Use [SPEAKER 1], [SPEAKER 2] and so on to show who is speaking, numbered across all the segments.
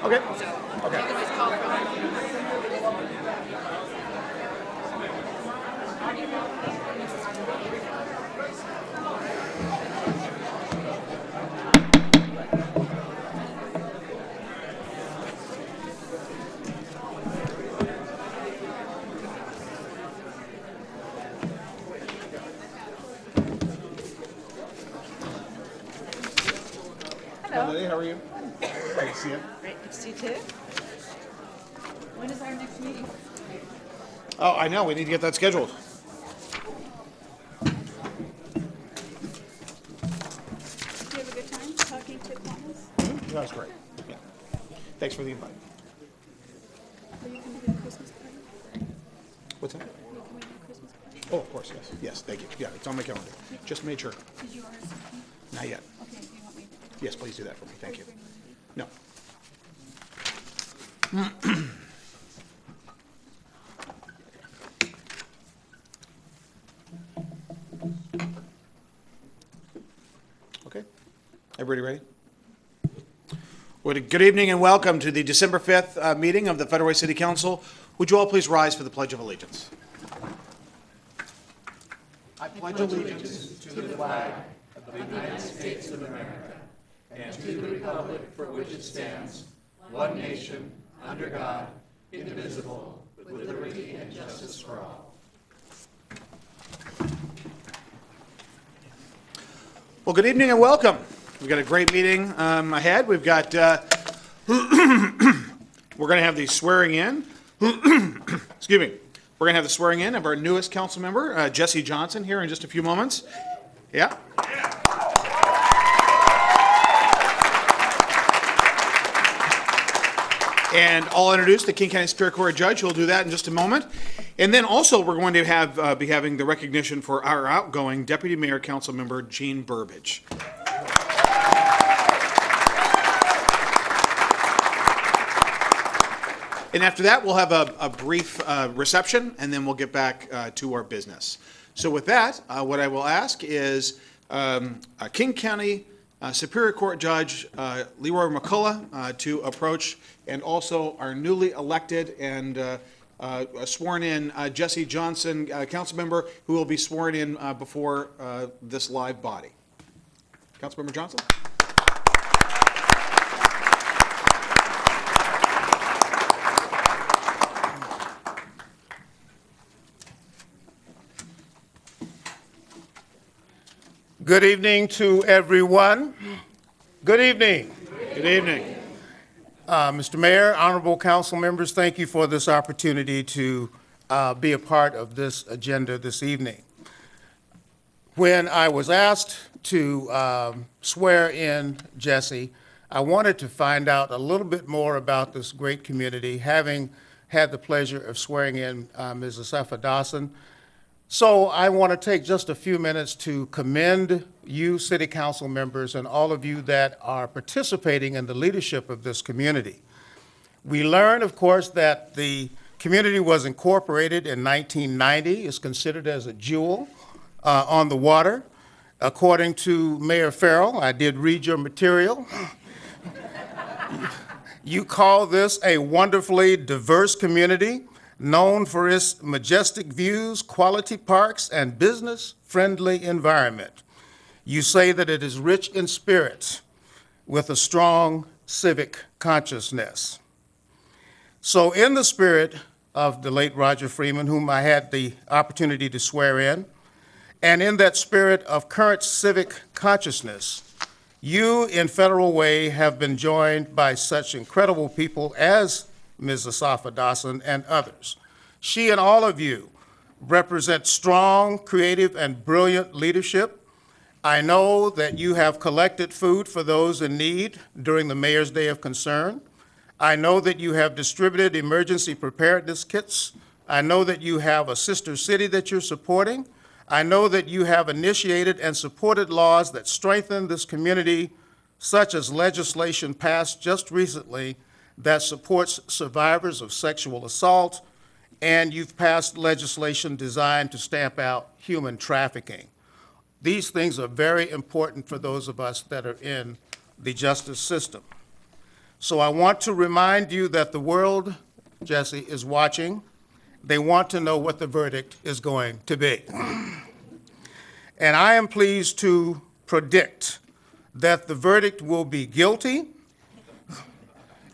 [SPEAKER 1] Okay.
[SPEAKER 2] So
[SPEAKER 1] Okay.
[SPEAKER 2] you can always call from.
[SPEAKER 1] Hello, Lily. How are you? Great to see you.
[SPEAKER 2] Great to see you too. When is our next meeting?
[SPEAKER 1] Oh, I know. We need to get that scheduled.
[SPEAKER 2] Did you have a good time talking to Thomas?
[SPEAKER 1] That was great. Yeah. Thanks for the invite.
[SPEAKER 2] Are you coming to the Christmas party?
[SPEAKER 1] What's that?
[SPEAKER 2] Are you coming to the Christmas party?
[SPEAKER 1] Oh, of course, yes. Yes, thank you. Yeah, it's on my calendar. Just made sure.
[SPEAKER 2] Did you RSVP?
[SPEAKER 1] Not yet.
[SPEAKER 2] Okay, do you want me to?
[SPEAKER 1] Yes, please do that for me. Thank you. No. Okay. Everybody ready? Well, good evening and welcome to the December 5th meeting of the Federal City Council. Would you all please rise for the Pledge of Allegiance? I pledge allegiance to the flag of the United States of America and to the republic for which it stands, one nation, under God, indivisible, with liberty and justice for all. Well, good evening and welcome. We've got a great meeting ahead. We've got, we're going to have the swearing in. Excuse me. We're going to have the swearing in of our newest council member, Jesse Johnson, here in just a few moments. Yeah. And I'll introduce the King County Superior Court Judge, who will do that in just a moment. And then also we're going to have be having the recognition for our outgoing Deputy Mayor Council Member, Jeanne Burbidge. And after that, we'll have a brief reception, and then we'll get back to our business. So with that, what I will ask is King County Superior Court Judge LEROY McCullough to approach, and also our newly elected and sworn in Jesse Johnson, council member, who will be sworn in before this live body. Councilmember Johnson.
[SPEAKER 3] Good evening to everyone. Good evening.
[SPEAKER 1] Good evening.
[SPEAKER 3] Mr. Mayor, honorable council members, thank you for this opportunity to be a part of this agenda this evening. When I was asked to swear in Jesse, I wanted to find out a little bit more about this great community, having had the pleasure of swearing in Ms. Asafa Dawson. So I want to take just a few minutes to commend you, city council members, and all of you that are participating in the leadership of this community. We learned, of course, that the community was incorporated in 1990, is considered as a jewel on the water. According to Mayor Farrell, I did read your material. You call this a wonderfully diverse community, known for its majestic views, quality parks, and business-friendly environment. You say that it is rich in spirit with a strong civic consciousness. So in the spirit of the late Roger Freeman, whom I had the opportunity to swear in, and in that spirit of current civic consciousness, you in Federal Way have been joined by such incredible people as Ms. Asafa Dawson and others. She and all of you represent strong, creative, and brilliant leadership. I know that you have collected food for those in need during the Mayor's Day of Concern. I know that you have distributed emergency preparedness kits. I know that you have a sister city that you're supporting. I know that you have initiated and supported laws that strengthen this community, such as legislation passed just recently that supports survivors of sexual assault, and you've passed legislation designed to stamp out human trafficking. These things are very important for those of us that are in the justice system. So I want to remind you that the world, Jesse, is watching. They want to know what the verdict is going to be. And I am pleased to predict that the verdict will be guilty.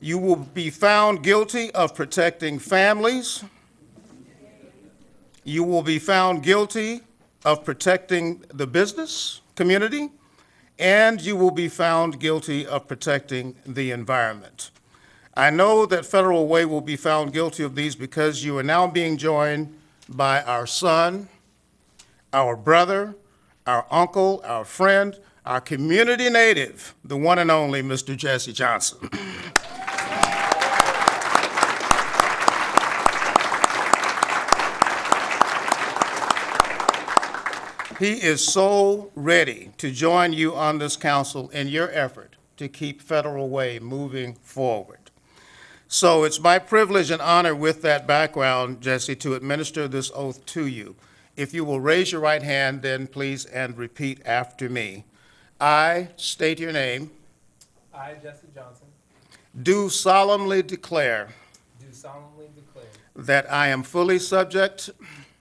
[SPEAKER 3] You will be found guilty of protecting families. You will be found guilty of protecting the business community, and you will be found guilty of protecting the environment. I know that Federal Way will be found guilty of these because you are now being joined by our son, our brother, our uncle, our friend, our community native, the one and only Mr. Jesse Johnson. He is so ready to join you on this council in your effort to keep Federal Way moving forward. So it's my privilege and honor with that background, Jesse, to administer this oath to you. If you will raise your right hand, then please, and repeat after me. I state your name.
[SPEAKER 4] I, Jesse Johnson,
[SPEAKER 3] Do solemnly declare
[SPEAKER 4] do solemnly declare
[SPEAKER 3] that I am fully subject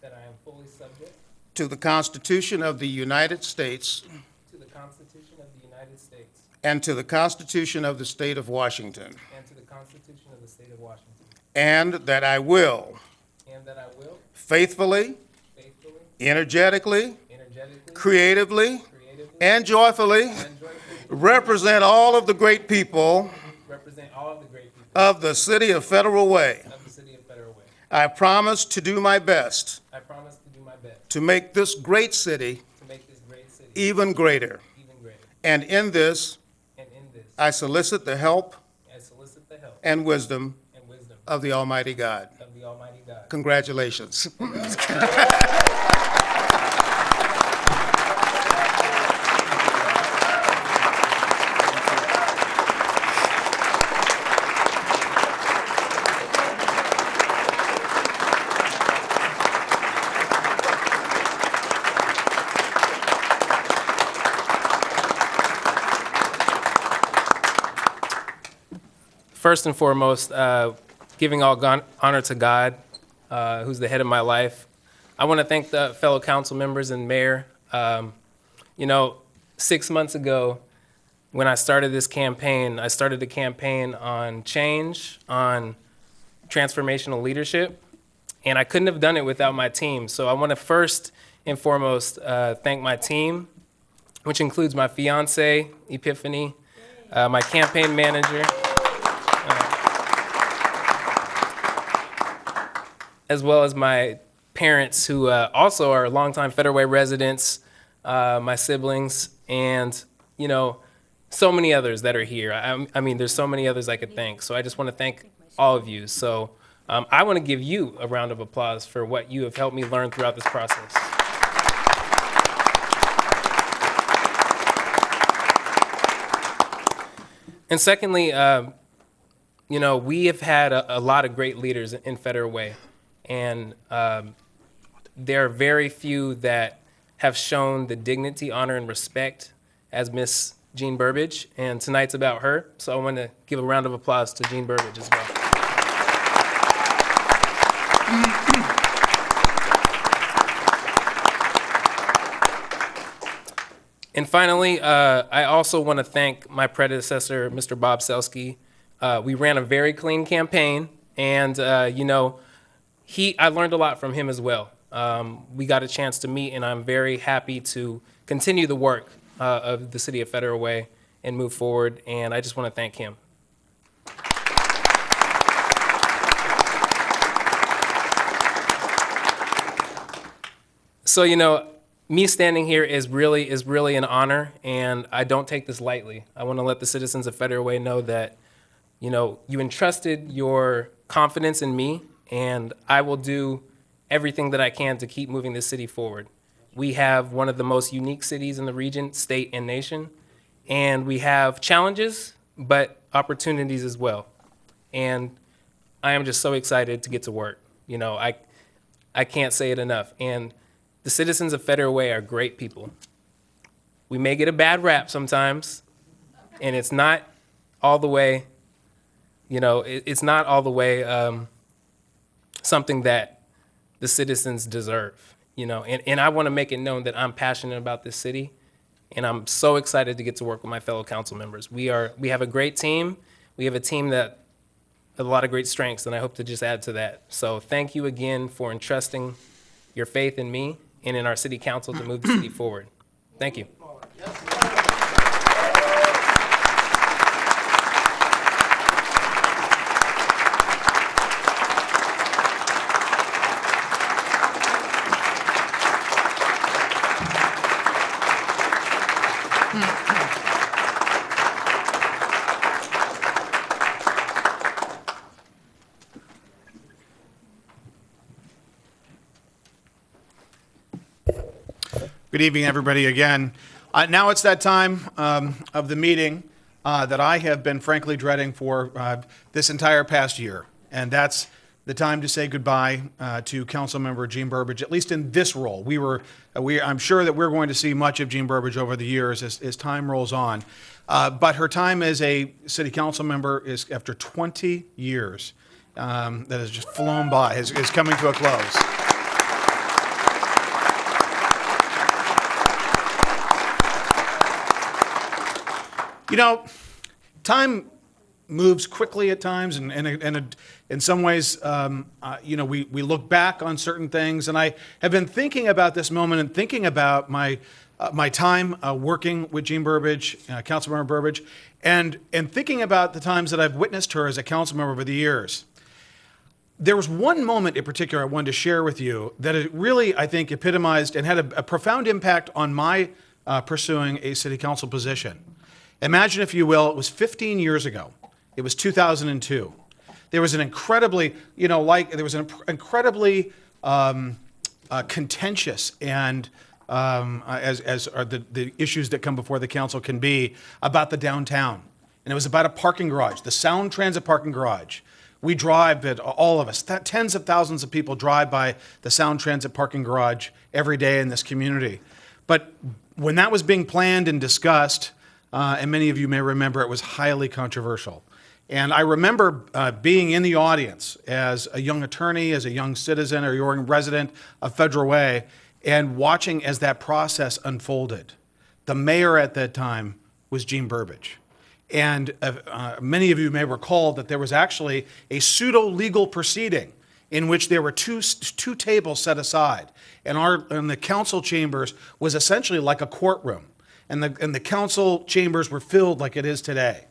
[SPEAKER 4] that I am fully subject
[SPEAKER 3] to the Constitution of the United States
[SPEAKER 4] to the Constitution of the United States
[SPEAKER 3] and to the Constitution of the State of Washington,
[SPEAKER 4] and to the Constitution of the State of Washington,
[SPEAKER 3] and that I will
[SPEAKER 4] and that I will
[SPEAKER 3] faithfully,
[SPEAKER 4] faithfully,
[SPEAKER 3] energetically,
[SPEAKER 4] energetically,
[SPEAKER 3] creatively,
[SPEAKER 4] creatively,
[SPEAKER 3] and joyfully
[SPEAKER 4] and joyfully
[SPEAKER 3] represent all of the great people
[SPEAKER 4] represent all of the great people
[SPEAKER 3] of the City of Federal Way.
[SPEAKER 4] of the City of Federal Way.
[SPEAKER 3] I promise to do my best
[SPEAKER 4] I promise to do my best
[SPEAKER 3] to make this great city
[SPEAKER 4] to make this great city
[SPEAKER 3] even greater.
[SPEAKER 4] even greater.
[SPEAKER 3] And in this,
[SPEAKER 4] And in this,
[SPEAKER 3] I solicit the help
[SPEAKER 4] I solicit the help
[SPEAKER 3] and wisdom
[SPEAKER 4] and wisdom
[SPEAKER 3] of the Almighty God.
[SPEAKER 4] of the Almighty God.
[SPEAKER 3] Congratulations.
[SPEAKER 4] First and foremost, giving all honor to God, who's the head of my life. I want to thank the fellow council members and mayor. 6 months ago, when I started this campaign, I started a campaign on change, on transformational leadership, and I couldn't have done it without my team. So I want to first and foremost thank my team, which includes my fiance, Epiphany, my campaign manager, as well as my parents, who also are longtime Federal Way residents, my siblings, and, so many others that are here. I mean, there's so many others I could thank. So I just want to thank all of you. So I want to give you a round of applause for what you have helped me learn throughout this process. And secondly, we have had a lot of great leaders in Federal Way. And there are very few that have shown the dignity, honor, and respect as Miss Jeanne Burbidge, and tonight's about her. So I want to give a round of applause to Jeanne Burbidge as well. And finally, I also want to thank my predecessor, Mr. Bob Selski. We ran a very clean campaign, and I learned a lot from him as well. We got a chance to meet, and I'm very happy to continue the work of the City of Federal Way and move forward, and I just want to thank him. So, me standing here is really an honor, and I don't take this lightly. I want to let the citizens of Federal Way know that, you entrusted your confidence in me, and I will do everything that I can to keep moving this city forward. We have one of the most unique cities in the region, state, and nation, and we have challenges, but opportunities as well. And I am just so excited to get to work. I can't say it enough. And the citizens of Federal Way are great people. We may get a bad rap sometimes, and it's not all the way it's not all the way something that the citizens deserve, and I want to make it known that I'm passionate about this city, and I'm so excited to get to work with my fellow council members. We have a great team. We have a team that has a lot of great strengths, and I hope to just add to that. So thank you again for entrusting your faith in me and in our city council to move the city forward. Thank you.
[SPEAKER 1] Good evening, everybody, again. Now it's that time of the meeting that I have been frankly dreading for this entire past year, and that's the time to say goodbye to Councilmember Jeanne Burbidge, at least in this role. I'm sure that we're going to see much of Jeanne Burbidge over the years as time rolls on, but her time as a city council member is, after 20 years, that has just flown by, is coming to a close. Time moves quickly at times, and in some ways, we look back on certain things. And I have been thinking about this moment and thinking about my time working with Jeanne Burbidge, Councilmember Burbidge, and thinking about the times that I've witnessed her as a council member over the years. There was one moment in particular I wanted to share with you that it really, I think, epitomized and had a profound impact on my pursuing a city council position. Imagine, if you will, it was 15 years ago. It was 2002. There was an incredibly, contentious and as are the issues that come before the council can be about the downtown. And it was about a parking garage, the Sound Transit parking garage. We drive, all of us, tens of thousands of people drive by the Sound Transit parking garage every day in this community. But when that was being planned and discussed, and many of you may remember, it was highly controversial. And I remember being in the audience as a young attorney, as a young citizen, or young resident of Federal Way, and watching as that process unfolded. The mayor at that time was Jeanne Burbidge. And many of you may recall that there was actually a pseudo-legal proceeding in which there were two tables set aside. And the council chambers was essentially like a courtroom. And the council chambers were filled like it is today.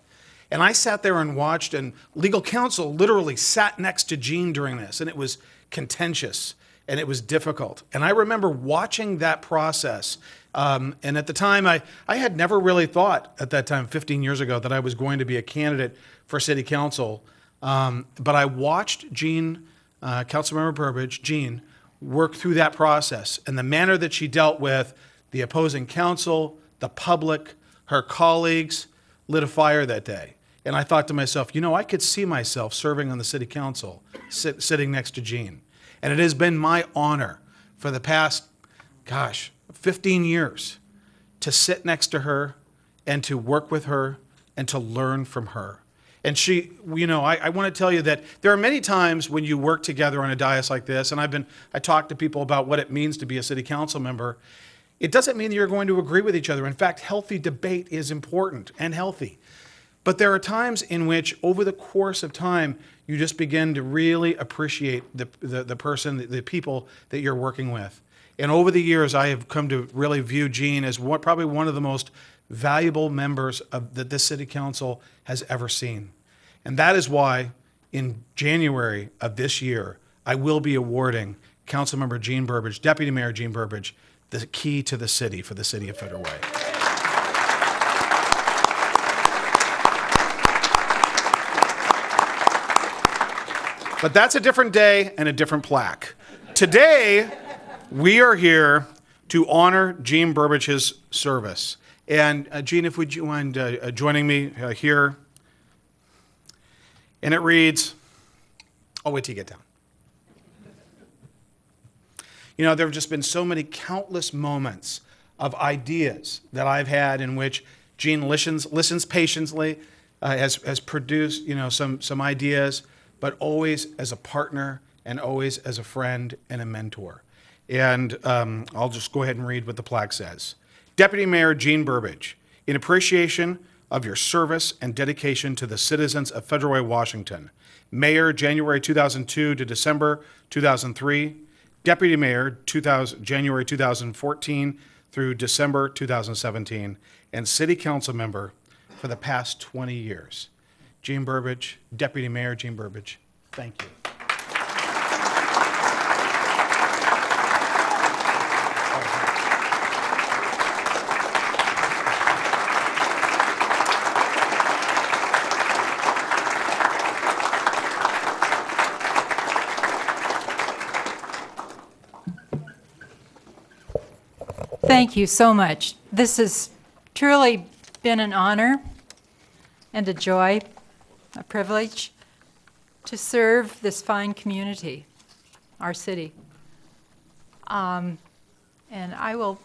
[SPEAKER 1] And I sat there and watched, and legal counsel literally sat next to Jeanne during this, and it was contentious, and it was difficult. And I remember watching that process, and at the time, I had never really thought at that time, 15 years ago, that I was going to be a candidate for city council. But I watched Jeanne, Councilmember Burbidge, Jeanne, work through that process, and the manner that she dealt with the opposing counsel, the public, her colleagues, lit a fire that day. And I thought to myself, I could see myself serving on the city council, sitting next to Jeanne. And it has been my honor for the past, 15 years to sit next to her and to work with her and to learn from her. And she, I want to tell you that there are many times when you work together on a dais like this, and I talk to people about what it means to be a city council member. It doesn't mean that you're going to agree with each other. In fact, healthy debate is important and healthy. But there are times in which, over the course of time, you just begin to really appreciate the person, the people that you're working with. And over the years, I have come to really view Jeanne as probably one of the most valuable members that this city council has ever seen. And that is why, in January of this year, I will be awarding Councilmember Jeanne Burbidge, Deputy Mayor Jeanne Burbidge, the key to the city for the city of Federal Way. But that's a different day and a different plaque. Today, we are here to honor Jeanne Burbidge's service. And Jeanne, if would you mind joining me here? And it reads, I'll wait till you get down. There have just been so many countless moments of ideas that I've had in which Jeanne listens patiently, has produced, some ideas, but always as a partner and always as a friend and a mentor. And I'll just go ahead and read what the plaque says. Deputy Mayor Jeanne Burbidge, in appreciation of your service and dedication to the citizens of Federal Way, Washington, Mayor, January 2002 to December 2003, Deputy Mayor, January 2014 through December 2017, and City Council member for the past 20 years. Jeanne Burbidge, Deputy Mayor Jeanne Burbidge, thank you.
[SPEAKER 2] Thank you so much. This has truly been an honor and a joy, a privilege to serve this fine community, our city. And I will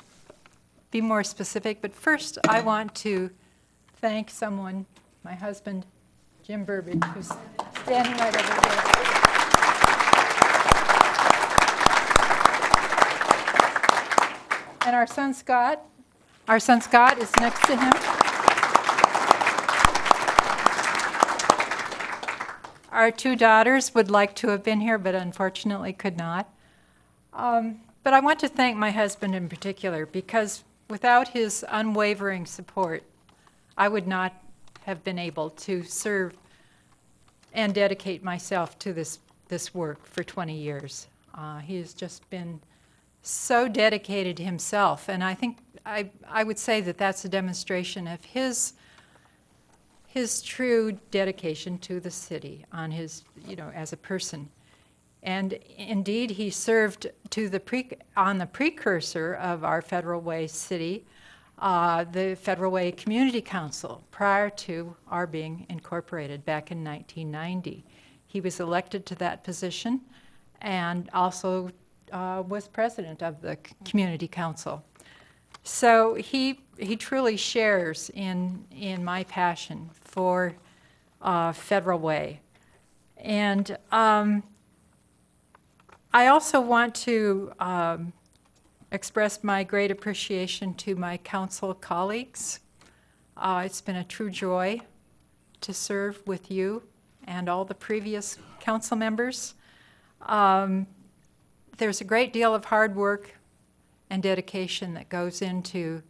[SPEAKER 2] be more specific, but first I want to thank someone, my husband, Jim Burbidge, who's standing right over there. And our son Scott is next to him. Our two daughters would like to have been here, but unfortunately could not. But I want to thank my husband in particular, because without his unwavering support, I would not have been able to serve and dedicate myself to this work for 20 years. He has just been so dedicated himself, and I think I would say that that's a demonstration of his true dedication to the city on his, as a person. And indeed, he served on the precursor of our Federal Way City, the Federal Way Community Council, prior to our being incorporated back in 1990. He was elected to that position and also was president of the Community Council. So he truly shares in my passion for Federal Way. And I also want to express my great appreciation to my council colleagues. It's been a true joy to serve with you and all the previous council members. There's a great deal of hard work and dedication that goes into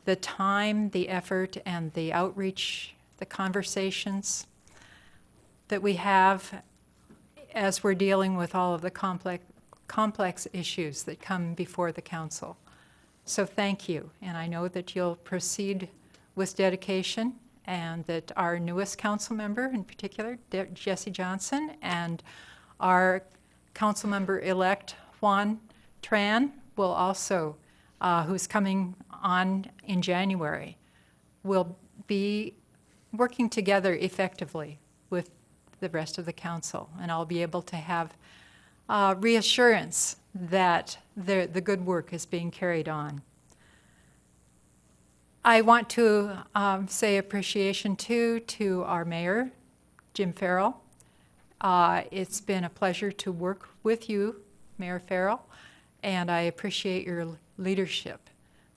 [SPEAKER 2] the time, the effort, and the outreach, the conversations that we have as we're dealing with all of the complex issues that come before the council. So thank you, and I know that you'll proceed with dedication, and that our newest council member in particular, Jesse Johnson, and our council member-elect Hwang will also, who's coming on in January, will be working together effectively with the rest of the council, and I'll be able to have reassurance that the good work is being carried on. I want to say appreciation too to our mayor, Jim Farrell. It's been a pleasure to work with you, Mayor Farrell, and I appreciate your leadership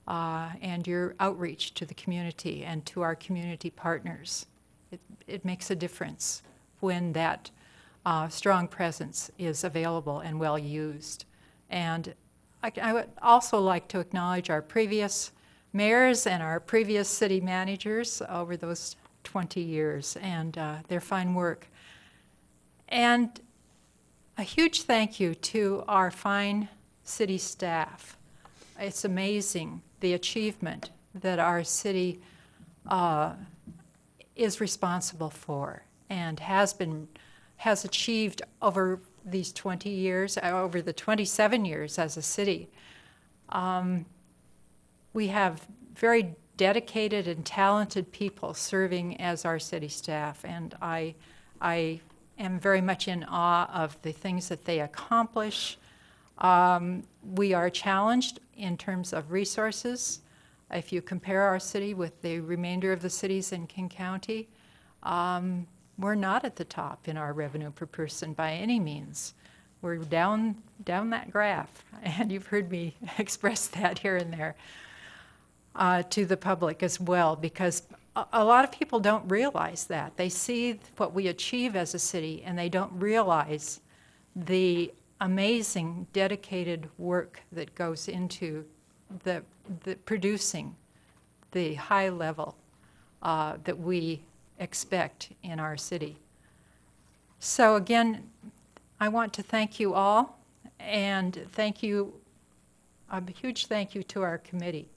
[SPEAKER 2] and your outreach to the community and to our community partners. It makes a difference when that strong presence is available and well used. And I would also like to acknowledge our previous mayors and our previous city managers over those 20 years and their fine work. And a huge thank you to our fine city staff. It's amazing the achievement that our city is responsible for and has achieved over these 20 years, over the 27 years as a city. We have very dedicated and talented people serving as our city staff, and I am very much in awe of the things that they accomplish. We are challenged in terms of resources. If you compare our city with the remainder of the cities in King County, we're not at the top in our revenue per person by any means. We're down that graph, and you've heard me express that here and there to the public as well, because a lot of people don't realize that. They see what we achieve as a city, and they don't realize the amazing, dedicated work that goes into the producing the high level that we expect in our city. So again, I want to thank you all, and a huge thank you to our community.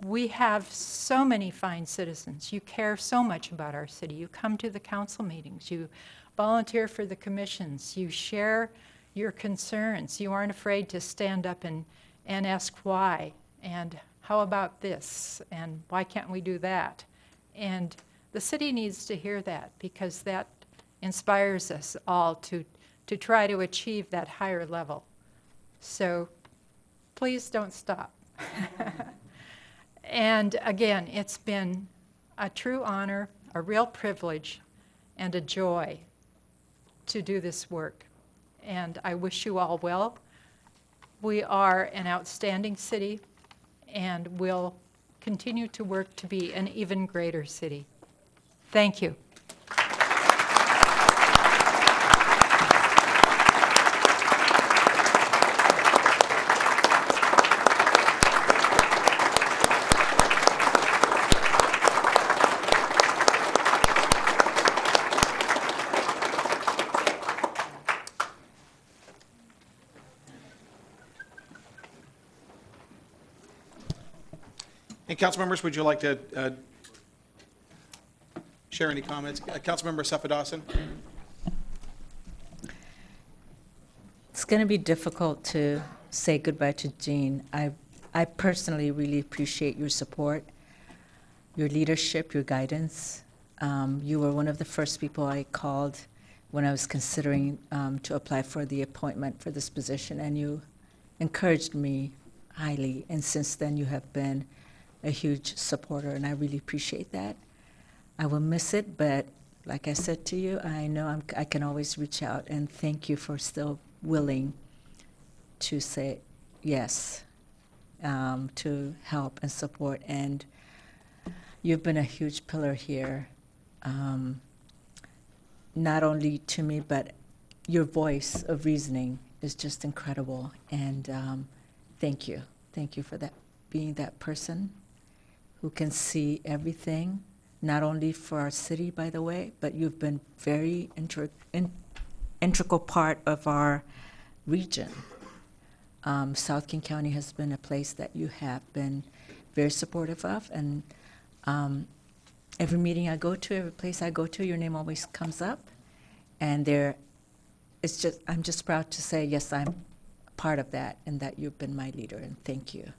[SPEAKER 2] We have so many fine citizens. You care so much about our city. You come to the council meetings. You volunteer for the commissions. You share your concerns. You aren't afraid to stand up and ask why, and how about this, and why can't we do that? And the city needs to hear that, because that inspires us all to try to achieve that higher level. So please don't stop. And again, it's been a true honor, a real privilege, and a joy to do this work. And I wish you all well. We are an outstanding city, and we'll continue to work to be an even greater city. Thank you.
[SPEAKER 1] And council members, would you like to share any comments? Councilmember Dawson.
[SPEAKER 5] It's going to be difficult to say goodbye to Jeanne. I personally really appreciate your support, your leadership, your guidance. You were one of the first people I called when I was considering to apply for the appointment for this position, and you encouraged me highly, and since then you have been a huge supporter, and I really appreciate that. I will miss it, but like I said to you, I know I can always reach out, and thank you for still willing to say yes, to help and support. And you've been a huge pillar here, not only to me, but your voice of reasoning is just incredible. And thank you. Thank you for that, being that person who can see everything, not only for our city, by the way, but you've been very integral part of our region. South King County has been a place that you have been very supportive of, and every meeting I go to, every place I go to, your name always comes up, and I'm just proud to say, yes, I'm part of that, and that you've been my leader, and thank you.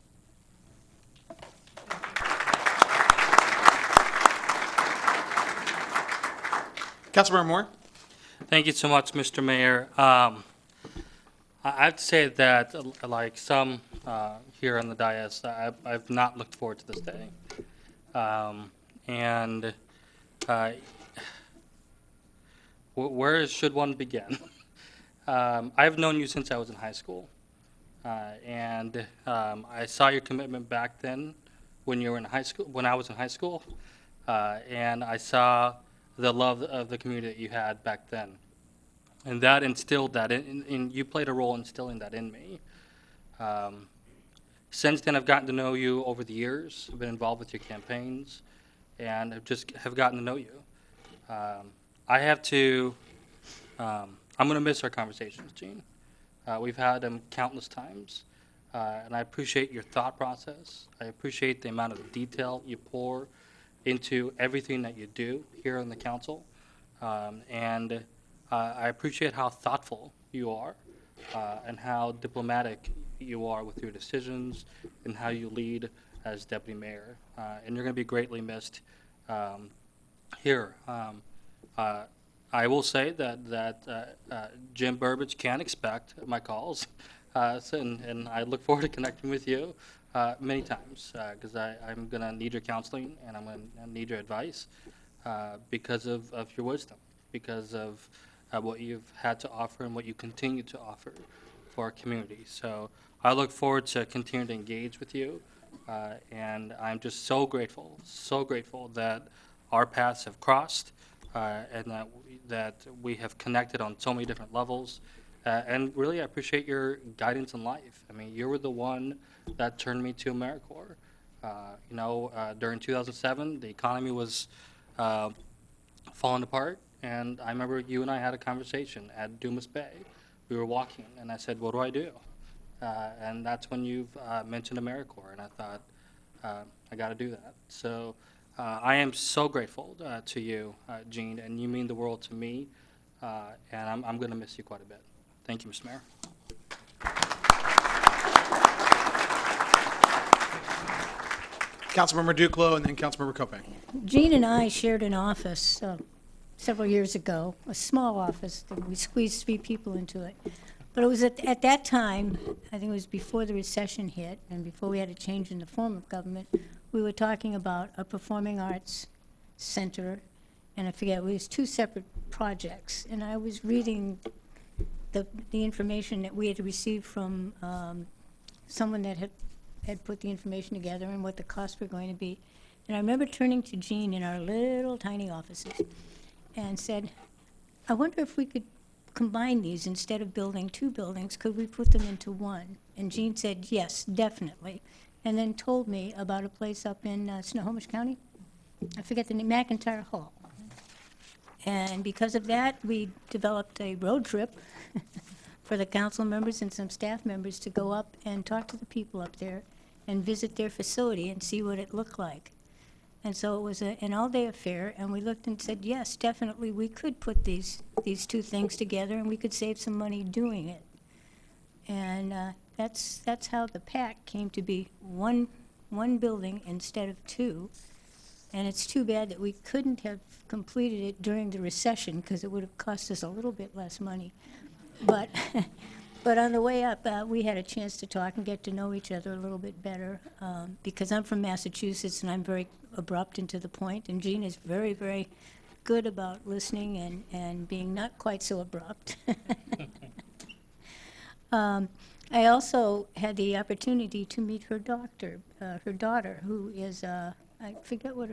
[SPEAKER 1] Councilmember Moore.
[SPEAKER 6] Thank you so much, Mr. Mayor. I'd say that, like some here on the dais, I've not looked forward to this day. Where should one begin? I've known you since I was in high school. I saw your commitment back then when you were in high school, when I was in high school. And I saw the love of the community that you had back then. And that instilled that in you played a role instilling that in me. Since then, I've gotten to know you over the years. I've been involved with your campaigns, and have gotten to know you. I'm going to miss our conversations, Jeanne. We've had them countless times, and I appreciate your thought process. I appreciate the amount of detail you pour into everything that you do here on the council, and I appreciate how thoughtful you are, and how diplomatic you are with your decisions, and how you lead as deputy mayor. And you're going to be greatly missed here. I will say that Jim Burbidge can expect my calls, and I look forward to connecting with you many times, because I'm going to need your counseling and I'm going to need your advice because of your wisdom, because of what you've had to offer and what you continue to offer for our community. So I look forward to continuing to engage with you, and I'm just so grateful that our paths have crossed, and that we have connected on so many different levels. And really, I appreciate your guidance in life. I mean, you were the one that turned me to AmeriCorps. During 2007, the economy was falling apart, and I remember you and I had a conversation at Dumas Bay. We were walking, and I said, "What do I do?" And that's when you've mentioned AmeriCorps, and I thought, I got to do that. So I am so grateful to you, Jeanne, and you mean the world to me, and I'm going to miss you quite a bit. Thank you, Mr. Mayor.
[SPEAKER 1] Councilmember Duclos and then Councilmember Kopeng.
[SPEAKER 7] Jeanne and I shared an office several years ago, a small office that we squeezed 3 people into it. But it was at that time, I think it was before the recession hit and before we had a change in the form of government, we were talking about a performing arts center, and I forget, it was 2 separate projects. And I was reading the information that we had received from someone that had put the information together and what the costs were going to be. And I remember turning to Jeanne in our little tiny offices and said, I wonder if we could combine these instead of building 2 buildings, could we put them into one? And Jeanne said, yes, definitely. And then told me about a place up in Snohomish County. I forget the name, McIntyre Hall. And because of that, we developed a road trip for the council members and some staff members to go up and talk to the people up there and visit their facility and see what it looked like. And so it was an all-day affair, and we looked and said, yes, definitely, we could put these 2 things together, and we could save some money doing it. And that's how the PAC came to be one building instead of 2. And it's too bad that we couldn't have completed it during the recession, because it would have cost us a little bit less money. But but on the way up, we had a chance to talk and get to know each other a little bit better, because I'm from Massachusetts and I'm very abrupt and to the point, and Jeanne is very, very good about listening and being not quite so abrupt. I also had the opportunity to meet her daughter, who is, I forget what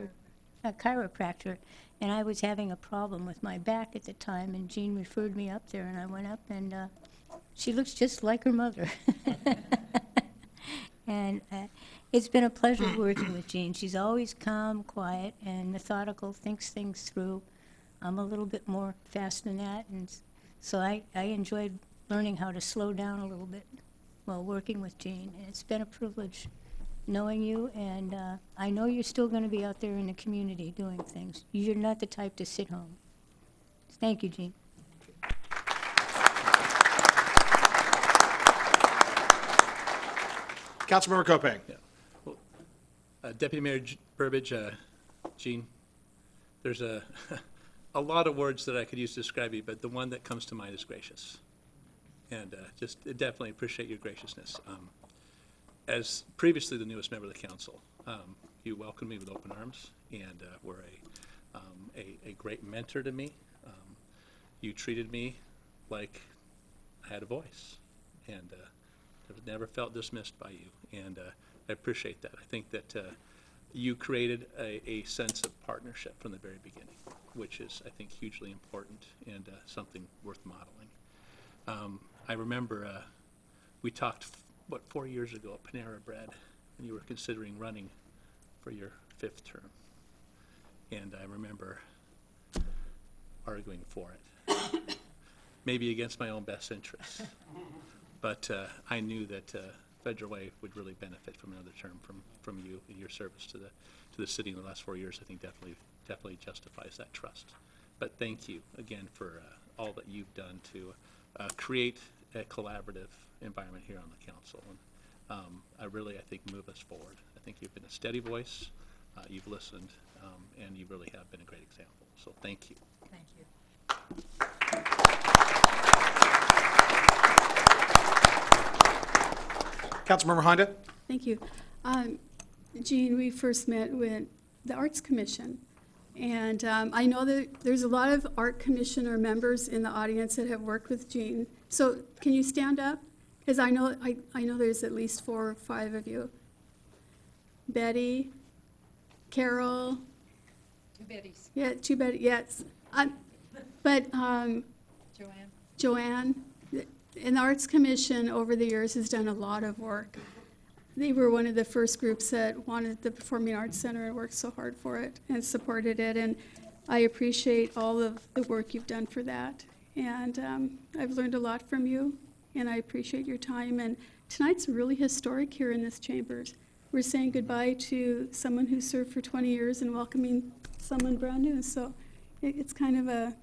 [SPEAKER 7] a chiropractor, and I was having a problem with my back at the time, and Jeanne referred me up there, and I went up, and she looks just like her mother. And it's been a pleasure working with Jeanne. She's always calm, quiet, and methodical, thinks things through. I'm a little bit more fast than that, and so I enjoyed learning how to slow down a little bit while working with Jeanne. And it's been a privilege knowing you, and I know you're still going to be out there in the community doing things. You're not the type to sit home. Thank you, Jeanne.
[SPEAKER 1] Councilmember Kopeng.
[SPEAKER 8] Yeah. Well, Deputy Mayor Burbidge, Jeanne, there's a lot of words that I could use to describe you, but the one that comes to mind is gracious. And just definitely appreciate your graciousness. As previously the newest member of the council, you welcomed me with open arms and were a great mentor to me. You treated me like I had a voice, and I've never felt dismissed by you, and I appreciate that. I think that you created a sense of partnership from the very beginning, which is, I think, hugely important and something worth modeling. I remember we talked, 4 years ago at Panera Bread, and you were considering running for your 5th term. And I remember arguing for it, maybe against my own best interests. But I knew that Federal Way would really benefit from another term from you and your service to the city in the last 4 years. I think definitely justifies that trust. But thank you again for all that you've done to create a collaborative environment here on the council. And I think, move us forward. I think you've been a steady voice, you've listened, and you really have been a great example. So thank you.
[SPEAKER 7] Thank you.
[SPEAKER 1] Councilmember Honda.
[SPEAKER 9] Thank you. Jean, we first met with the Arts Commission. And I know that there's a lot of Art Commissioner members in the audience that have worked with Jean. So can you stand up? Because I know there's at least 4 or 5 of you. Betty, Carol.
[SPEAKER 2] 2 Bettys.
[SPEAKER 9] Yeah, 2 Betty, yes. But Joanne. And the Arts Commission over the years has done a lot of work. They were one of the first groups that wanted the Performing Arts Center and worked so hard for it and supported it. And I appreciate all of the work you've done for that. And I've learned a lot from you, and I appreciate your time. And tonight's really historic here in this chambers. We're saying goodbye to someone who served for 20 years and welcoming someone brand new. So it's kind of a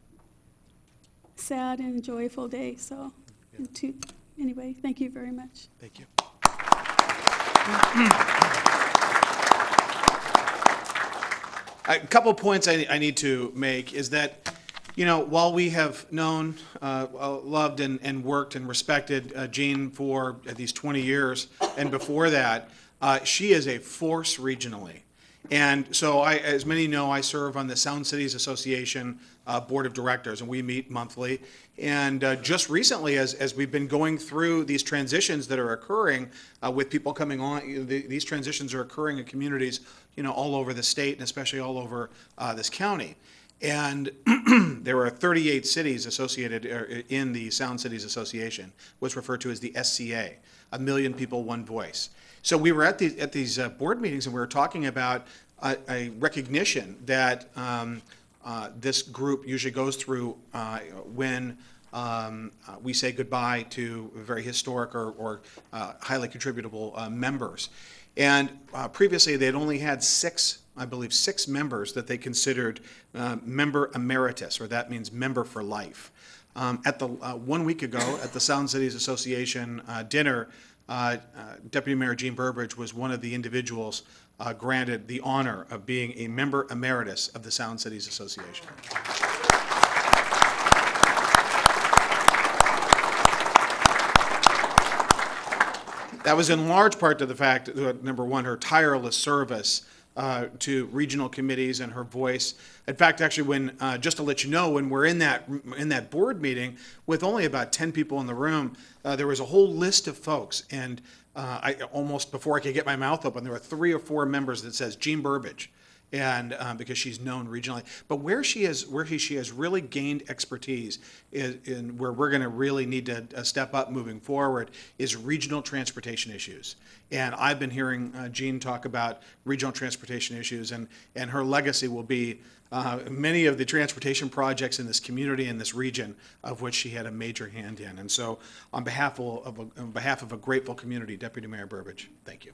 [SPEAKER 9] sad and joyful day. So anyway, thank you very much.
[SPEAKER 1] Thank you. A couple points I need to make is that, you know, while we have known, loved, and worked and respected Jean for these 20 years, and before that, she is a force regionally. And so, as many know, I serve on the Sound Cities Association Board of Directors, and we meet monthly. And just recently, as we've been going through these transitions that are occurring with people coming on, these transitions are occurring in communities, you know, all over the state and especially all over this county. And there are 38 cities associated in the Sound Cities Association, what's referred to as the SCA, 1 million people, one voice. So we were at these board meetings, and we were talking about a recognition that this group usually goes through when we say goodbye to very historic or highly contributable members. And previously, they had only had 6 members that they considered member emeritus, or that means member for life. At the 1 week ago, at the Sound Cities Association dinner, Deputy Mayor Jean Burbidge was one of the individuals granted the honor of being a member emeritus of the Sound Cities Association. That was in large part to the fact that, number one, her tireless service to regional committees and her voice. In fact, actually, when just to let you know, when we're in that board meeting with only about 10 people in the room, there was a whole list of folks, and I almost before I could get my mouth open, there were 3 or 4 members that says Jean Burbidge, and because she's known regionally. But where she has really gained expertise in where we're going to really need to step up moving forward is regional transportation issues. And I've been hearing Jean talk about regional transportation issues, and her legacy will be many of the transportation projects in this community and this region, of which she had a major hand in. And so, on behalf of a grateful community, Deputy Mayor Burbidge, thank you.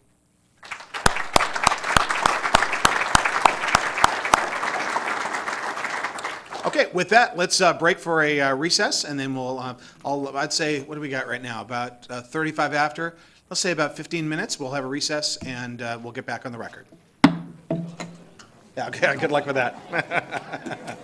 [SPEAKER 1] Okay, with that, let's break for a recess, and then I'd say, what do we got right now? About 35 after. Let's say about 15 minutes. We'll have a recess, and we'll get back on the record. Yeah, okay, good luck with that.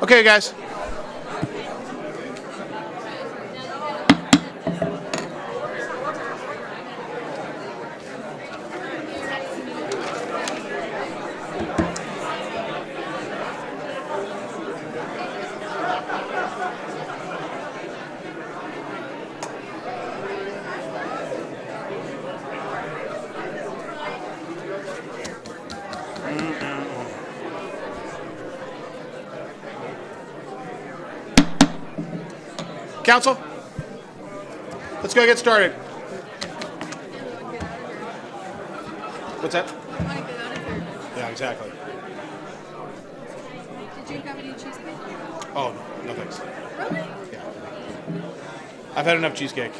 [SPEAKER 1] Okay, guys. Council, let's go get started. What's that? Yeah, exactly.
[SPEAKER 10] Did you have any cheesecake?
[SPEAKER 1] Oh, no thanks.
[SPEAKER 10] Really?
[SPEAKER 1] Yeah. I've had enough cheesecake.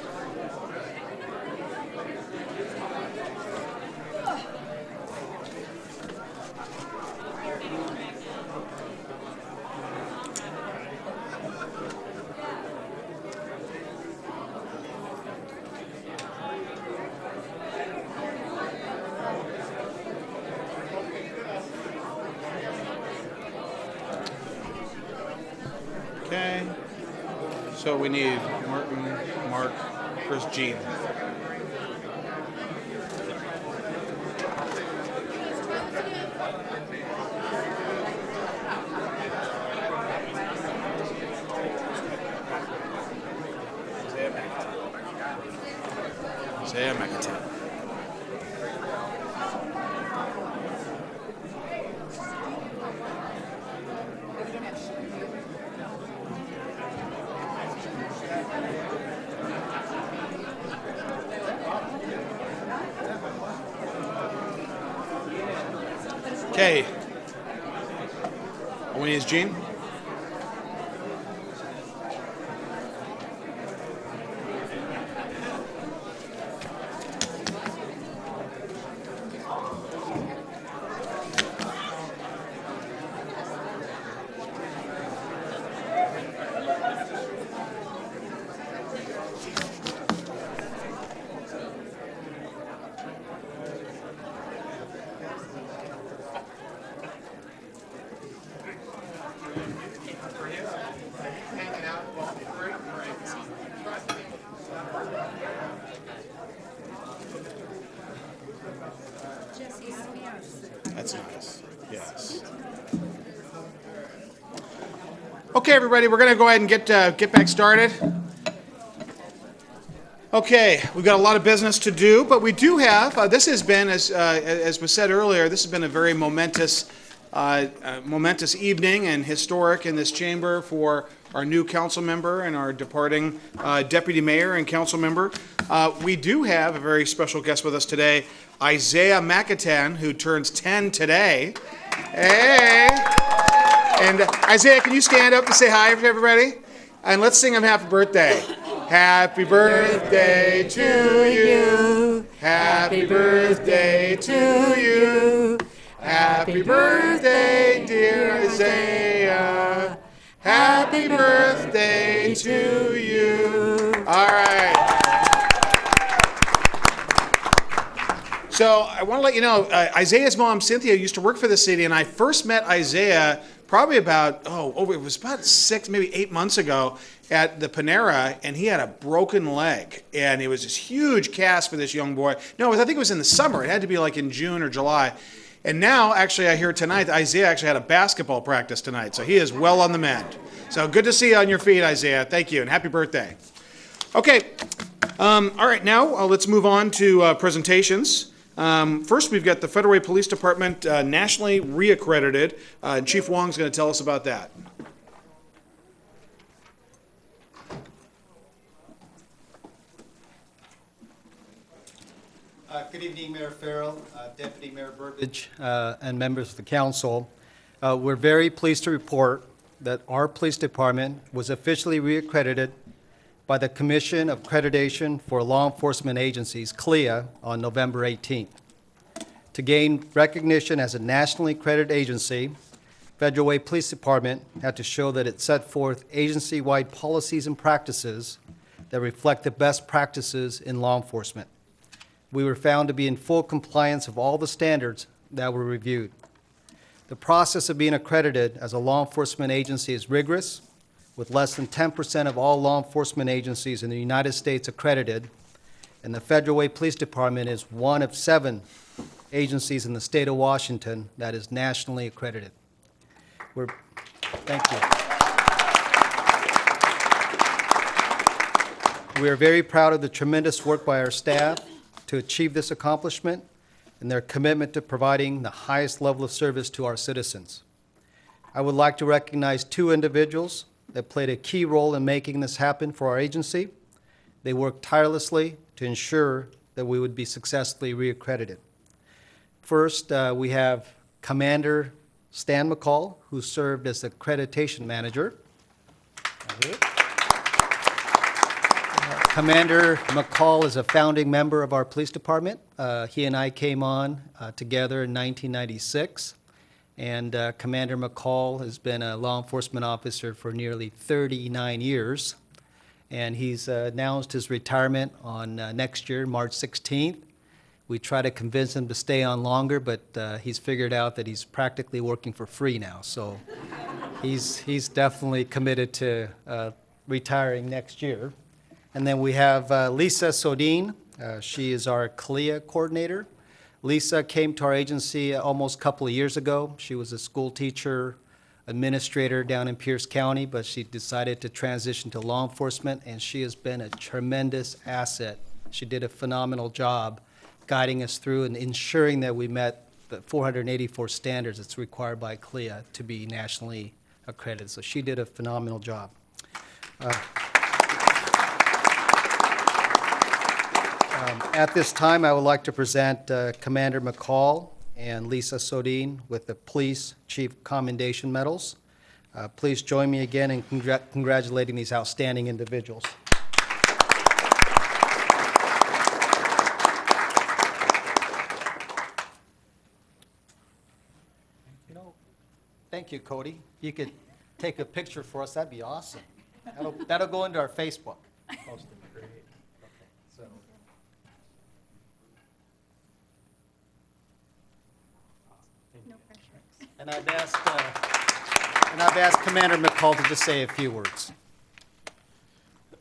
[SPEAKER 1] Okay. So we need Martin, Mark, Chris, Jean. Isaiah McIntyre. Okay. All we need is Jean. That's nice. Yes. Okay, everybody, we're going to go ahead and get back started. Okay, we've got a lot of business to do, but we do have, this has been, as was said earlier, this has been a very momentous evening and historic in this chamber for our new council member and our departing deputy mayor and council member. We do have a very special guest with us today, Isaiah McIntyre, who turns 10 today. Hey! And Isaiah, can you stand up and say hi to everybody? And let's sing him happy birthday. Happy birthday to you. Happy birthday to you. Happy birthday, dear Isaiah. Happy birthday to you. All right. So I want to let you know, Isaiah's mom, Cynthia, used to work for the city, and I first met Isaiah probably about, it was about 6, maybe 8 months ago at the Panera, and he had a broken leg, and it was this huge cast for this young boy. No, I think it was in the summer. It had to be like in June or July. And now, actually, I hear tonight, Isaiah actually had a basketball practice tonight, so he is well on the mend. So good to see you on your feet, Isaiah. Thank you, and happy birthday. Okay, all right, now let's move on to presentations. First, we've got the Federal Way Police Department nationally reaccredited, and Chief Hwang's going to tell us about that.
[SPEAKER 11] Good evening, Mayor Farrell, Deputy Mayor Burbidge, and members of the council. We're very pleased to report that our police department was officially reaccredited by the Commission of Accreditation for Law Enforcement Agencies, CLIA, on November 18th. To gain recognition as a nationally accredited agency, Federal Way Police Department had to show that it set forth agency-wide policies and practices that reflect the best practices in law enforcement. We were found to be in full compliance of all the standards that were reviewed. The process of being accredited as a law enforcement agency is rigorous, with less than 10% of all law enforcement agencies in the United States accredited, and the Federal Way Police Department is one of 7 agencies in the state of Washington that is nationally accredited. Thank you. We are very proud of the tremendous work by our staff to achieve this accomplishment and their commitment to providing the highest level of service to our citizens. I would like to recognize 2 individuals that played a key role in making this happen for our agency. They worked tirelessly to ensure that we would be successfully reaccredited. First, we have Commander Stan McCall, who served as the accreditation manager. Commander McCall is a founding member of our police department. He and I came on together in 1996, and Commander McCall has been a law enforcement officer for nearly 39 years, and he's announced his retirement on next year, March 16th. We try to convince him to stay on longer, but he's figured out that he's practically working for free now, so he's definitely committed to retiring next year. And then we have Lisa Sodine. She is our CALEA coordinator. Lisa came to our agency almost a couple of years ago. She was a school teacher, administrator down in Pierce County, but she decided to transition to law enforcement, and she has been a tremendous asset. She did a phenomenal job guiding us through and ensuring that we met the 484 standards that's required by CALEA to be nationally accredited. So she did a phenomenal job. At this time, I would like to present Commander McCall and Lisa Sodine with the Police Chief Commendation Medals. Please join me again in congratulating these outstanding individuals. Thank you, Cody. If you could take a picture for us, that'd be awesome. That'll go into our Facebook. And I've asked Commander McCall to just say a few words.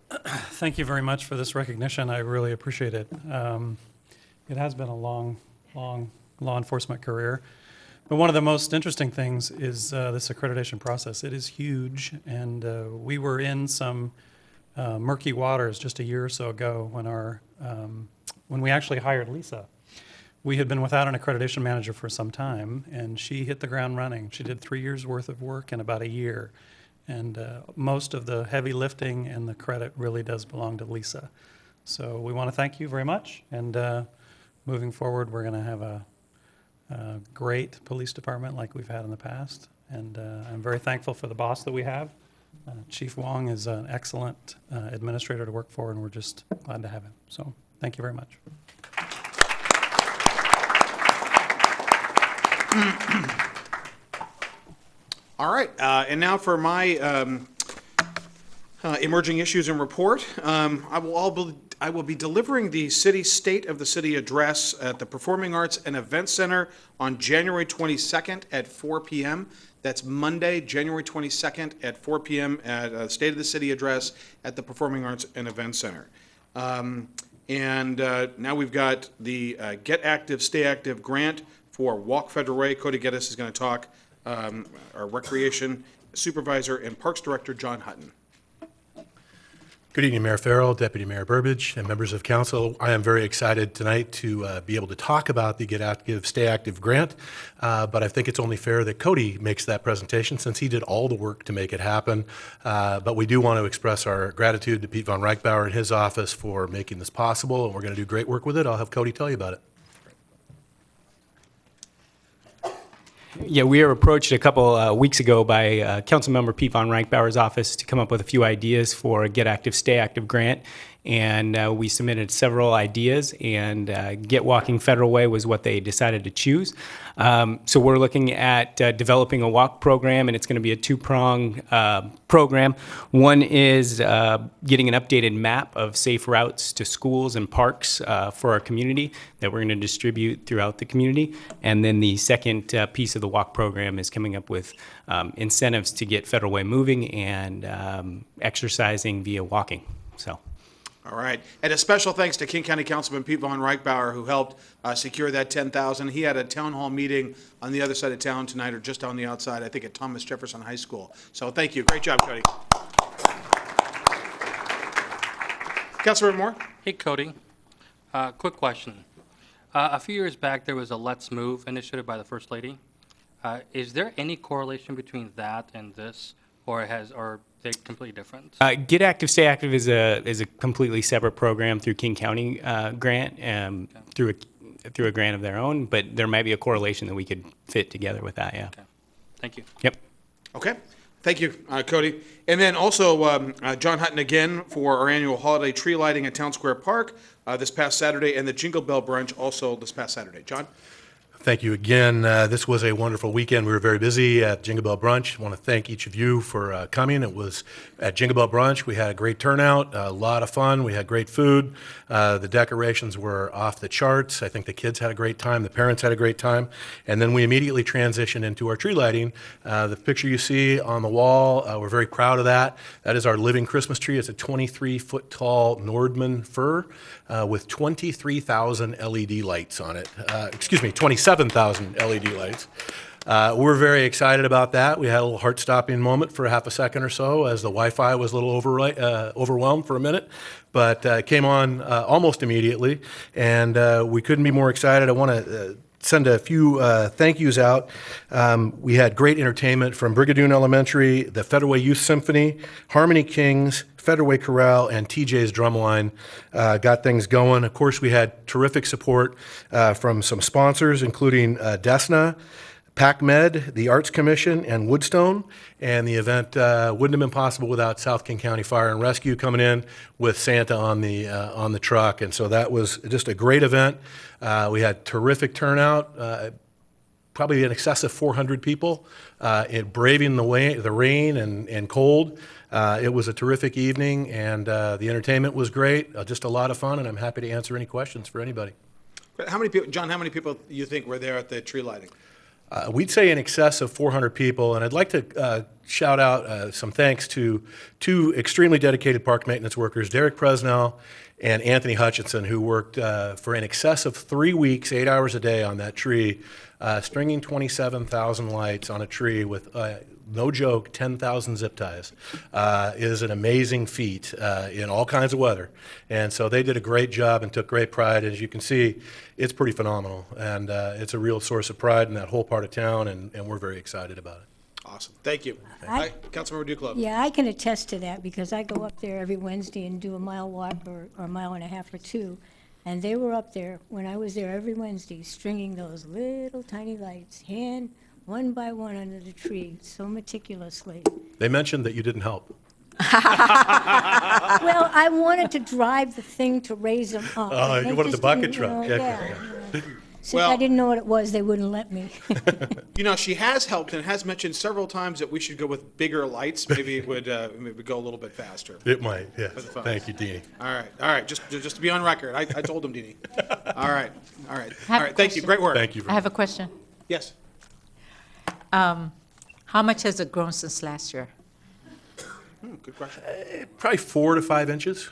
[SPEAKER 10] Thank you very much for this recognition. I really appreciate it. It has been a long law enforcement career. But one of the most interesting things is this accreditation process. It is huge, and we were in some murky waters just a year or so ago when we actually hired Lisa. We had been without an accreditation manager for some time, and she hit the ground running. She did 3 years' worth of work in about a year, and most of the heavy lifting and the credit really does belong to Lisa. So we want to thank you very much, and moving forward, we're going to have a great police department like we've had in the past, and I'm very thankful for the boss that we have. Chief Hwang is an excellent administrator to work for, and we're just glad to have him. So thank you very much.
[SPEAKER 1] All right, and now for my emerging issues and report. I will be delivering the State of the City address at the Performing Arts and Events Center on January 22nd at 4 p.m. That's Monday, January 22nd at 4 p.m. at State of the City address at the Performing Arts and Events Center. Now we've got the Get Active, Stay Active grant for Walk Federal Way. Cody Geddes is going to talk, our Recreation Supervisor and Parks Director, John Hutton.
[SPEAKER 12] Good evening, Mayor Farrell, Deputy Mayor Burbidge, and members of council. I am very excited tonight to be able to talk about the Get Active, Stay Active grant, but I think it's only fair that Cody makes that presentation since he did all the work to make it happen. But we do want to express our gratitude to Pete Von Reichbauer and his office for making this possible, and we're going to do great work with it. I'll have Cody tell you about it.
[SPEAKER 13] Yeah, we were approached a couple weeks ago by Councilmember Pete Von Reichbauer's office to come up with a few ideas for a Get Active, Stay Active grant. and we submitted several ideas, and Get Walking Federal Way was what they decided to choose. So we're looking at developing a walk program, and it's going to be a two-prong program. One is getting an updated map of safe routes to schools and parks for our community that we're going to distribute throughout the community. And then the second piece of the walk program is coming up with incentives to get Federal Way moving and exercising via walking. So.
[SPEAKER 1] All right. And a special thanks to King County Councilman Pete Von Reichbauer, who helped secure that 10,000. He had a town hall meeting on the other side of town tonight, or just on the outside, I think at Thomas Jefferson High School. So thank you. Great job, Cody. Councilor Moore?
[SPEAKER 6] Hey, Cody. Quick question. A few years back, there was a Let's Move initiative by the First Lady. Is there any correlation between that and this, or are they completely different?
[SPEAKER 13] Get Active, Stay Active is a completely separate program through King County grant, through a grant of their own, but there might be a correlation that we could fit together with that, yeah.
[SPEAKER 6] Okay. Thank you.
[SPEAKER 13] Yep.
[SPEAKER 1] Okay. Thank you, Cody. And then also John Hutton again for our annual holiday tree lighting at Town Square Park this past Saturday, and the Jingle Bell Brunch also this past Saturday. John?
[SPEAKER 12] Thank you again. This was a wonderful weekend. We were very busy at Jingle Bell Brunch. I want to thank each of you for coming. It was at Jingle Bell Brunch. We had a great turnout, a lot of fun. We had great food. The decorations were off the charts. I think the kids had a great time. The parents had a great time. And then we immediately transitioned into our tree lighting. The picture you see on the wall, we're very proud of that. That is our living Christmas tree. It's a 23-foot tall Nordman fir with 23,000 LED lights on it. 27,000 LED lights. We're very excited about that. We had a little heart-stopping moment for half a second or so as the Wi-Fi was a little overwhelmed for a minute, but it came on almost immediately, and we couldn't be more excited. I want to send a few thank yous out. We had great entertainment from Brigadoon Elementary, the Federal Way Youth Symphony, Harmony Kings, Federal Way Chorale, and TJ's Drumline got things going. Of course, we had terrific support from some sponsors, including Desna, PacMed, the Arts Commission, and Woodstone. And the event wouldn't have been possible without South King County Fire and Rescue coming in with Santa on the truck. And so that was just a great event. We had terrific turnout, probably in excess of 400 people, braving the rain and cold. It was a terrific evening, and the entertainment was great. Just a lot of fun, and I'm happy to answer any questions for anybody.
[SPEAKER 1] How many people, John, how many people you think were there at the tree lighting?
[SPEAKER 12] We'd say in excess of 400 people, and I'd like to shout out some thanks to two extremely dedicated park maintenance workers, Derek Presnell and Anthony Hutchinson, who worked for in excess of 3 weeks, 8 hours a day on that tree, stringing 27,000 lights on a tree with, no joke, 10,000 zip ties. Is an amazing feat in all kinds of weather. And so they did a great job and took great pride. As you can see, it's pretty phenomenal. And it's a real source of pride in that whole part of town, and we're very excited about it.
[SPEAKER 1] Awesome. Thank you. Councilmember Duclos.
[SPEAKER 7] Yeah, I can attest to that because I go up there every Wednesday and do a mile walk or a mile and a half or two. And they were up there when I was there every Wednesday stringing those little tiny lights, one by one under the tree, so meticulously.
[SPEAKER 12] They mentioned that you didn't help.
[SPEAKER 7] Well, I wanted to drive the thing to raise them up.
[SPEAKER 12] Oh,
[SPEAKER 7] and
[SPEAKER 12] you
[SPEAKER 7] they
[SPEAKER 12] wanted the
[SPEAKER 7] just
[SPEAKER 12] bucket
[SPEAKER 7] didn't,
[SPEAKER 12] truck.
[SPEAKER 7] Yeah. Since
[SPEAKER 1] Well-
[SPEAKER 7] I didn't know what it was, they wouldn't let me.
[SPEAKER 1] You know, she has helped and has mentioned several times that we should go with bigger lights. Maybe it would maybe go a little bit faster.
[SPEAKER 12] It might, yes.
[SPEAKER 1] For the phones.
[SPEAKER 12] Thank you, Deanie.
[SPEAKER 1] All right. Just to be on record, I told him, Deanie. All right.
[SPEAKER 14] have a
[SPEAKER 1] Thank you.
[SPEAKER 14] question.
[SPEAKER 1] Great work.
[SPEAKER 12] Thank you.
[SPEAKER 14] I have a question.
[SPEAKER 1] Yes.
[SPEAKER 14] How much has it grown since last year?
[SPEAKER 1] Good question.
[SPEAKER 12] Probably 4 to 5 inches.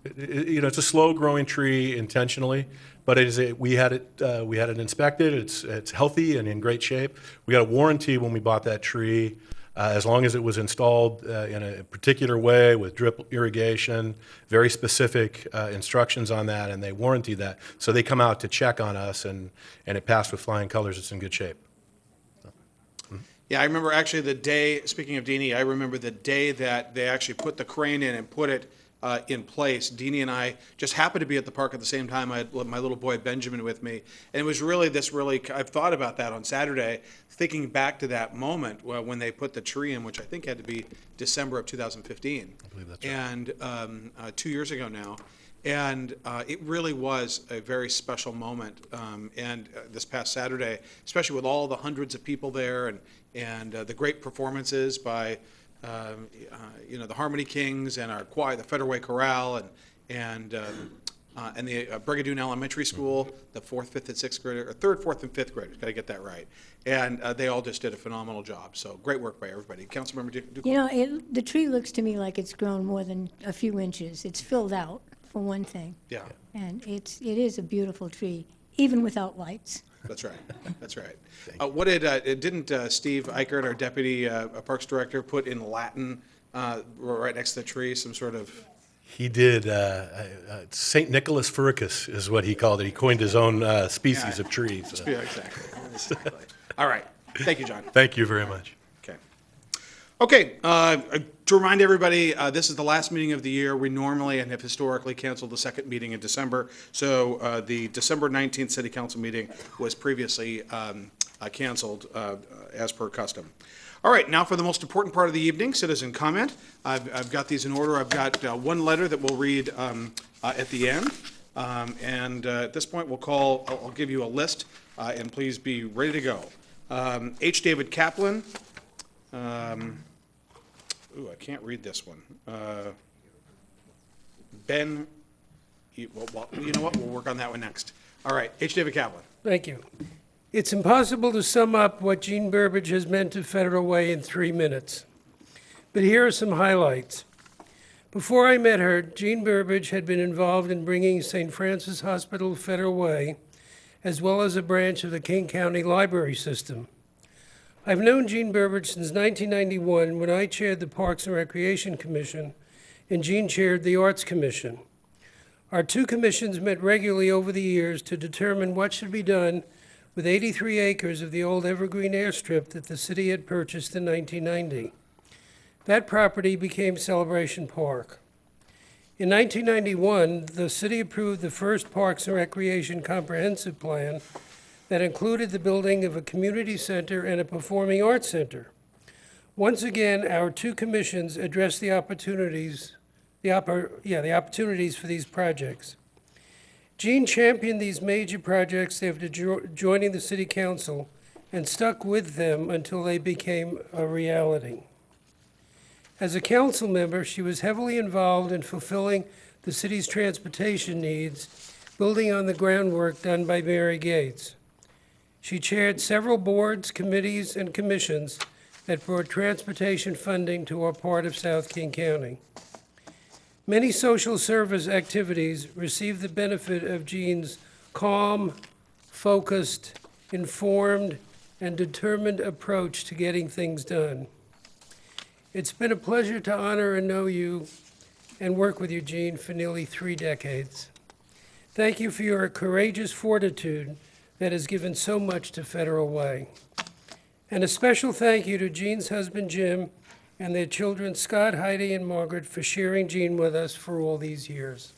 [SPEAKER 12] It's a slow-growing tree intentionally, but we had it inspected. It's healthy and in great shape. We got a warranty when we bought that tree, as long as it was installed in a particular way with drip irrigation, very specific instructions on that, and they warranty that. So they come out to check on us, and it passed with flying colors. It's in good shape.
[SPEAKER 1] Yeah, I remember actually the day, speaking of Deanie, I remember the day that they actually put the crane in and put it in place. Deanie and I just happened to be at the park at the same time. I had my little boy Benjamin with me, and it was really I've thought about that on Saturday, thinking back to that moment when they put the tree in, which I think had to be December of 2015.
[SPEAKER 12] I believe that's right.
[SPEAKER 1] And 2 years ago now. And it really was a very special moment. And this past Saturday, especially with all the hundreds of people there and the great performances by the Harmony Kings and our choir, the Federal Way Chorale, and the Brigadoon Elementary School, the 4th, 5th, and 6th grade, or 3rd, 4th, and 5th graders. Got to get that right. And they all just did a phenomenal job. So great work by everybody. Councilmember Duclos.
[SPEAKER 7] You know, the tree looks to me like it's grown more than a few inches. It's filled out, for one thing.
[SPEAKER 1] Yeah,
[SPEAKER 7] And it is a beautiful tree, even without lights.
[SPEAKER 1] that's right. That's right. Didn't Steve Eichert, our deputy parks director, put in Latin right next to the tree some sort of?
[SPEAKER 12] He did. St. Nicholas Furicus is what he called it. He coined his own species of trees.
[SPEAKER 1] Yeah, exactly. All right. Thank you, John.
[SPEAKER 12] Thank you very much.
[SPEAKER 1] Okay, to remind everybody, this is the last meeting of the year. We normally and have historically canceled the second meeting in December. So the December 19th City Council meeting was previously canceled as per custom. All right, now for the most important part of the evening, citizen comment. I've got these in order. I've got one letter that we'll read at the end. And at this point, I'll give you a list, and please be ready to go. H. David Kaplan. I can't read this one. Ben, well, you know what? We'll work on that one next. All right, H. David Kaplan.
[SPEAKER 15] Thank you. It's impossible to sum up what Jeanne Burbidge has meant to Federal Way in 3 minutes. But here are some highlights. Before I met her, Jeanne Burbidge had been involved in bringing St. Francis Hospital Federal Way, as well as a branch of the King County Library System. I've known Jeanne Burbidge since 1991 when I chaired the Parks and Recreation Commission and Jeanne chaired the Arts Commission. Our two commissions met regularly over the years to determine what should be done with 83 acres of the old Evergreen Airstrip that the city had purchased in 1990. That property became Celebration Park. In 1991, the city approved the first Parks and Recreation Comprehensive Plan that included the building of a community center and a performing arts center. Once again, our two commissions addressed the opportunities for these projects. Jeanne championed these major projects after joining the city council and stuck with them until they became a reality. As a council member, she was heavily involved in fulfilling the city's transportation needs, building on the groundwork done by Mary Gates. She chaired several boards, committees, and commissions that brought transportation funding to our part of South King County. Many social service activities received the benefit of Jeanne's calm, focused, informed, and determined approach to getting things done. It's been a pleasure to honor and know you and work with you, Jeanne, for nearly 3 decades. Thank you for your courageous fortitude that has given so much to Federal Way. And a special thank you to Jeanne's husband, Jim, and their children, Scott, Heidi, and Margaret, for sharing Jeanne with us for all these years.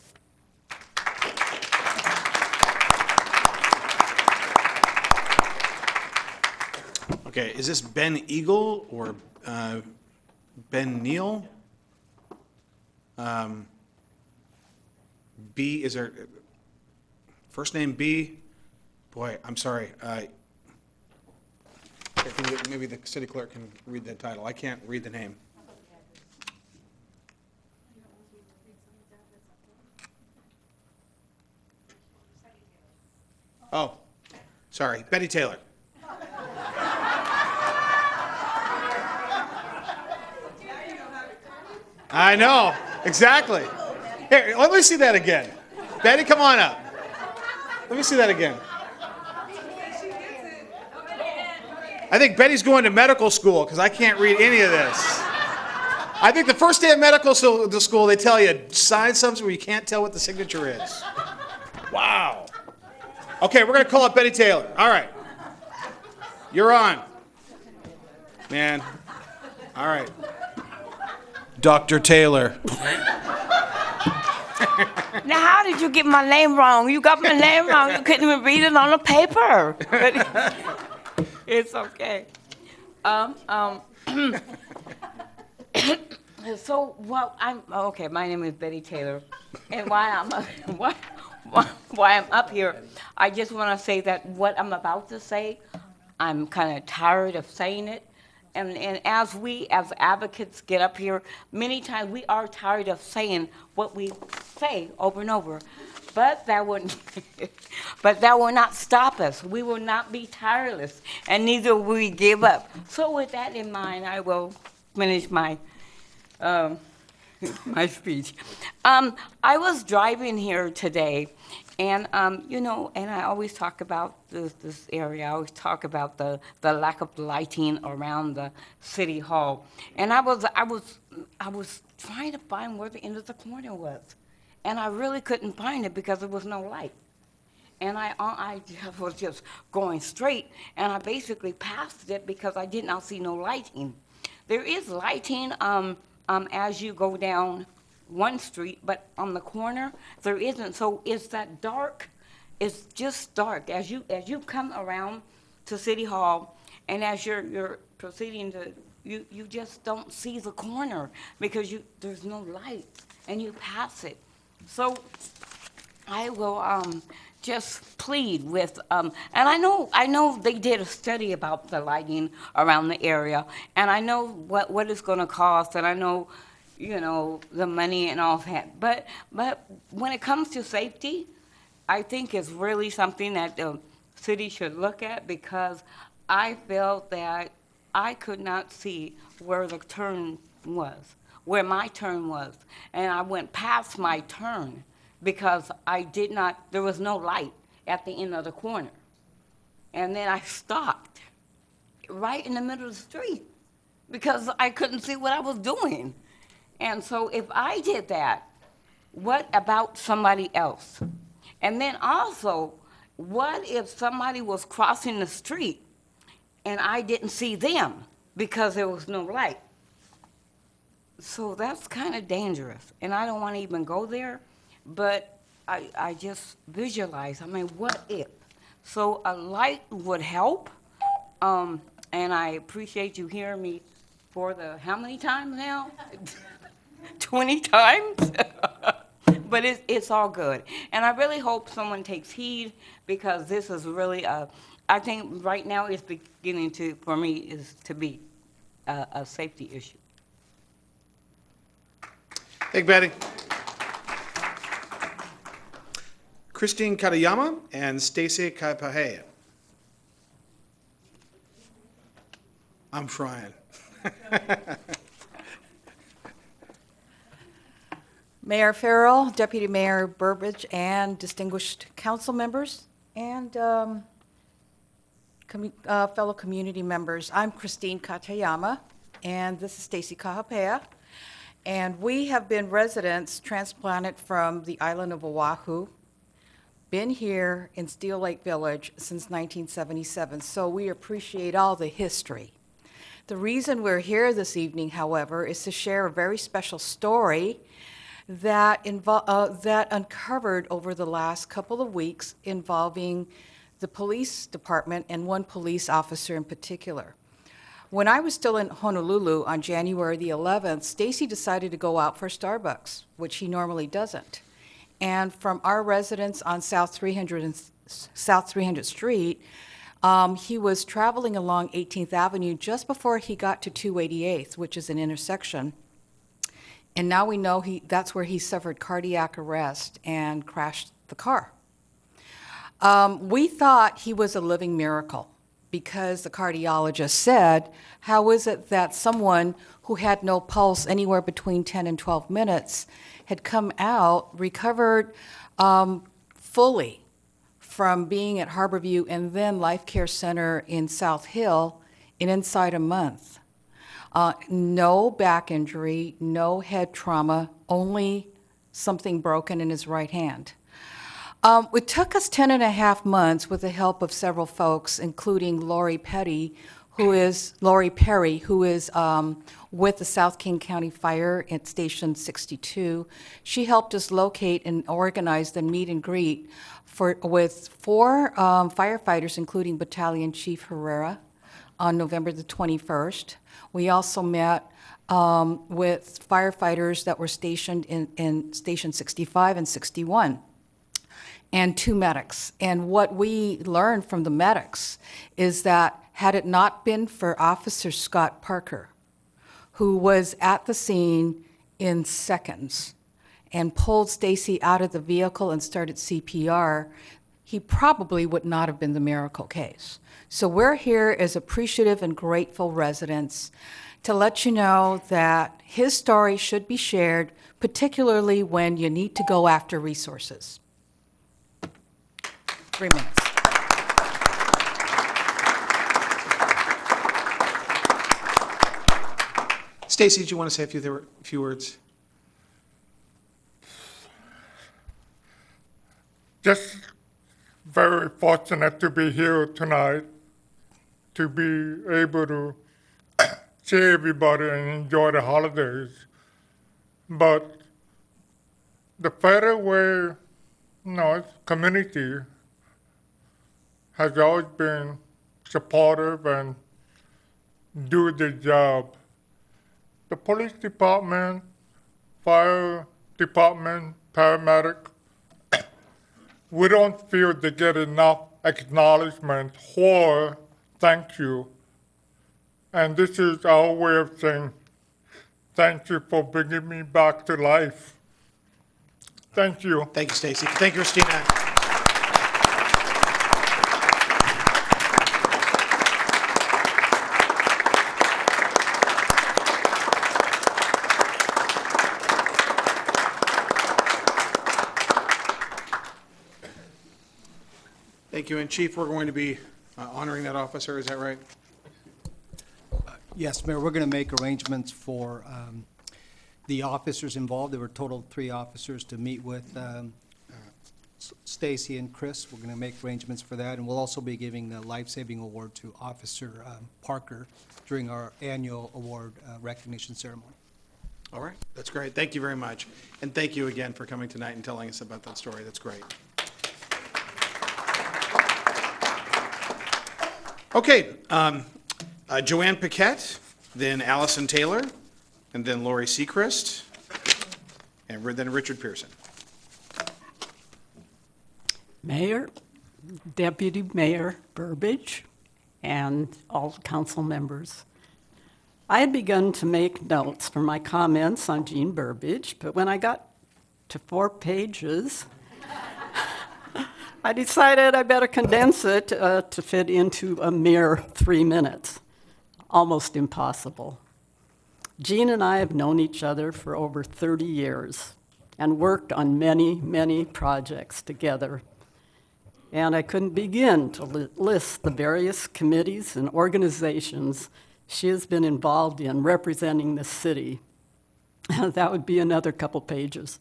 [SPEAKER 1] Okay, is this Ben Eagle or Ben Neal? B, is there, first name B? Boy, I'm sorry. I think that maybe the city clerk can read the title. I can't read the name. Oh, sorry, Betty Taylor. I know, exactly. Here, let me see that again. Betty, come on up. Let me see that again. I think Betty's going to medical school because I can't read any of this. I think the first day of medical school, they tell you, sign something where you can't tell what the signature is. Wow. Okay, we're going to call up Betty Taylor. All right. You're on. Man. All right. Dr. Taylor.
[SPEAKER 16] Now, how did you get my name wrong? You got my name wrong. You couldn't even read it on the paper. But it's okay. So, well, okay, my name is Betty Taylor. And why I'm up here, I just want to say that what I'm about to say, I'm kind of tired of saying it. And as we, as advocates, get up here, many times we are tired of saying what we say over and over. But that wouldn't, but that will not stop us. We will not be tireless, and neither will we give up. So with that in mind, I will finish my my speech. I was driving here today, and you know, and I always talk about this area. I always talk about the lack of lighting around the city hall. And I was trying to find where the end of the corner was, and I really couldn't find it because there was no light. And I was just going straight, and I basically passed it because I did not see no lighting. There is lighting as you go down one street, but on the corner there isn't. So it's that dark. It's just dark as you come around to City Hall, and as you're proceeding to, you just don't see the corner because there's no light, and you pass it. So I will just plead with, and I know they did a study about the lighting around the area, and I know what it's going to cost, and I know, you know, the money and all that. But when it comes to safety, I think it's really something that the city should look at, because I felt that I could not see where the turn was, where my turn was, and I went past my turn because there was no light at the end of the corner. And then I stopped right in the middle of the street because I couldn't see what I was doing. And so if I did that, what about somebody else? And then also, what if somebody was crossing the street and I didn't see them because there was no light? So that's kind of dangerous, and I don't want to even go there, but I just visualize, I mean, what if? So a light would help, and I appreciate you hearing me for how many times now? 20 times? But it's all good. And I really hope someone takes heed, because this is really I think right now it's beginning to, for me, is to be a safety issue.
[SPEAKER 1] Thank you, Betty. Christine Katayama and Stacy Kaipahea. I'm trying.
[SPEAKER 17] Mayor Farrell, Deputy Mayor Burbidge, and distinguished council members, and fellow community members. I'm Christine Katayama, and this is Stacy Kahapea. And we have been residents transplanted from the island of Oahu, been here in Steel Lake Village since 1977, so we appreciate all the history. The reason we're here this evening, however, is to share a very special story that uncovered over the last couple of weeks involving the police department and one police officer in particular. When I was still in Honolulu on January the 11th, Stacy decided to go out for Starbucks, which he normally doesn't. And from our residence on South 300 Street, he was traveling along 18th Avenue just before he got to 288th, which is an intersection. And now we know that's where he suffered cardiac arrest and crashed the car. We thought he was a living miracle, because the cardiologist said, how is it that someone who had no pulse anywhere between 10 and 12 minutes had come out, recovered fully from being at Harborview and then Life Care Center in South Hill in inside a month? No back injury, no head trauma, only something broken in his right hand. It took us 10 and a half months with the help of several folks, including Lori Petty, Lori Perry, who is with the South King County Fire at Station 62. She helped us locate and organize the meet and greet with 4 firefighters, including Battalion Chief Herrera, on November the 21st. We also met with firefighters that were stationed in Station 65 and 61, and 2 medics. And what we learned from the medics is that had it not been for Officer Scott Parker, who was at the scene in seconds and pulled Stacy out of the vehicle and started CPR, he probably would not have been the miracle case. So we're here as appreciative and grateful residents to let you know that his story should be shared, particularly when you need to go after resources. 3 minutes.
[SPEAKER 1] Stacy, did you want to say a few words?
[SPEAKER 18] Just very fortunate to be here tonight, to be able to see everybody and enjoy the holidays. But the Federal Way, community has always been supportive and do the job. The police department, fire department, paramedic, we don't feel they get enough acknowledgement or thank you. And this is our way of saying thank you for bringing me back to life. Thank you.
[SPEAKER 1] Thank you, Stacy. Thank you, Christina. Thank you. And Chief, we're going to be honoring that officer, is that right?
[SPEAKER 11] Yes, Mayor, we're going to make arrangements for the officers involved. There were a total of 3 officers to meet with Stacy and Chris. We're going to make arrangements for that, and we'll also be giving the life-saving award to Officer Parker during our annual award recognition ceremony.
[SPEAKER 1] All right, that's great. Thank you very much. And thank you again for coming tonight and telling us about that story. That's great. Okay, Joanne Paquette, then Allison Taylor, and then Lori Sechrist, and then Richard Pearson.
[SPEAKER 19] Mayor, Deputy Mayor Burbidge, and all council members. I had begun to make notes for my comments on Jeanne Burbidge, but when I got to 4 pages, I decided I better condense it to fit into a mere 3 minutes. Almost impossible. Jeanne and I have known each other for over 30 years and worked on many, many projects together. And I couldn't begin to list the various committees and organizations she has been involved in representing the city. That would be another couple pages.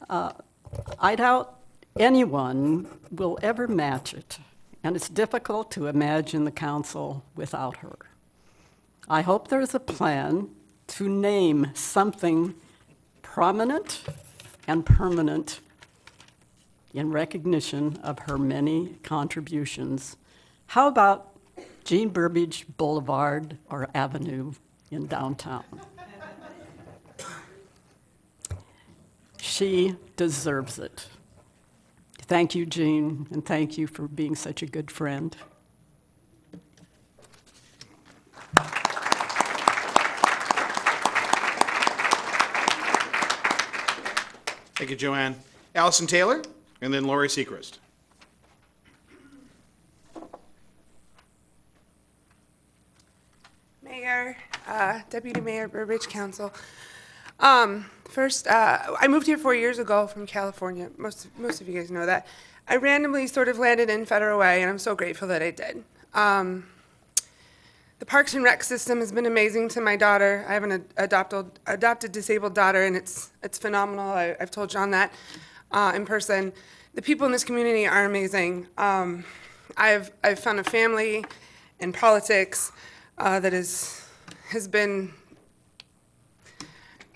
[SPEAKER 19] I doubt anyone will ever match it, and it's difficult to imagine the council without her. I hope there's a plan to name something prominent and permanent in recognition of her many contributions. How about Jeanne Burbidge Boulevard or Avenue in downtown? She deserves it. Thank you, Jeanne, and thank you for being such a good friend.
[SPEAKER 1] Thank you, Joanne. Allison Taylor, and then Lori Sechrist.
[SPEAKER 20] Mayor, Deputy Mayor, Burbidge Council. First, I moved here 4 years ago from California. Most of you guys know that. I randomly sort of landed in Federal Way, and I'm so grateful that I did. The Parks and Rec system has been amazing to my daughter. I have an adopted disabled daughter, and it's phenomenal. I've told John that in person. The people in this community are amazing. I've found a family in politics that has been,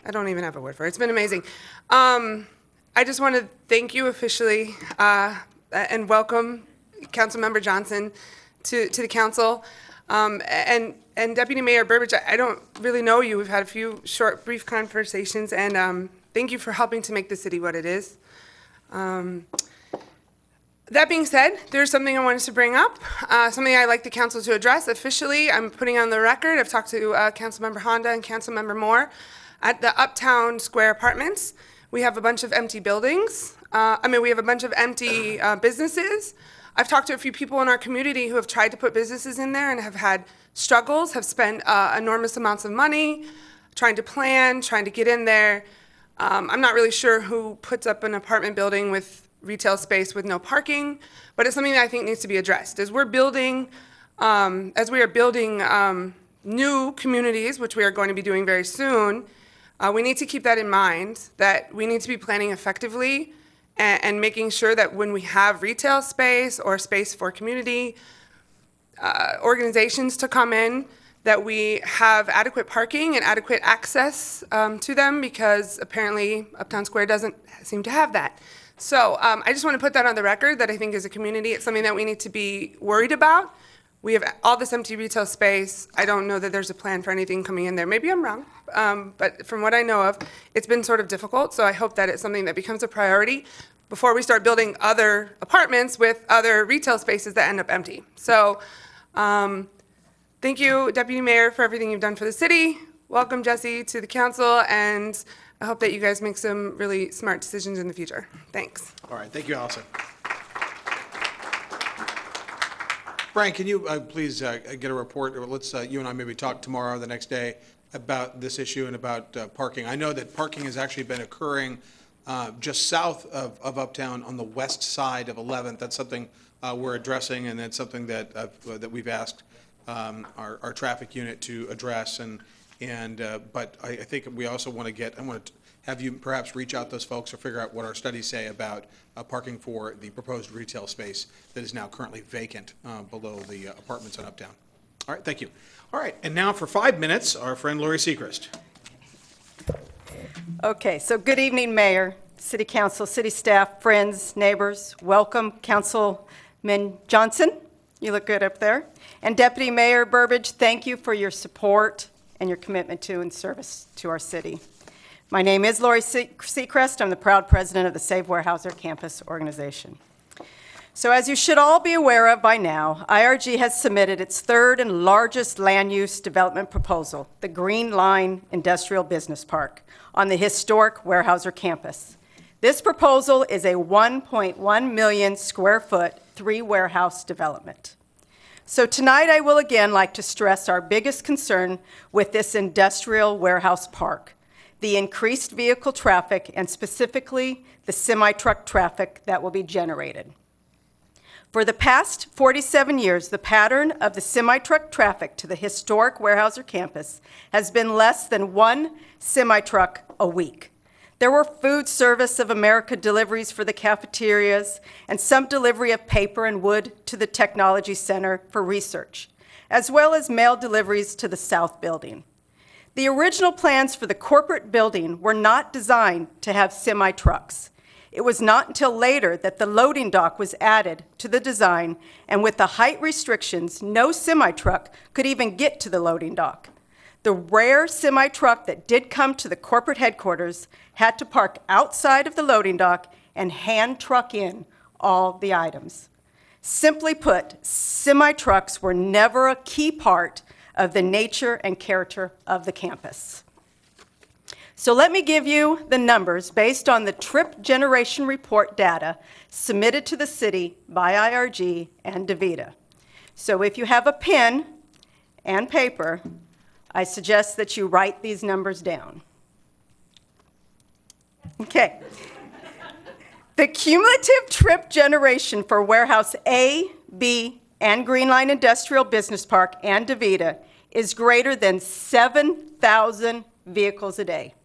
[SPEAKER 20] I don't even have a word for it. It's been amazing. I just want to thank you officially and welcome Councilmember Johnson to the council. And Deputy Mayor Burbidge, I don't really know you. We've had a few short, brief conversations, and thank you for helping to make the city what it is. That being said, there's something I wanted to bring up, something I'd like the council to address officially. I'm putting on the record. I've talked to Councilmember Honda and Councilmember Moore at the Uptown Square Apartments. We have a bunch of empty buildings. We have a bunch of empty businesses. I've talked to a few people in our community who have tried to put businesses in there and have had struggles, have spent enormous amounts of money trying to plan, trying to get in there. I'm not really sure who puts up an apartment building with retail space with no parking, but it's something that I think needs to be addressed. As we are building new communities, which we are going to be doing very soon, we need to keep that in mind, that we need to be planning effectively and making sure that when we have retail space or space for community organizations to come in, that we have adequate parking and adequate access to them, because apparently Uptown Square doesn't seem to have that. So I just want to put that on the record, that I think as a community, it's something that we need to be worried about. We have all this empty retail space. I don't know that there's a plan for anything coming in there. Maybe I'm wrong, but from what I know of, it's been sort of difficult. So I hope that it's something that becomes a priority before we start building other apartments with other retail spaces that end up empty. So thank you, Deputy Mayor, for everything you've done for the city. Welcome, Jesse, to the council, and I hope that you guys make some really smart decisions in the future. Thanks.
[SPEAKER 1] All right, thank you, Allison. Brian, can you please get a report, or let's, you and I maybe talk tomorrow or the next day about this issue and about parking. I know that parking has actually been occurring just south of Uptown on the west side of 11th. That's something we're addressing, and it's something that that we've asked our traffic unit to address. But I think we also want to I want to have you perhaps reach out to those folks or figure out what our studies say about parking for the proposed retail space that is now currently vacant below the apartments on Uptown. All right, thank you. All right, and now for 5 minutes, our friend Lori Sechrist.
[SPEAKER 21] Okay, so good evening, Mayor, City Council, City staff, friends, neighbors. Welcome, Councilman Johnson. You look good up there. And Deputy Mayor Burbidge, thank you for your support and your commitment to and service to our city. My name is Lori Sechrist. I'm the proud president of the Save Weyerhaeuser Campus Organization. So as you should all be aware of by now, IRG has submitted its third and largest land use development proposal, the Green Line Industrial Business Park, on the historic Weyerhaeuser campus. This proposal is a 1.1 million square foot, 3-warehouse development. So tonight I will again like to stress our biggest concern with this industrial warehouse park, the increased vehicle traffic, and specifically the semi-truck traffic that will be generated. For the past 47 years, the pattern of the semi-truck traffic to the historic Weyerhaeuser campus has been less than 1 semi-truck a week. There were Food Service of America deliveries for the cafeterias and some delivery of paper and wood to the Technology Center for research, as well as mail deliveries to the South Building. The original plans for the corporate building were not designed to have semi-trucks. It was not until later that the loading dock was added to the design, and with the height restrictions, no semi-truck could even get to the loading dock. The rare semi-truck that did come to the corporate headquarters had to park outside of the loading dock and hand truck in all the items. Simply put, semi-trucks were never a key part of the nature and character of the campus. So let me give you the numbers based on the trip generation report data submitted to the city by IRG and DaVita. So if you have a pen and paper, I suggest that you write these numbers down. Okay. The cumulative trip generation for Warehouse A, B, and Green Line Industrial Business Park and DaVita is greater than 7,000 vehicles a day.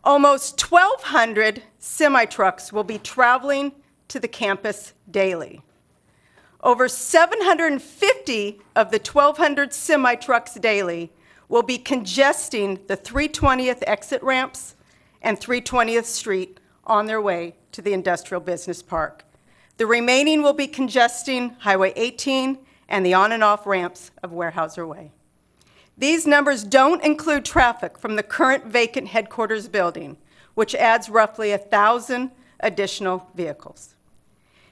[SPEAKER 21] Almost 1,200 semi-trucks will be traveling to the campus daily. Over 750 of the 1,200 semi-trucks daily will be congesting the 320th exit ramps and 320th Street on their way to the Industrial Business Park. The remaining will be congesting Highway 18 and the on and off ramps of Weyerhaeuser Way. These numbers don't include traffic from the current vacant headquarters building, which adds roughly 1,000 additional vehicles.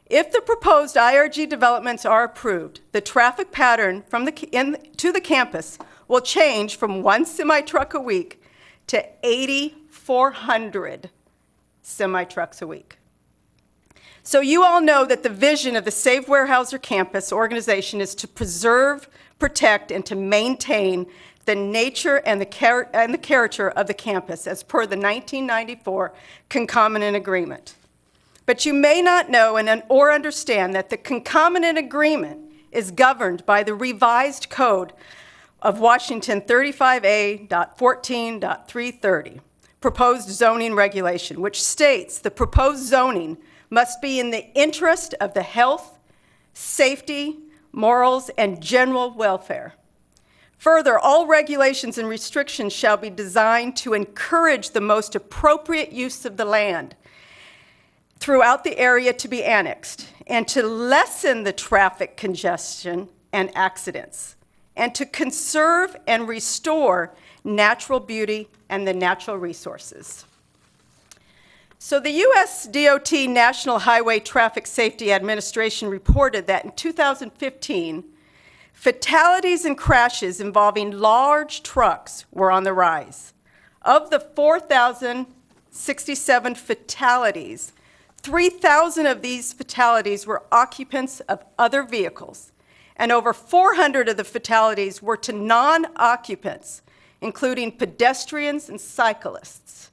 [SPEAKER 21] If the proposed IRG developments are approved, the traffic pattern to the campus will change from 1 semi-truck a week to 8,400 semi-trucks a week. So you all know that the vision of the Save Weyerhaeuser Campus organization is to preserve, protect, and to maintain the nature and the character of the campus as per the 1994 Concomitant Agreement. But you may not know or understand that the Concomitant Agreement is governed by the revised code of Washington 35A.14.330, proposed zoning regulation, which states the proposed zoning must be in the interest of the health, safety, morals, and general welfare. Further, all regulations and restrictions shall be designed to encourage the most appropriate use of the land throughout the area to be annexed, and to lessen the traffic congestion and accidents, and to conserve and restore natural beauty and the natural resources. So the U.S. DOT National Highway Traffic Safety Administration reported that in 2015, fatalities and crashes involving large trucks were on the rise. Of the 4,067 fatalities, 3,000 of these fatalities were occupants of other vehicles, and over 400 of the fatalities were to non-occupants, including pedestrians and cyclists.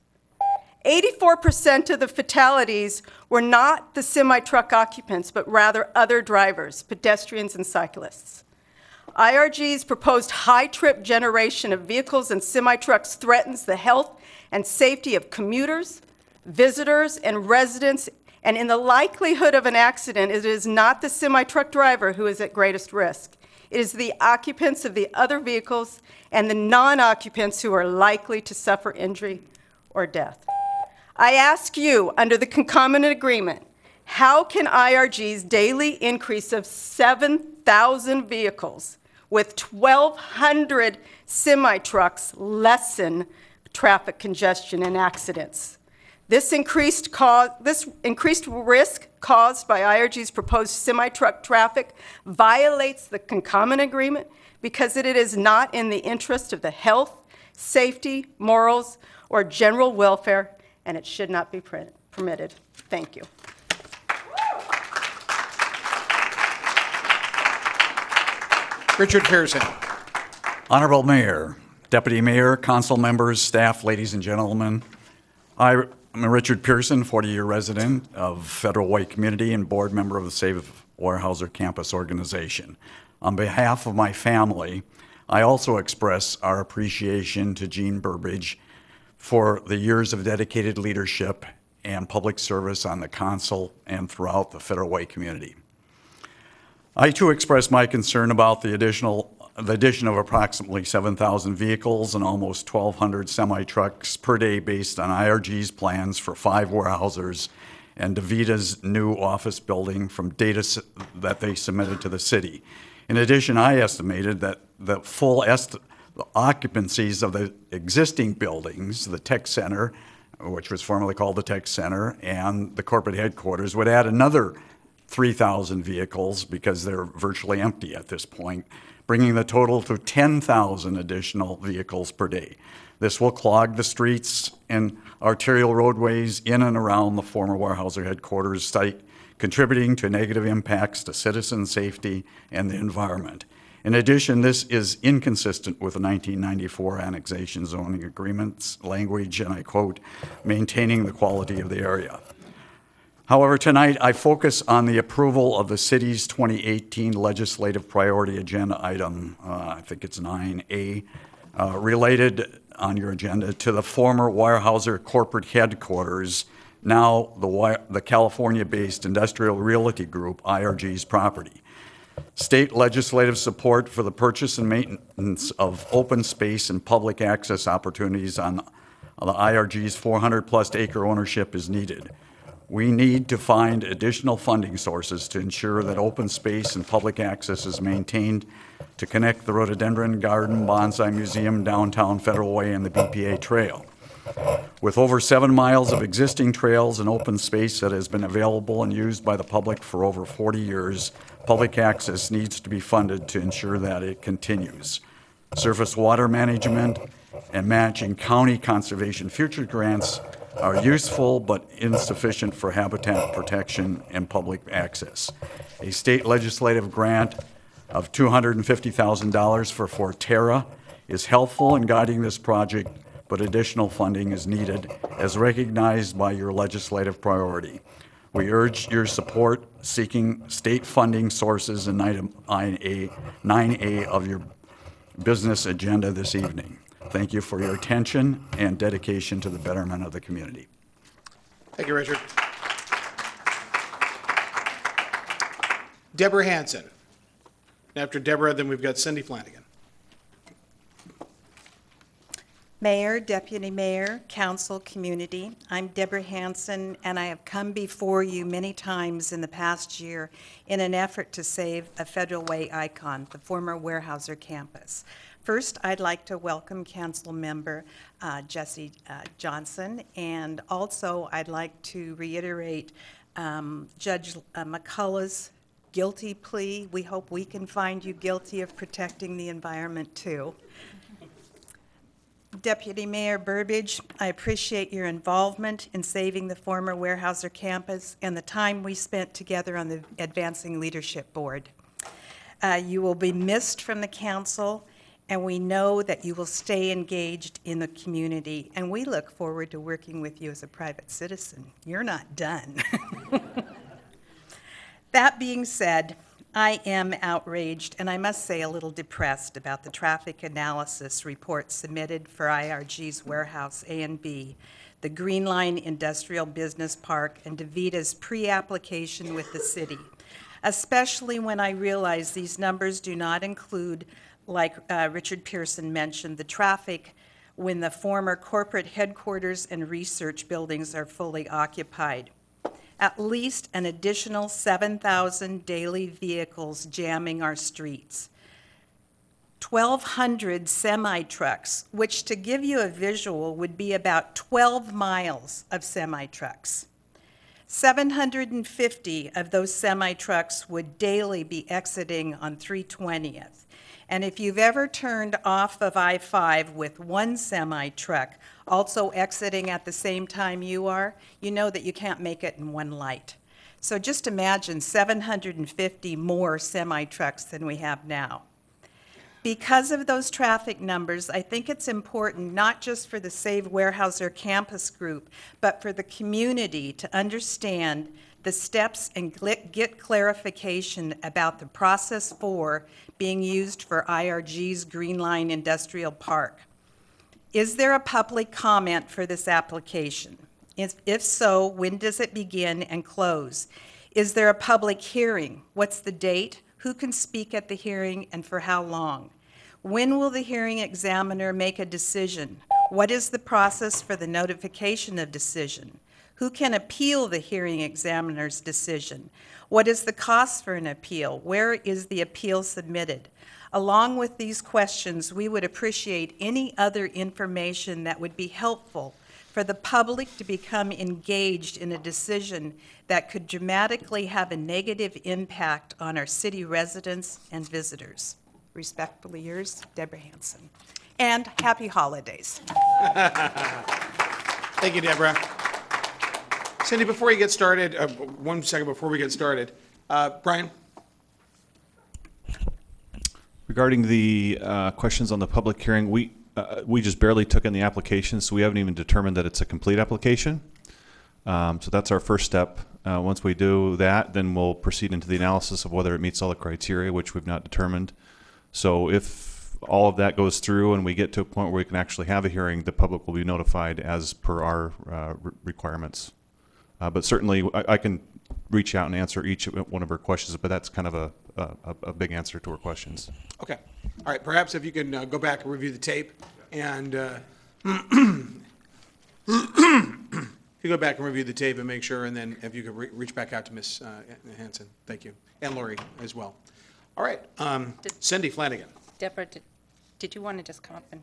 [SPEAKER 21] 84% of the fatalities were not the semi-truck occupants, but rather other drivers, pedestrians and cyclists. IRG's proposed high-trip generation of vehicles and semi-trucks threatens the health and safety of commuters, visitors, and residents, and in the likelihood of an accident, it is not the semi-truck driver who is at greatest risk. It is the occupants of the other vehicles and the non-occupants who are likely to suffer injury or death. I ask you, under the Concomitant Agreement, how can IRG's daily increase of 7,000 vehicles with 1,200 semi-trucks lessen traffic congestion and accidents? This increased risk caused by IRG's proposed semi-truck traffic violates the Concomitant Agreement because it is not in the interest of the health, safety, morals, or general welfare, and it should not be permitted. Thank you.
[SPEAKER 1] Richard Pearson.
[SPEAKER 3] Honorable Mayor, Deputy Mayor, Council members, staff, ladies and gentlemen, I'm Richard Pearson, 40-year resident of Federal Way Community and board member of the Save Weyerhaeuser Campus organization. On behalf of my family, I also express our appreciation to Jeanne Burbidge for the years of dedicated leadership and public service on the council and throughout the Federal Way community. I too express my concern about the addition of approximately 7,000 vehicles and almost 1,200 semi-trucks per day based on IRG's plans for 5 Weyerhaeusers and DaVita's new office building from data that they submitted to the city. In addition, I estimated that the full occupancies of the existing buildings, the Tech Center, which was formerly called the Tech Center, and the corporate headquarters would add another 3,000 vehicles because they're virtually empty at this point, bringing the total to 10,000 additional vehicles per day. This will clog the streets and arterial roadways in and around the former Weyerhaeuser headquarters site, contributing to negative impacts to citizen safety and the environment. In addition, this is inconsistent with the 1994 annexation zoning agreements language, and I quote, maintaining the quality of the area. However, tonight I focus on the approval of the city's 2018 legislative priority agenda item, I think it's 9A, related on your agenda to the former Weyerhaeuser corporate headquarters now the California-based Industrial Realty Group, IRG's property. State legislative support for the purchase and maintenance of open space and public access opportunities on the IRG's 400-plus acre ownership is needed. We need to find additional funding sources to ensure that open space and public access is maintained to connect the Rhododendron Garden, Bonsai Museum, downtown Federal Way, and the BPA Trail. With over 7 miles of existing trails and open space that has been available and used by the public for over 40 years, public access needs to be funded to ensure that it continues. Surface water management and matching county conservation future grants are useful but insufficient for habitat protection and public access. A state legislative grant of $250,000 for Forterra is helpful in guiding this project, but additional funding is needed as recognized by your legislative priority. We urge your support seeking state funding sources in item 9A of your business agenda this evening. Thank you for your attention and dedication to the betterment of the community.
[SPEAKER 1] Thank you, Richard. Deborah Hanson. After Deborah, then we've got Cindy Flanagan.
[SPEAKER 4] Mayor, Deputy Mayor, Council, Community, I'm Deborah Hanson, and I have come before you many times in the past year in an effort to save a Federal Way icon, the former Weyerhaeuser campus. First, I'd like to welcome Council Member Jesse Johnson, and also I'd like to reiterate Judge McCullough's guilty plea. We hope we can find you guilty of protecting the environment too. Deputy Mayor Burbidge, I appreciate your involvement in saving the former Weyerhaeuser campus and the time we spent together on the Advancing Leadership Board. You will be missed from the council, and we know that you will stay engaged in the community, and we look forward to working with you as a private citizen. You're not done. That being said, I am outraged, and I must say a little depressed about the traffic analysis report submitted for IRG's Warehouse A and B, the Green Line Industrial Business Park, and DeVita's pre-application with the city, especially when I realize these numbers do not include, like Richard Pearson mentioned, the traffic when the former corporate headquarters and research buildings are fully occupied. At least an additional 7,000 daily vehicles jamming our streets. 1,200 semi-trucks, which to give you a visual would be about 12 miles of semi-trucks. 750 of those semi-trucks would daily be exiting on 320th. And if you've ever turned off of I-5 with one semi-truck also exiting at the same time you are, you know that you can't make it in one light. So just imagine 750 more semi-trucks than we have now. Because of those traffic numbers, I think it's important not just for the Save Weyerhaeuser Campus Group, but for the community to understand the steps and get clarification about the process for being used for IRG's Green Line Industrial Park. Is there a public comment for this application? If so, when does it begin and close? Is there a public hearing? What's the date? Who can speak at the hearing and for how long? When will the hearing examiner make a decision? What is the process for the notification of decision? Who can appeal the hearing examiner's decision? What is the cost for an appeal? Where is the appeal submitted? Along with these questions, we would appreciate any other information that would be helpful for the public to become engaged in a decision that could dramatically have a negative impact on our city residents and visitors. Respectfully yours, Deborah Hanson. And happy holidays.
[SPEAKER 1] Thank you, Deborah. Cindy, before you get started, 1 second before we get started, Brian?
[SPEAKER 22] Regarding the questions on the public hearing, we just barely took in the application, so we haven't even determined that it's a complete application. So that's our first step. Once we do that, then we'll proceed into the analysis of whether it meets all the criteria, which we've not determined. So if all of that goes through and we get to a point where we can actually have a hearing, the public will be notified as per our requirements. But certainly, I can reach out and answer each one of her questions, but that's kind of a big answer to her questions.
[SPEAKER 1] Okay. All right, perhaps if you can go back and review the tape, and if you go back and review the tape and make sure, and then if you could reach back out to Ms. Hanson. Thank you. And Lori as well. All right, Cindy Flanagan.
[SPEAKER 5] Deborah, did you want to just come up and?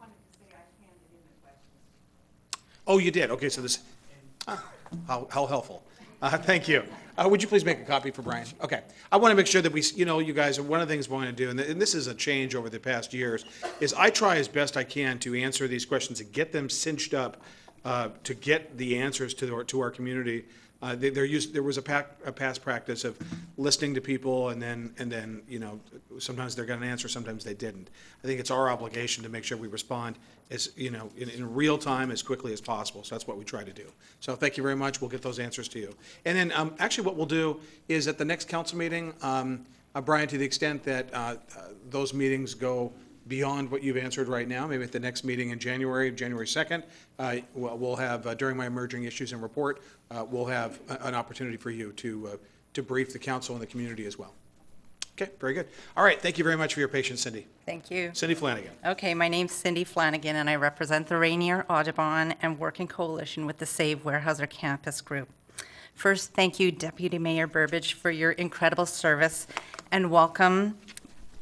[SPEAKER 1] Oh, you did? Okay, so this, how helpful. Thank you. Would you please make a copy for Brian? Okay. I want to make sure that we, you guys, one of the things we want to do, and this is a change over the past years, is I try as best I can to answer these questions and get them cinched up to get the answers to our community. There was a past practice of listening to people and then sometimes they got an answer, sometimes they didn't. I think it's our obligation to make sure we respond as in real time as quickly as possible. So that's what we try to do. So thank you very much. We'll get those answers to you. And then actually what we'll do is at the next council meeting, Brian, to the extent that those meetings go beyond what you've answered right now, maybe at the next meeting in January 2nd, we'll have, during my emerging issues and report, we'll have an opportunity for you to brief the council and the community as well. Okay, very good. All right, thank you very much for your patience, Cindy.
[SPEAKER 5] Thank you.
[SPEAKER 1] Cindy Flanagan.
[SPEAKER 5] Okay, my name's Cindy Flanagan, and I represent the Rainier, Audubon, and Working Coalition with the Save Weyerhaeuser Campus Group. First, thank you, Deputy Mayor Burbidge, for your incredible service, and welcome,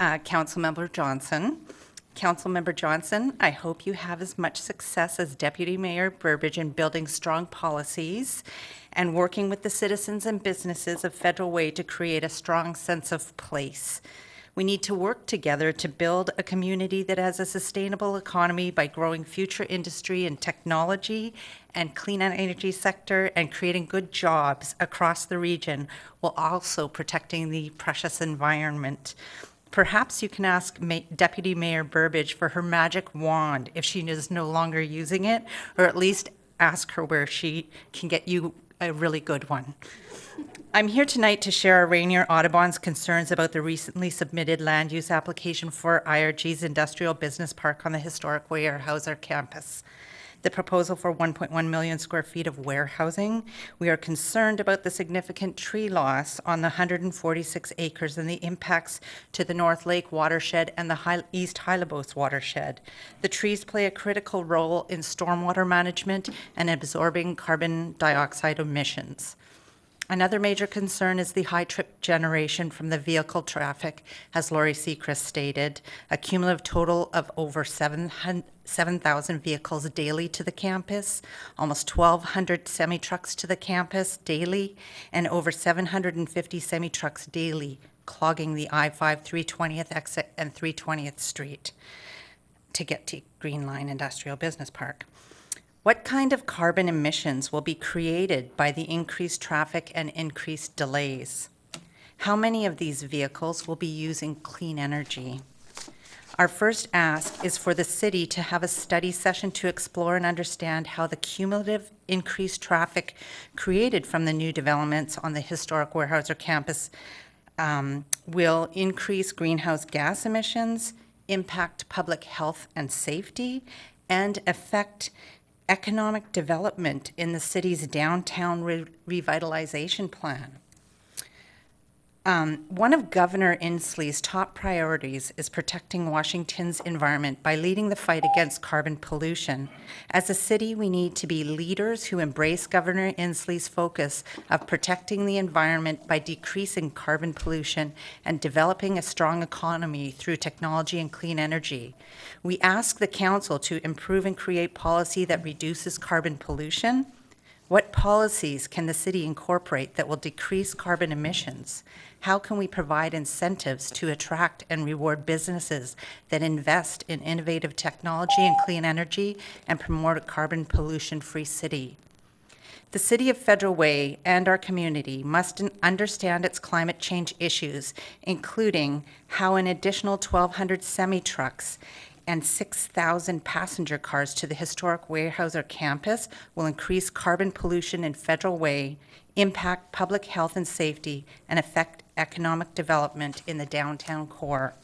[SPEAKER 5] Councilmember Johnson. Councilmember Johnson, I hope you have as much success as Deputy Mayor Burbidge in building strong policies and working with the citizens and businesses of Federal Way to create a strong sense of place. We need to work together to build a community that has a sustainable economy by growing future industry in technology and clean energy sector and creating good jobs across the region while also protecting the precious environment. Perhaps you can ask Deputy Mayor Burbidge for her magic wand if she is no longer using it, or at least ask her where she can get you a really good one. I'm here tonight to share our Rainier Audubon's concerns about the recently submitted land use application for IRG's Industrial Business Park on the historic Weyerhaeuser campus. The proposal for 1.1 million square feet of warehousing. We are concerned about the significant tree loss on the 146 acres and the impacts to the North Lake watershed and the East Hylebos watershed. The trees play a critical role in stormwater management and absorbing carbon dioxide emissions. Another major concern is the high trip generation from the vehicle traffic, as Lori Sechrist stated, a cumulative total of over 7,000 vehicles daily to the campus, almost 1,200 semi-trucks to the campus daily, and over 750 semi-trucks daily clogging the I-5 320th exit and 320th Street to get to Green Line Industrial Business Park. What kind of carbon emissions will be created by the increased traffic and increased delays? How many of these vehicles will be using clean energy? Our first ask is for the city to have a study session to explore and understand how the cumulative increased traffic created from the new developments on the historic Weyerhaeuser campus will increase greenhouse gas emissions, impact public health and safety, and affect economic development in the city's downtown revitalization plan. One of Governor Inslee's top priorities is protecting Washington's environment by leading the fight against carbon pollution. As a city, we need to be leaders who embrace Governor Inslee's focus of protecting the environment by decreasing carbon pollution and developing a strong economy through technology and clean energy. We ask the council to improve and create policy that reduces carbon pollution. What policies can the city incorporate that will decrease carbon emissions? How can we provide incentives to attract and reward businesses that invest in innovative technology and clean energy and promote a carbon pollution-free city? The City of Federal Way and our community must understand its climate change issues, including how an additional 1,200 semi-trucks and 6,000 passenger cars to the historic Weyerhaeuser campus will increase carbon pollution in Federal Way, impact public health and safety, and affect economic development in the downtown core.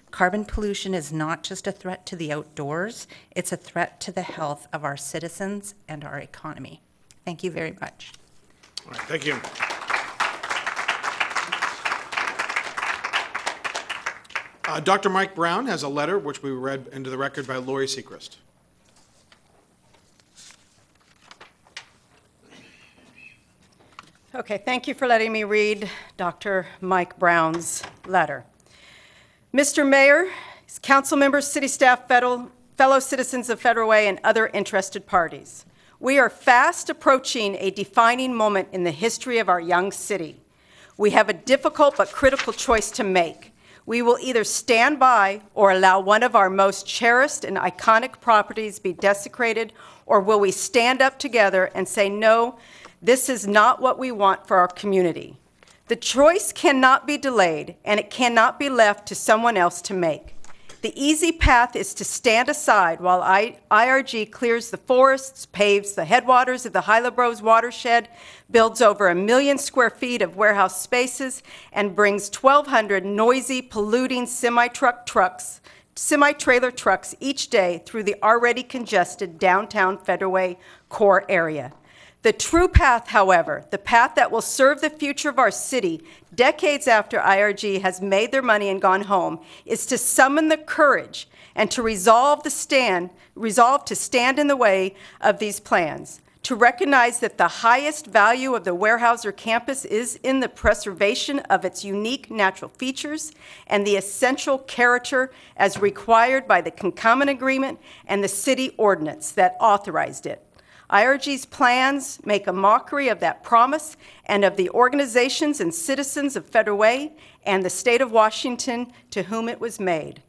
[SPEAKER 5] Carbon pollution is not just a threat to the outdoors, it's a threat to the health of our citizens and our economy. Thank you very much.
[SPEAKER 1] All right, thank you. Dr. Mike Brown has a letter which we read into the record by Lori Sechrist.
[SPEAKER 21] Okay, thank you for letting me read Dr. Mike Brown's letter. Mr. Mayor, council members, city staff, fellow citizens of Federal Way, and other interested parties. We are fast approaching a defining moment in the history of our young city. We have a difficult but critical choice to make. We will either stand by or allow one of our most cherished and iconic properties be desecrated, or will we stand up together and say, no, this is not what we want for our community. The choice cannot be delayed, and it cannot be left to someone else to make. The easy path is to stand aside while IRG clears the forests, paves the headwaters of the Hylebros watershed, builds over 1 million square feet of warehouse spaces, and brings 1,200 noisy, polluting semi-trailer trucks each day through the already congested downtown Federal Way core area. The true path, however, the path that will serve the future of our city decades after IRG has made their money and gone home, is to summon the courage and to resolve to stand in the way of these plans, to recognize that the highest value of the Weyerhaeuser campus is in the preservation of its unique natural features and the essential character as required by the Concomitant Agreement and the city ordinance that authorized it. IRG's plans make a mockery of that promise and of the organizations and citizens of Federal Way and the state of Washington to whom it was made.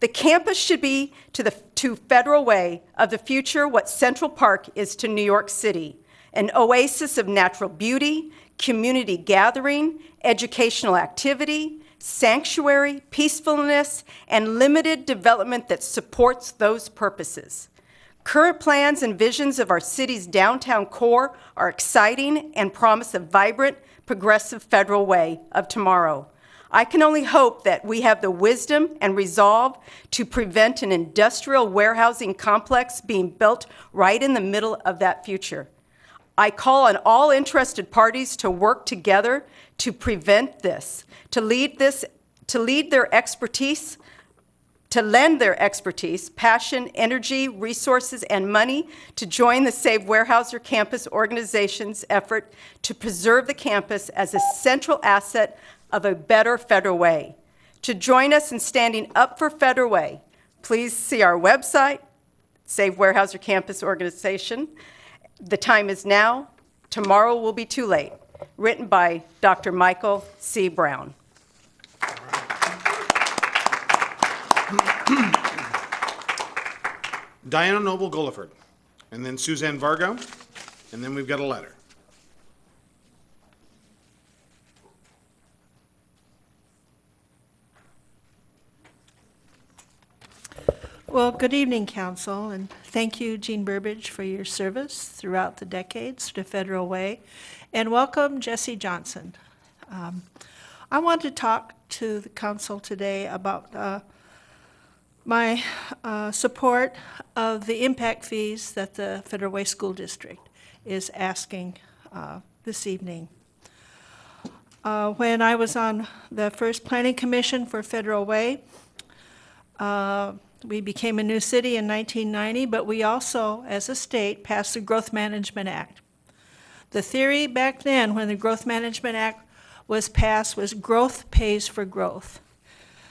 [SPEAKER 21] The campus should be to Federal Way of the future what Central Park is to New York City, an oasis of natural beauty, community gathering, educational activity, sanctuary, peacefulness, and limited development that supports those purposes. Current plans and visions of our city's downtown core are exciting and promise a vibrant, progressive Federal Way of tomorrow. I can only hope that we have the wisdom and resolve to prevent an industrial warehousing complex being built right in the middle of that future. I call on all interested parties to work together to prevent this, to lend their expertise, passion, energy, resources, and money to join the Save Weyerhaeuser Campus organization's effort to preserve the campus as a central asset of a better Federal Way. To join us in standing up for Federal Way, please see our website, Save Weyerhaeuser Campus organization. The time is now. Tomorrow will be too late. Written by Dr. Michael C. Brown.
[SPEAKER 1] Diana Noble Gulliford, and then Suzanne Vargo, and then we've got a letter.
[SPEAKER 2] Well, good evening, Council, and thank you, Jeanne Burbidge, for your service throughout the decades to Federal Way, and welcome, Jesse Johnson. I want to talk to the Council today about my support of the impact fees that the Federal Way School District is asking this evening. When I was on the first Planning Commission for Federal Way, we became a new city in 1990, but we also, as a state, passed the Growth Management Act. The theory back then, when the Growth Management Act was passed, was growth pays for growth.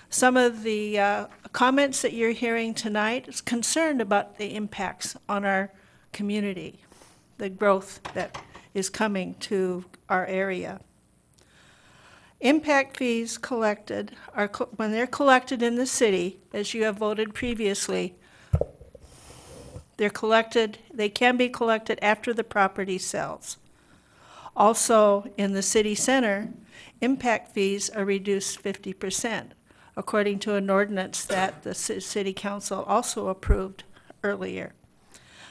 [SPEAKER 2] Some of the comments that you're hearing tonight is concerned about the impacts on our community, the growth that is coming to our area. Impact fees collected are, when they're collected in the city, as you have voted previously, they can be collected after the property sells. Also, in the city center, impact fees are reduced 50%, according to an ordinance that the City Council also approved earlier.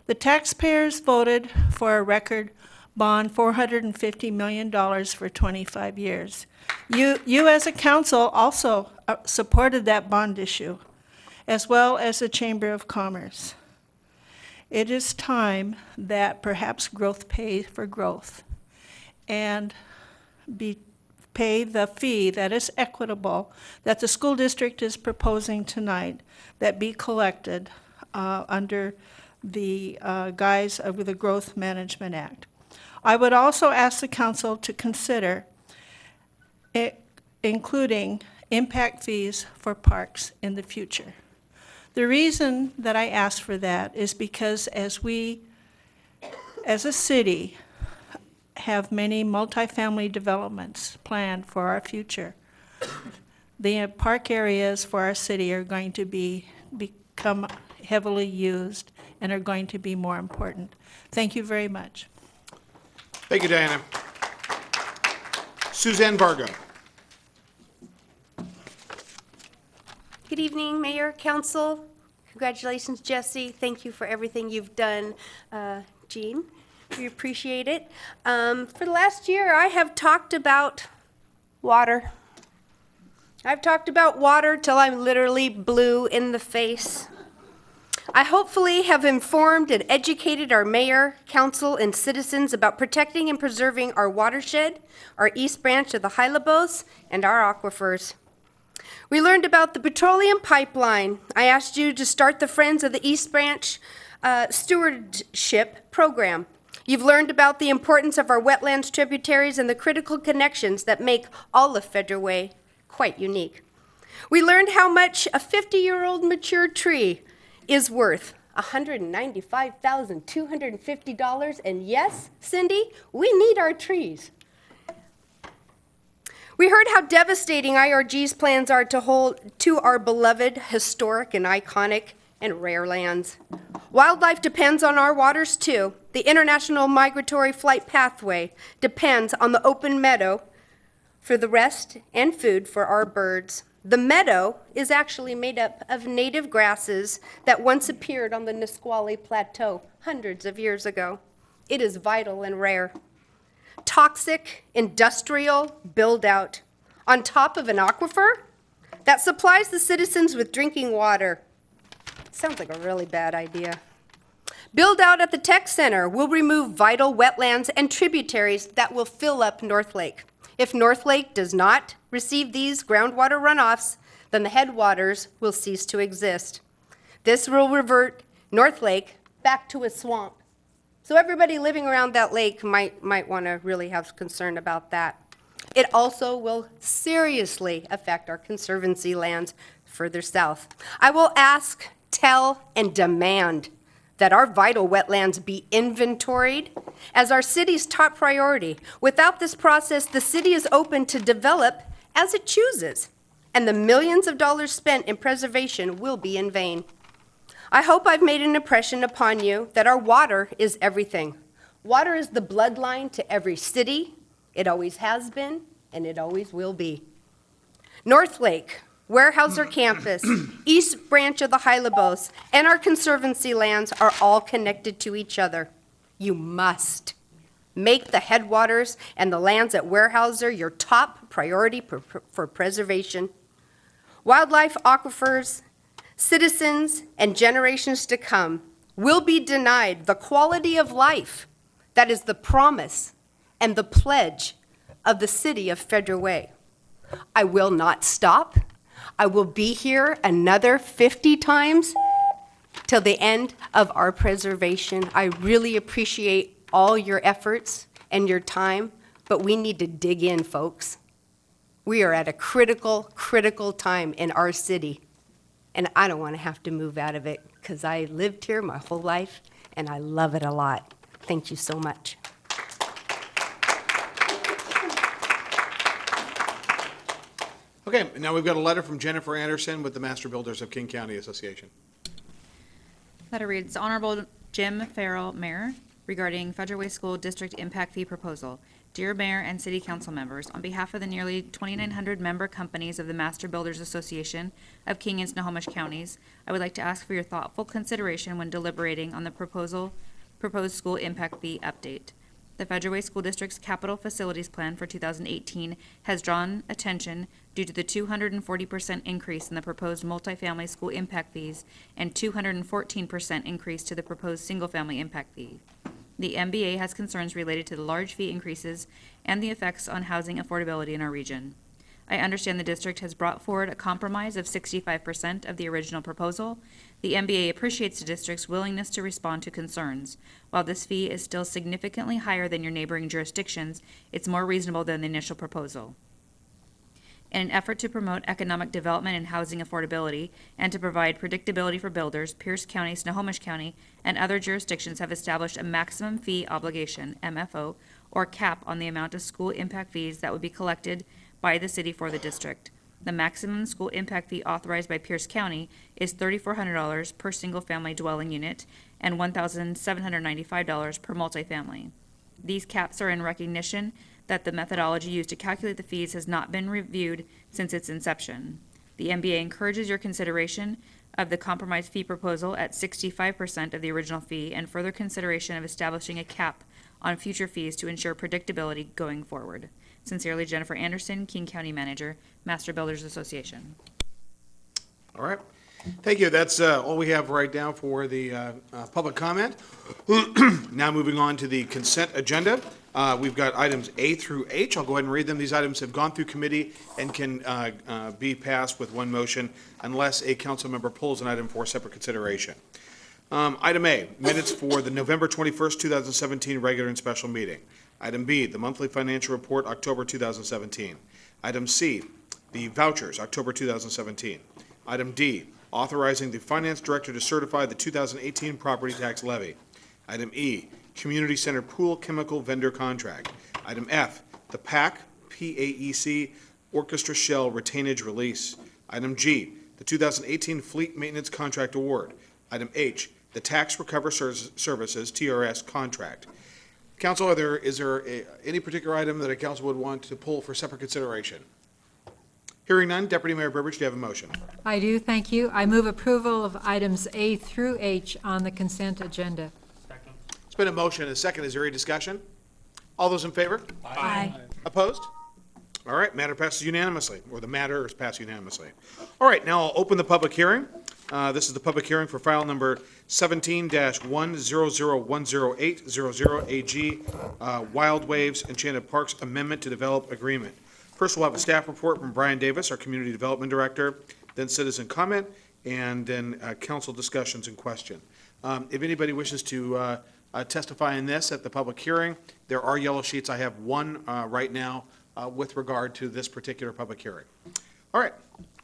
[SPEAKER 2] The taxpayers voted for a record bond, $450 million for 25 years. You as a council also supported that bond issue, as well as the Chamber of Commerce. It is time that perhaps growth pays for growth. and pay the fee that is equitable, that the school district is proposing tonight, that be collected under the guise of the Growth Management Act. I would also ask the council to consider including impact fees for parks in the future. The reason that I ask for that is because as we, as a city, have many multifamily developments planned for our future, the park areas for our city are going to become heavily used and are going to be more important. Thank you very much.
[SPEAKER 1] Thank you, Diana. Suzanne Vargo.
[SPEAKER 8] Good evening, Mayor, Council. Congratulations, Jesse. Thank you for everything you've done, Jean. We appreciate it. For the last year, I have talked about water. I've talked about water till I'm literally blue in the face. I hopefully have informed and educated our mayor, council, and citizens about protecting and preserving our watershed, our East Branch of the Hylabos, and our aquifers. We learned about the petroleum pipeline. I asked you to start the Friends of the East Branch stewardship program. You've learned about the importance of our wetlands tributaries and the critical connections that make all of Federal Way quite unique. We learned how much a 50-year-old mature tree is worth, $195,250, and yes, Cindy, we need our trees. We heard how devastating IRG's plans are to our beloved, historic, and iconic and rare lands. Wildlife depends on our waters too. The International Migratory Flight Pathway depends on the open meadow for the rest and food for our birds. The meadow is actually made up of native grasses that once appeared on the Nisqually Plateau hundreds of years ago. It is vital and rare. Toxic, industrial build-out on top of an aquifer that supplies the citizens with drinking water. Sounds like a really bad idea. Build out at the tech center will remove vital wetlands and tributaries that will fill up North Lake. If North Lake does not receive these groundwater runoffs, then the headwaters will cease to exist. This will revert North Lake back to a swamp. So everybody living around that lake might want to really have concern about that. It also will seriously affect our conservancy lands further south. I will ask, tell, and demand that our vital wetlands be inventoried as our city's top priority. Without this process, the city is open to develop as it chooses, and the millions of dollars spent in preservation will be in vain. I hope I've made an impression upon you that our water is everything. Water is the bloodline to every city. It always has been, and it always will be. North Lake, Weyerhaeuser Campus, East Branch of the Hylabos, and our conservancy lands are all connected to each other. You must make the headwaters and the lands at Weyerhaeuser your top priority for preservation. Wildlife, aquifers, citizens, and generations to come will be denied the quality of life that is the promise and the pledge of the city of Federal Way. I will not stop. I will be here another 50 times till the end of our preservation. I really appreciate all your efforts and your time, but we need to dig in, folks. We are at a critical, critical time in our city, and I don't want to have to move out of it because I lived here my whole life, and I love it a lot. Thank you so much.
[SPEAKER 1] Okay, now we've got a letter from Jennifer Anderson with the Master Builders of King County Association.
[SPEAKER 9] Letter reads, Honorable Jim Farrell, Mayor, regarding Federal Way School District Impact Fee Proposal. Dear Mayor and City Council members, on behalf of the nearly 2,900 member companies of the Master Builders Association of King and Snohomish Counties, I would like to ask for your thoughtful consideration when deliberating on the proposed school impact fee update. The Federal Way School District's capital facilities plan for 2018 has drawn attention due to the 240% increase in the proposed multifamily school impact fees and 214% increase to the proposed single-family impact fee. The MBA has concerns related to the large fee increases and the effects on housing affordability in our region. I understand the district has brought forward a compromise of 65% of the original proposal. The MBA appreciates the district's willingness to respond to concerns. While this fee is still significantly higher than your neighboring jurisdictions, it's more reasonable than the initial proposal. In an effort to promote economic development and housing affordability, and to provide predictability for builders, Pierce County, Snohomish County, and other jurisdictions have established a maximum fee obligation, MFO, or cap on the amount of school impact fees that would be collected by the city for the district. The maximum school impact fee authorized by Pierce County is $3,400 per single-family dwelling unit and $1,795 per multifamily. These caps are in recognition that the methodology used to calculate the fees has not been reviewed since its inception. The MBA encourages your consideration of the compromise fee proposal at 65% of the original fee and further consideration of establishing a cap on future fees to ensure predictability going forward. Sincerely, Jennifer Anderson, King County Manager, Master Builders Association.
[SPEAKER 1] All right. Thank you. That's all we have right now for the public comment. Now moving on to the consent agenda. We've got items A through H. I'll go ahead and read them. These items have gone through committee and can be passed with one motion unless a council member pulls an item for separate consideration. Item A, minutes for the November 21st, 2017 regular and special meeting. Item B, the monthly financial report, October 2017. Item C, the vouchers, October 2017. Item D, authorizing the finance director to certify the 2018 property tax levy. Item E, community center pool chemical vendor contract. Item F, the PAEC orchestra shell retainage release. Item G, the 2018 fleet maintenance contract award. Item H, the tax recover services, TRS contract. Council, is there any particular item that a council would want to pull for separate consideration? Hearing none, Deputy Mayor Burbidge, do you have a motion?
[SPEAKER 6] I do, thank you. I move approval of items A through H on the consent agenda.
[SPEAKER 1] It's been a motion and a second. Is there any discussion? All those in favor?
[SPEAKER 6] Aye.
[SPEAKER 1] Opposed? All right, matter passes unanimously, or the matter is passed unanimously. All right, now I'll open the public hearing. This is the public hearing for file number 17-100108000 AG, Wild Waves Enchanted Parks Amendment to Develop Agreement. First, we'll have a staff report from Brian Davis, our Community Development Director, then citizen comment, and then council discussions and question. If anybody wishes to testify in this at the public hearing, there are yellow sheets. I have one right now with regard to this particular public hearing. All right,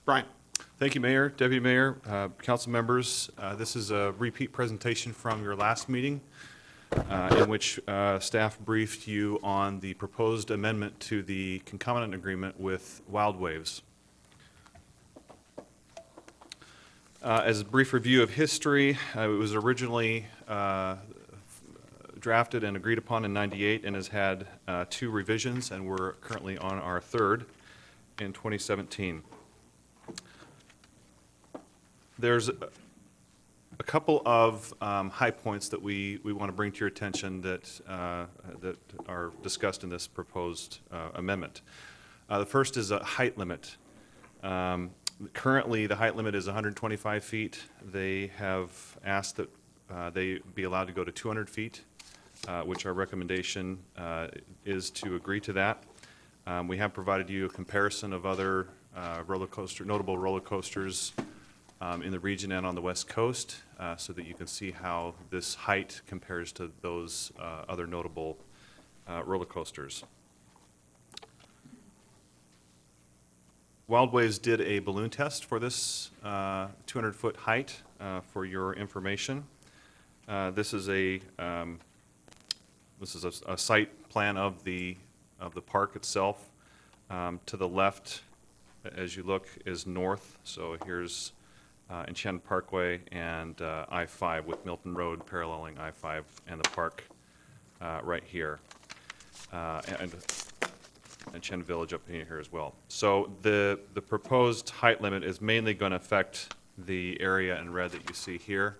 [SPEAKER 1] Brian.
[SPEAKER 22] Thank you, Mayor, Deputy Mayor, council members. This is a repeat presentation from your last meeting in which staff briefed you on the proposed amendment to the concomitant agreement with Wild Waves. As a brief review of history, it was originally drafted and agreed upon in '98 and has had 2 revisions, and we're currently on our 3rd in 2017. There's a couple of high points that we want to bring to your attention that are discussed in this proposed amendment. The first is a height limit. Currently, the height limit is 125 feet. They have asked that they be allowed to go to 200 feet, which our recommendation is to agree to that. We have provided you a comparison of other notable roller coasters in the region and on the West Coast, so that you can see how this height compares to those other notable roller coasters. Wild Waves did a balloon test for this 200-foot height for your information. This is a site plan of the park itself. To the left, as you look, is north. So here's Enchanted Parkway and I-5 with Milton Road paralleling I-5 and the park right here. And Enchanted Village up here as well. So the proposed height limit is mainly going to affect the area in red that you see here.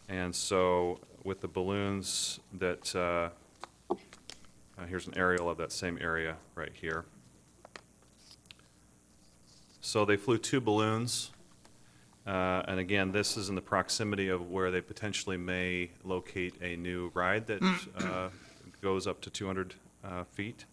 [SPEAKER 22] And so with the balloons that, here's an aerial of that same area right here. So they flew 2 balloons. And again, this is in the proximity of where they potentially may locate a new ride that goes up to 200 feet.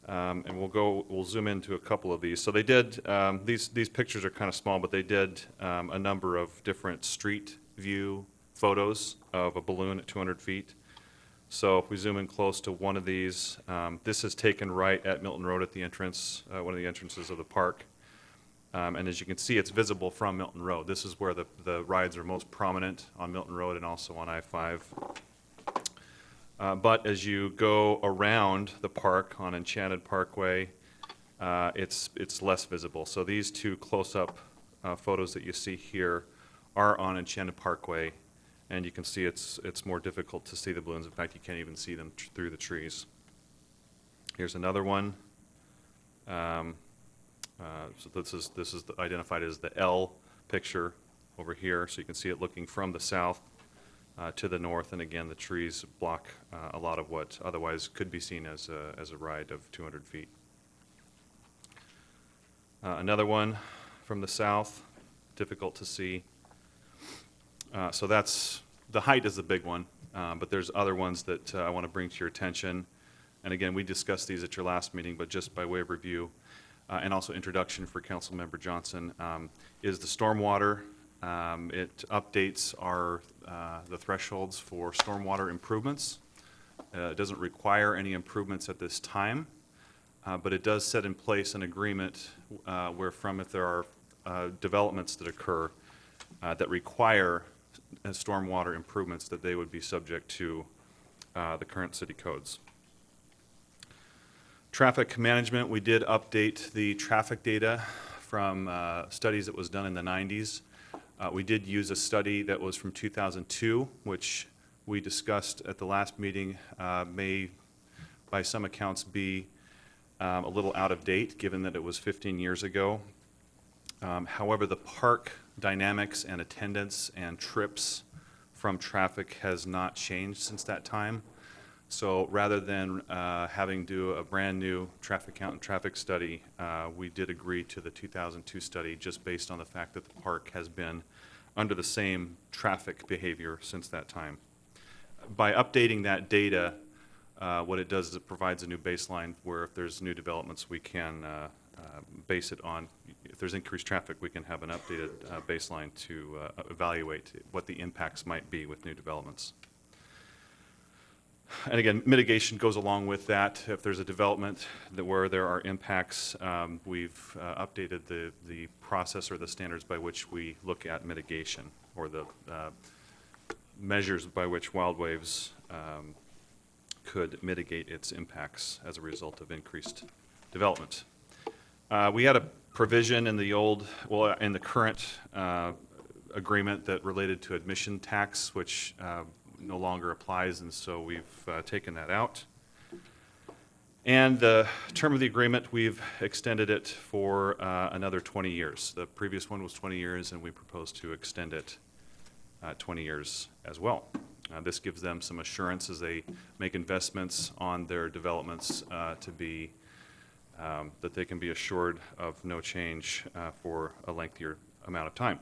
[SPEAKER 22] And we'll zoom into a couple of these. So they did, these pictures are kind of small, but they did a number of different street view photos of a balloon at 200 feet. So if we zoom in close to one of these, this is taken right at Milton Road at the entrance, one of the entrances of the park. And as you can see, it's visible from Milton Road. This is where the rides are most prominent, on Milton Road and also on I-5. But as you go around the park on Enchanted Parkway, it's less visible. So these two close-up photos that you see here are on Enchanted Parkway, and you can see it's more difficult to see the balloons. In fact, you can't even see them through the trees. Here's another one. So this is identified as the L picture over here, so you can see it looking from the south to the north, and again, the trees block a lot of what otherwise could be seen as a ride of 200 feet. Another one from the south, difficult to see. So that's, the height is the big one, but there's other ones that I want to bring to your attention. And again, we discussed these at your last meeting, but just by way of review, and also introduction for Councilmember Johnson, is the stormwater. It updates the thresholds for stormwater improvements. It doesn't require any improvements at this time, but it does set in place an agreement wherefrom if there are developments that occur that require stormwater improvements, that they would be subject to the current city codes. Traffic management, we did update the traffic data from studies that was done in the 90s. We did use a study that was from 2002, which we discussed at the last meeting, may by some accounts be a little out of date, given that it was 15 years ago. However, the park dynamics and attendance and trips from traffic has not changed since that time. So rather than having to do a brand new traffic count and traffic study, we did agree to the 2002 study just based on the fact that the park has been under the same traffic behavior since that time. By updating that data, what it does is it provides a new baseline where if there's new developments, we can base it on, if there's increased traffic, we can have an updated baseline to evaluate what the impacts might be with new developments. And again, mitigation goes along with that. If there's a development where there are impacts, we've updated the process or the standards by which we look at mitigation, or the measures by which Wild Waves could mitigate its impacts as a result of increased development. We had a provision in the in the current agreement that related to admission tax, which no longer applies, and so we've taken that out. And the term of the agreement, we've extended it for another 20 years. The previous one was 20 years, and we propose to extend it 20 years as well. This gives them some assurance as they make investments on their developments to be that they can be assured of no change for a lengthier amount of time.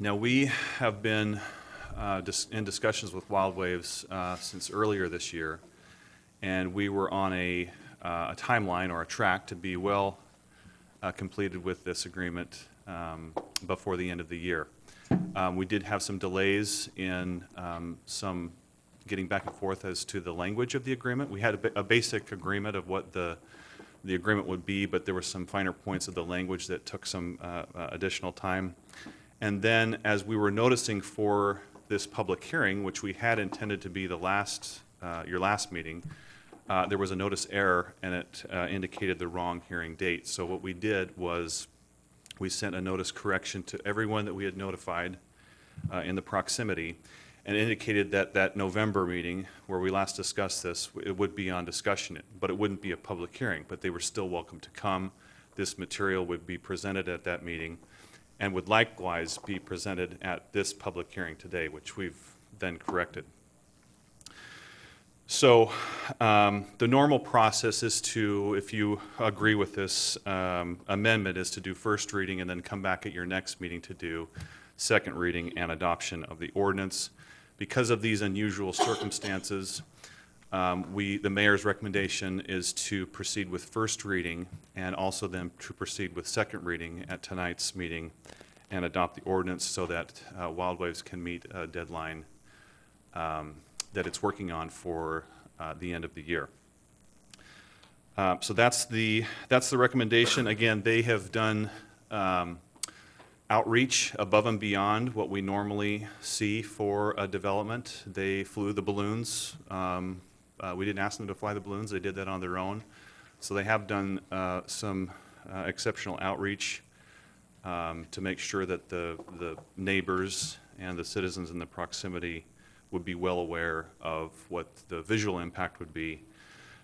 [SPEAKER 22] Now, we have been in discussions with Wild Waves since earlier this year, and we were on a timeline or a track to be well completed with this agreement before the end of the year. We did have some delays in some getting back and forth as to the language of the agreement. We had a basic agreement of what the agreement would be, but there were some finer points of the language that took some additional time. And then, as we were noticing for this public hearing, which we had intended to be the your last meeting, there was a notice error, and it indicated the wrong hearing date. So what we did was we sent a notice correction to everyone that we had notified in the proximity, and indicated that that November meeting, where we last discussed this, it would be on discussion, but it wouldn't be a public hearing, but they were still welcome to come. This material would be presented at that meeting, and would likewise be presented at this public hearing today, which we've then corrected. So the normal process is to, if you agree with this amendment, is to do first reading and then come back at your next meeting to do second reading and adoption of the ordinance. Because of these unusual circumstances, the mayor's recommendation is to proceed with first reading and also then to proceed with second reading at tonight's meeting and adopt the ordinance so that Wild Waves can meet a deadline that it's working on for the end of the year. So that's the recommendation. Again, they have done outreach above and beyond what we normally see for a development. They flew the balloons. We didn't ask them to fly the balloons. They did that on their own. So they have done some exceptional outreach to make sure that the neighbors and the citizens in the proximity would be well aware of what the visual impact would be.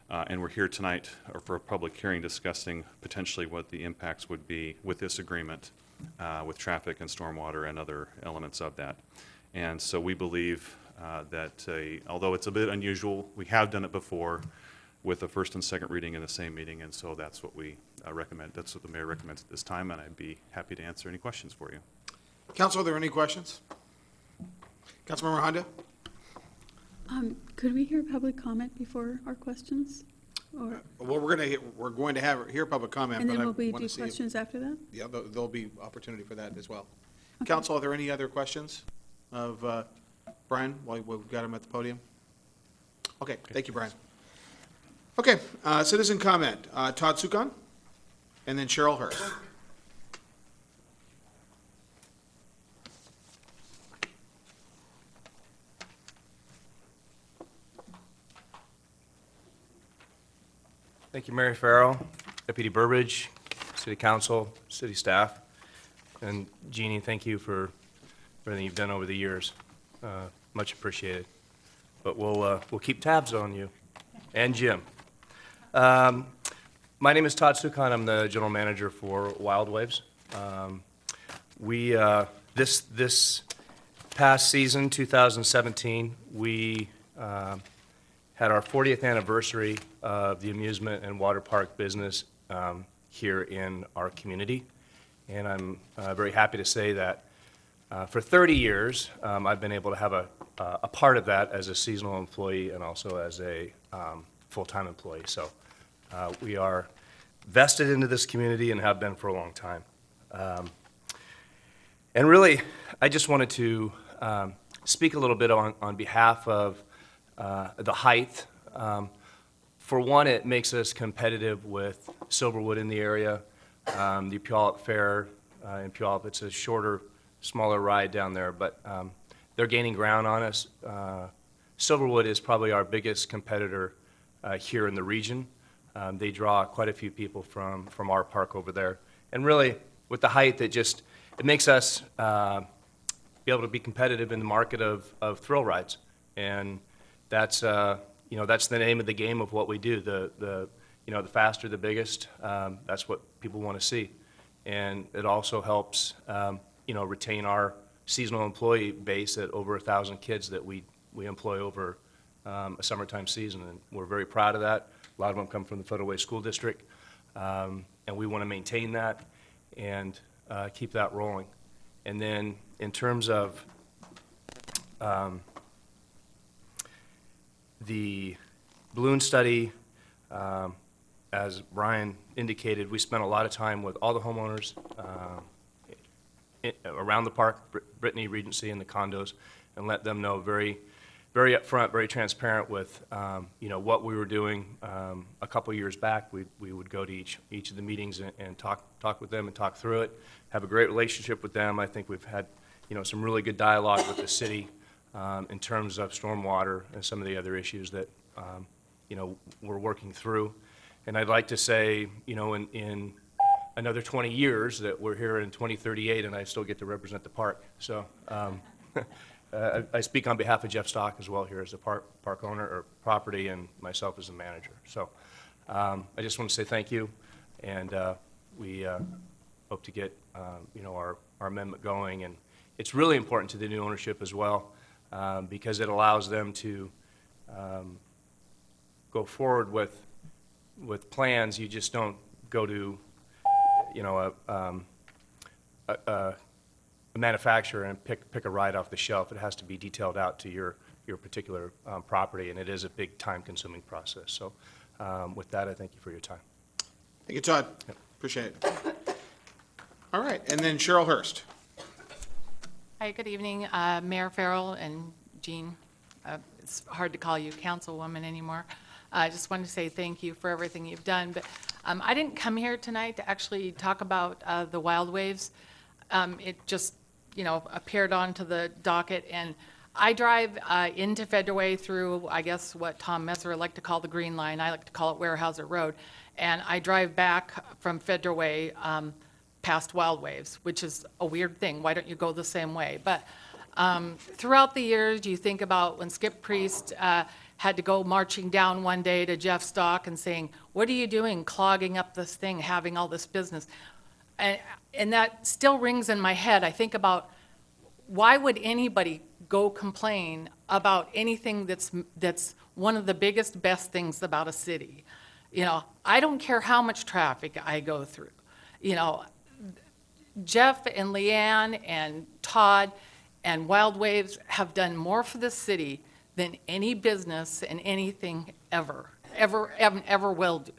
[SPEAKER 22] And we're here tonight for a public hearing discussing potentially what the impacts would be with this agreement with traffic and stormwater and other elements of that. And so we believe that although it's a bit unusual, we have done it before with the first and second reading in the same meeting, and so that's what we recommend. That's what the mayor recommends at this time, and I'd be happy to answer any questions for you.
[SPEAKER 1] Council, are there any questions? Councilmember Honda?
[SPEAKER 10] Could we hear public comment before our questions? Or,
[SPEAKER 1] Well, we're going to hear public comment.
[SPEAKER 10] and
[SPEAKER 1] but
[SPEAKER 10] then
[SPEAKER 1] I
[SPEAKER 10] will we
[SPEAKER 1] wanna
[SPEAKER 10] do
[SPEAKER 1] see if-
[SPEAKER 10] questions after that?
[SPEAKER 1] Yeah, there'll be opportunity for that as well. Council, are there any other questions of Brian while we've got him at the podium? Okay, thank you, Brian. Okay, citizen comment. Todd Sukon, and then Cheryl Hurst.
[SPEAKER 13] Thank you, Mayor Farrell, Deputy Burbidge, City Council, City staff, and Jeannie, thank you for everything you've done over the years. Much appreciated. But we'll keep tabs on you, and Jim. My name is Todd Sukon. I'm the general manager for Wild Waves. This past season, 2017, we had our 40th anniversary of the amusement and water park business here in our community. And I'm very happy to say that for 30 years, I've been able to have a part of that as a seasonal employee and also as a full-time employee. So we are vested into this community and have been for a long time. And really, I just wanted to speak a little bit on behalf of the height. For one, it makes us competitive with Silverwood in the area. The Puyallup Fair in Puyallup, it's a shorter, smaller ride down there, but they're gaining ground on us. Silverwood is probably our biggest competitor here in the region. They draw quite a few people from our park over there. And really, with the height, it makes us be able to be competitive in the market of thrill rides. And that's that's the name of the game of what we do. The faster, the biggest. That's what people want to see, and it also helps retain our seasonal employee base at over 1,000 kids that we employ over a summertime season, and we're very proud of that. A lot of them come from the Federal Way School District, and we want to maintain that and keep that rolling. And then in terms of the balloon study, as Brian indicated, we spent a lot of time with all the homeowners around the park, Brittany, Regency, and the condos, and let them know very upfront, very transparent with what we were doing. A couple years back, we would go to each of the meetings and talk with them and talk through it. Have a great relationship with them. I think we've had some really good dialogue with the city in terms of stormwater and some of the other issues that we're working through. And I'd like to say, in another 20 years that we're here in 2038 and I still get to represent the park. So I speak on behalf of Jeff Stock as well here as a park owner or property and myself as a manager. So I just want to say thank you, and we hope to get our amendment going. And it's really important to the new ownership as well because it allows them to go forward with plans, you just don't go to, you know, a manufacturer and pick a ride off the shelf. It has to be detailed out to your particular property, and it is a big time-consuming process. So with that, I thank you for your time.
[SPEAKER 1] Thank you, Todd.
[SPEAKER 13] Yep.
[SPEAKER 1] Appreciate it. All right, and then Cheryl Hurst.
[SPEAKER 7] Hi, good evening, Mayor Farrell and Jean. It's hard to call you councilwoman anymore. I just wanted to say thank you for everything you've done. But I didn't come here tonight to actually talk about the wild waves. It just, you know, appeared onto the docket, and I drive into Federal Way through, I guess, what Tom Messer would like to call the Green Line. I like to call it Weyerhaeuser Road. And I drive back from Federal Way past Wild Waves, which is a weird thing. Why don't you go the same way? But throughout the years, you think about when Skip Priest had to go marching down one day to Jeff Stock and saying, "What are you doing clogging up this thing, having all this business?" And that still rings in my head. I think about, why would anybody go complain about anything that's one of the biggest, best things about a city? You know, I don't care how much traffic I go through. You know, Jeff and Leanne and Todd and Wild Waves have done more for the city than any business and anything ever will do.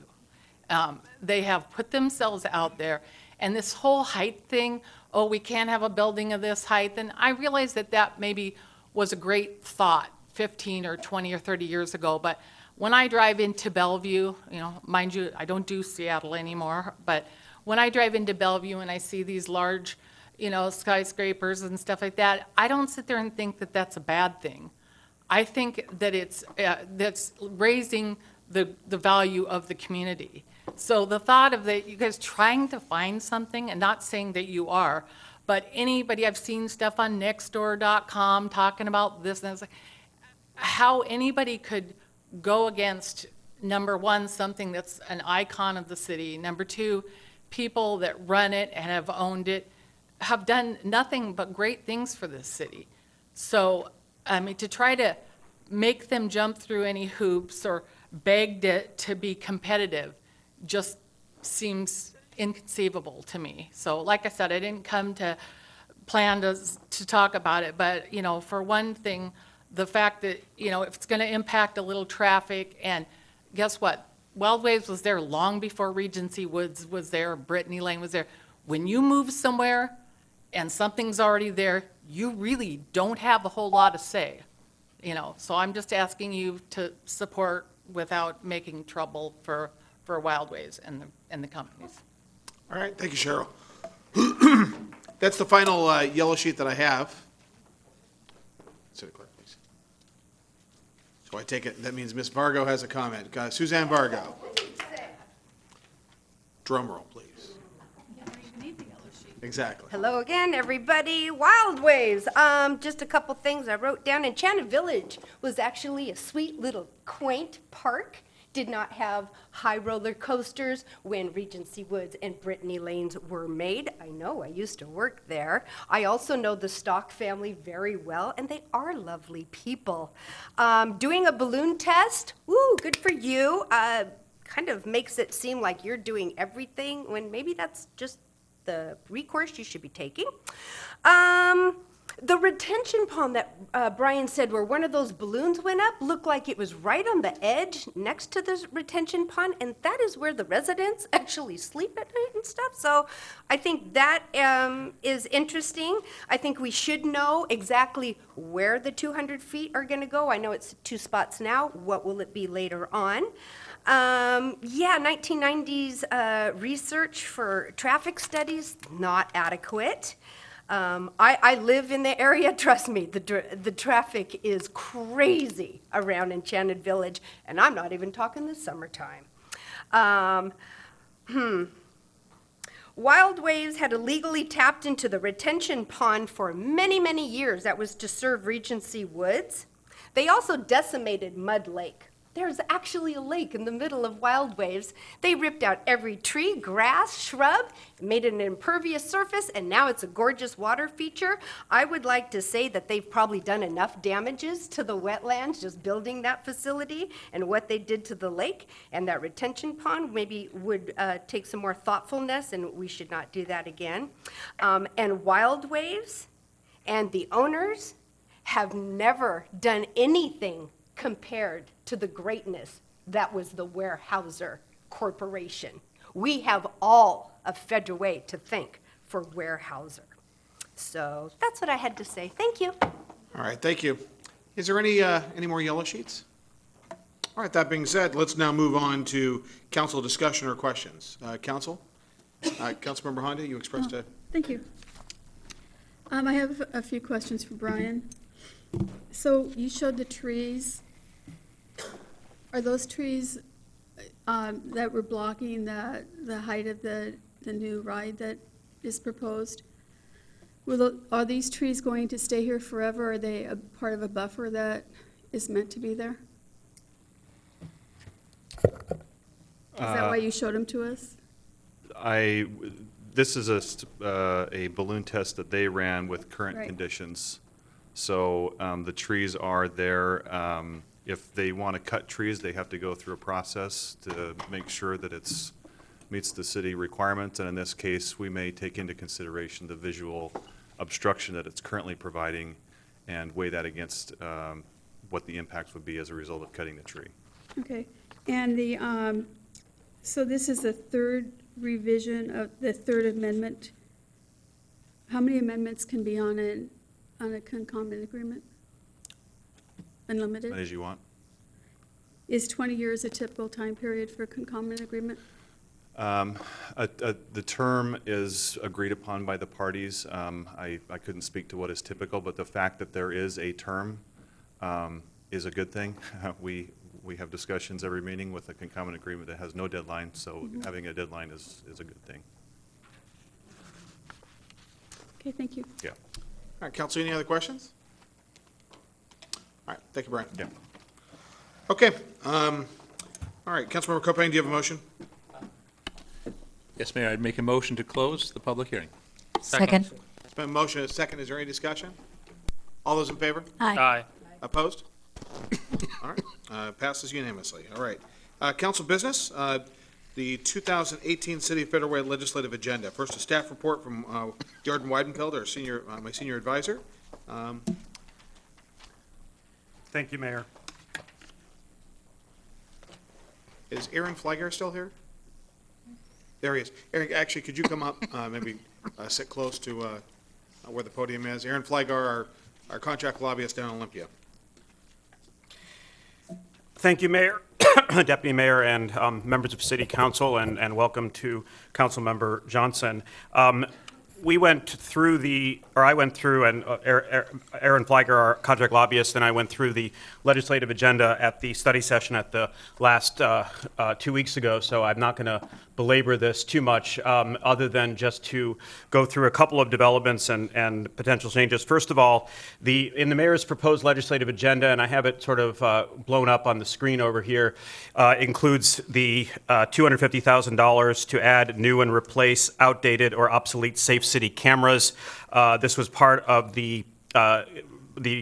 [SPEAKER 7] They have put themselves out there, and this whole height thing, oh, we can't have a building of this height, and I realize that maybe was a great thought 15 or 20 or 30 years ago, but when I drive into Bellevue, you know, mind you, I don't do Seattle anymore, but when I drive into Bellevue and I see these large, you know, skyscrapers and stuff like that, I don't sit there and think that that's a bad thing. I think that it's that's raising the value of the community. So the thought of that, you guys trying to find something, and not saying that you are, but anybody, I've seen stuff on nextdoor.com talking about this, and it's like, how anybody could go against, number one, something that's an icon of the city, number two, people that run it and have owned it have done nothing but great things for this city. So, I mean, to try to make them jump through any hoops or beg to be competitive just seems inconceivable to me. So, like I said, I didn't come to plan to talk about it, but, you know, for one thing, the fact that, you know, if it's going to impact a little traffic, and guess what? Wild Waves was there long before Regency Woods was there, Brittany Lane was there. When you move somewhere and something's already there, you really don't have a whole lot to say, you know. So I'm just asking you to support without making trouble for Wild Waves and the companies.
[SPEAKER 1] All right, thank you, Cheryl. That's the final yellow sheet that I have. City Clerk, please. So I take it that means Ms. Vargo has a comment. Suzanne Vargo. Drum roll, please. Exactly.
[SPEAKER 8] Hello again, everybody. Wild Waves. Just a couple things I wrote down. Enchanted Village was actually a sweet little quaint park. Did not have high roller coasters when Regency Woods and Brittany Lanes were made. I know, I used to work there. I also know the Stock family very well, and they are lovely people. Doing a balloon test, woo, good for you. Kind of makes it seem like you're doing everything when maybe that's just the recourse you should be taking. The retention pond that Brian said where one of those balloons went up looked like it was right on the edge next to the retention pond, and that is where the residents actually sleep at night and stuff. So I think that is interesting. I think we should know exactly where the 200 feet are going to go. I know it's 2 spots now. What will it be later on? Yeah, 1990s research for traffic studies, not adequate. I live in the area, trust me, the traffic is crazy around Enchanted Village, and I'm not even talking the summertime. Wild Waves had illegally tapped into the retention pond for many, many years. That was to serve Regency Woods. They also decimated Mud Lake There's actually a lake in the middle of Wild Waves. They ripped out every tree, grass, shrub, made it an impervious surface, and now it's a gorgeous water feature. I would like to say that they've probably done enough damages to the wetlands just building that facility, and what they did to the lake and that retention pond maybe would take some more thoughtfulness, and we should not do that again. And Wild Waves and the owners have never done anything compared to the greatness that was the Weyerhaeuser Corporation. We have all of Federal Way to thank for Weyerhaeuser. So that's what I had to say. Thank you.
[SPEAKER 1] All right, thank you. Is there any more yellow sheets? All right, that being said, let's now move on to council discussion or questions. Council? Councilmember Honda, you expressed a...
[SPEAKER 10] Thank you. I have a few questions for Brian. So you showed the trees. Are those trees that were blocking the height of the new ride that is proposed? Are these trees going to stay here forever? Are they a part of a buffer that is meant to be there? Is that why you showed them to us?
[SPEAKER 22] This is a balloon test that they ran with current conditions. So the trees are there. If they want to cut trees, they have to go through a process to make sure that it meets the city requirements. And in this case, we may take into consideration the visual obstruction that it's currently providing and weigh that against what the impacts would be as a result of cutting the tree.
[SPEAKER 10] Okay. And so this is the third revision of the third amendment. How many amendments can be on a concomitant agreement? Unlimited?
[SPEAKER 22] As you want.
[SPEAKER 10] Is 20 years a typical time period for a concomitant agreement?
[SPEAKER 22] The term is agreed upon by the parties. I couldn't speak to what is typical, but the fact that there is a term is a good thing. We have discussions every meeting with a concomitant agreement that has no deadline, so having a deadline is a good thing.
[SPEAKER 10] Okay, thank you.
[SPEAKER 22] Yeah.
[SPEAKER 1] All right, Council, any other questions? All right, thank you, Brian.
[SPEAKER 22] Yeah.
[SPEAKER 1] Okay. All right, Councilmember Copain, do you have a motion?
[SPEAKER 12] Yes, Mayor, I'd make a motion to close the public hearing.
[SPEAKER 5] Second.
[SPEAKER 1] It's been a motion and a second. Is there any discussion? All those in favor?
[SPEAKER 12] Aye.
[SPEAKER 1] Opposed? All right, passes unanimously. All right. Council business, the 2018 City of Federal Way Legislative Agenda. First, a staff report from Jordan Weidenfeld, our my senior advisor.
[SPEAKER 14] Thank you, Mayor.
[SPEAKER 1] Is Aaron Flagger still here? There he is. Aaron, actually, could you come up, maybe sit close to where the podium is? Aaron Flagger, our contract lobbyist down in Olympia.
[SPEAKER 14] Thank you, Mayor, Deputy Mayor, and members of City Council, and welcome to Councilmember Johnson. We went through I went through, and Aaron Flagger, our contract lobbyist, and I went through the legislative agenda at the study session at the last 2 weeks ago, so I'm not going to belabor this too much, other than just to go through a couple of developments and potential changes. First of all, in the mayor's proposed legislative agenda, and I have it sort of blown up on the screen over here, includes the $250,000 to add new and replace outdated or obsolete safe city cameras. This was part of the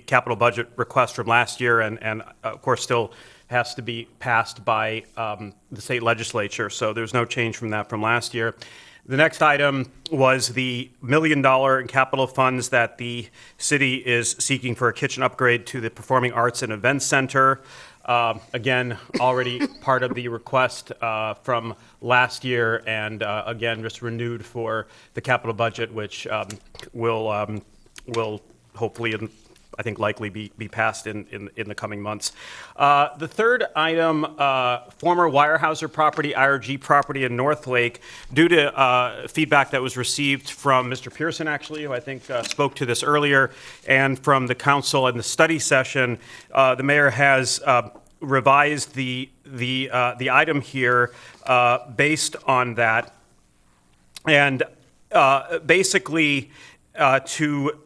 [SPEAKER 14] capital budget request from last year, and of course still has to be passed by the state legislature, so there's no change from that from last year. The next item was the $1 million in capital funds that the city is seeking for a kitchen upgrade to the Performing Arts and Events Center. Again, already part of the request from last year, and again, just renewed for the capital budget, which will hopefully, I think, likely be passed in the coming months. The third item, former Weyerhaeuser property, IRG property in North Lake, due to feedback that was received from Mr. Pearson, actually, who I think spoke to this earlier, and from the council in the study session, the mayor has revised the item here based on that, and basically to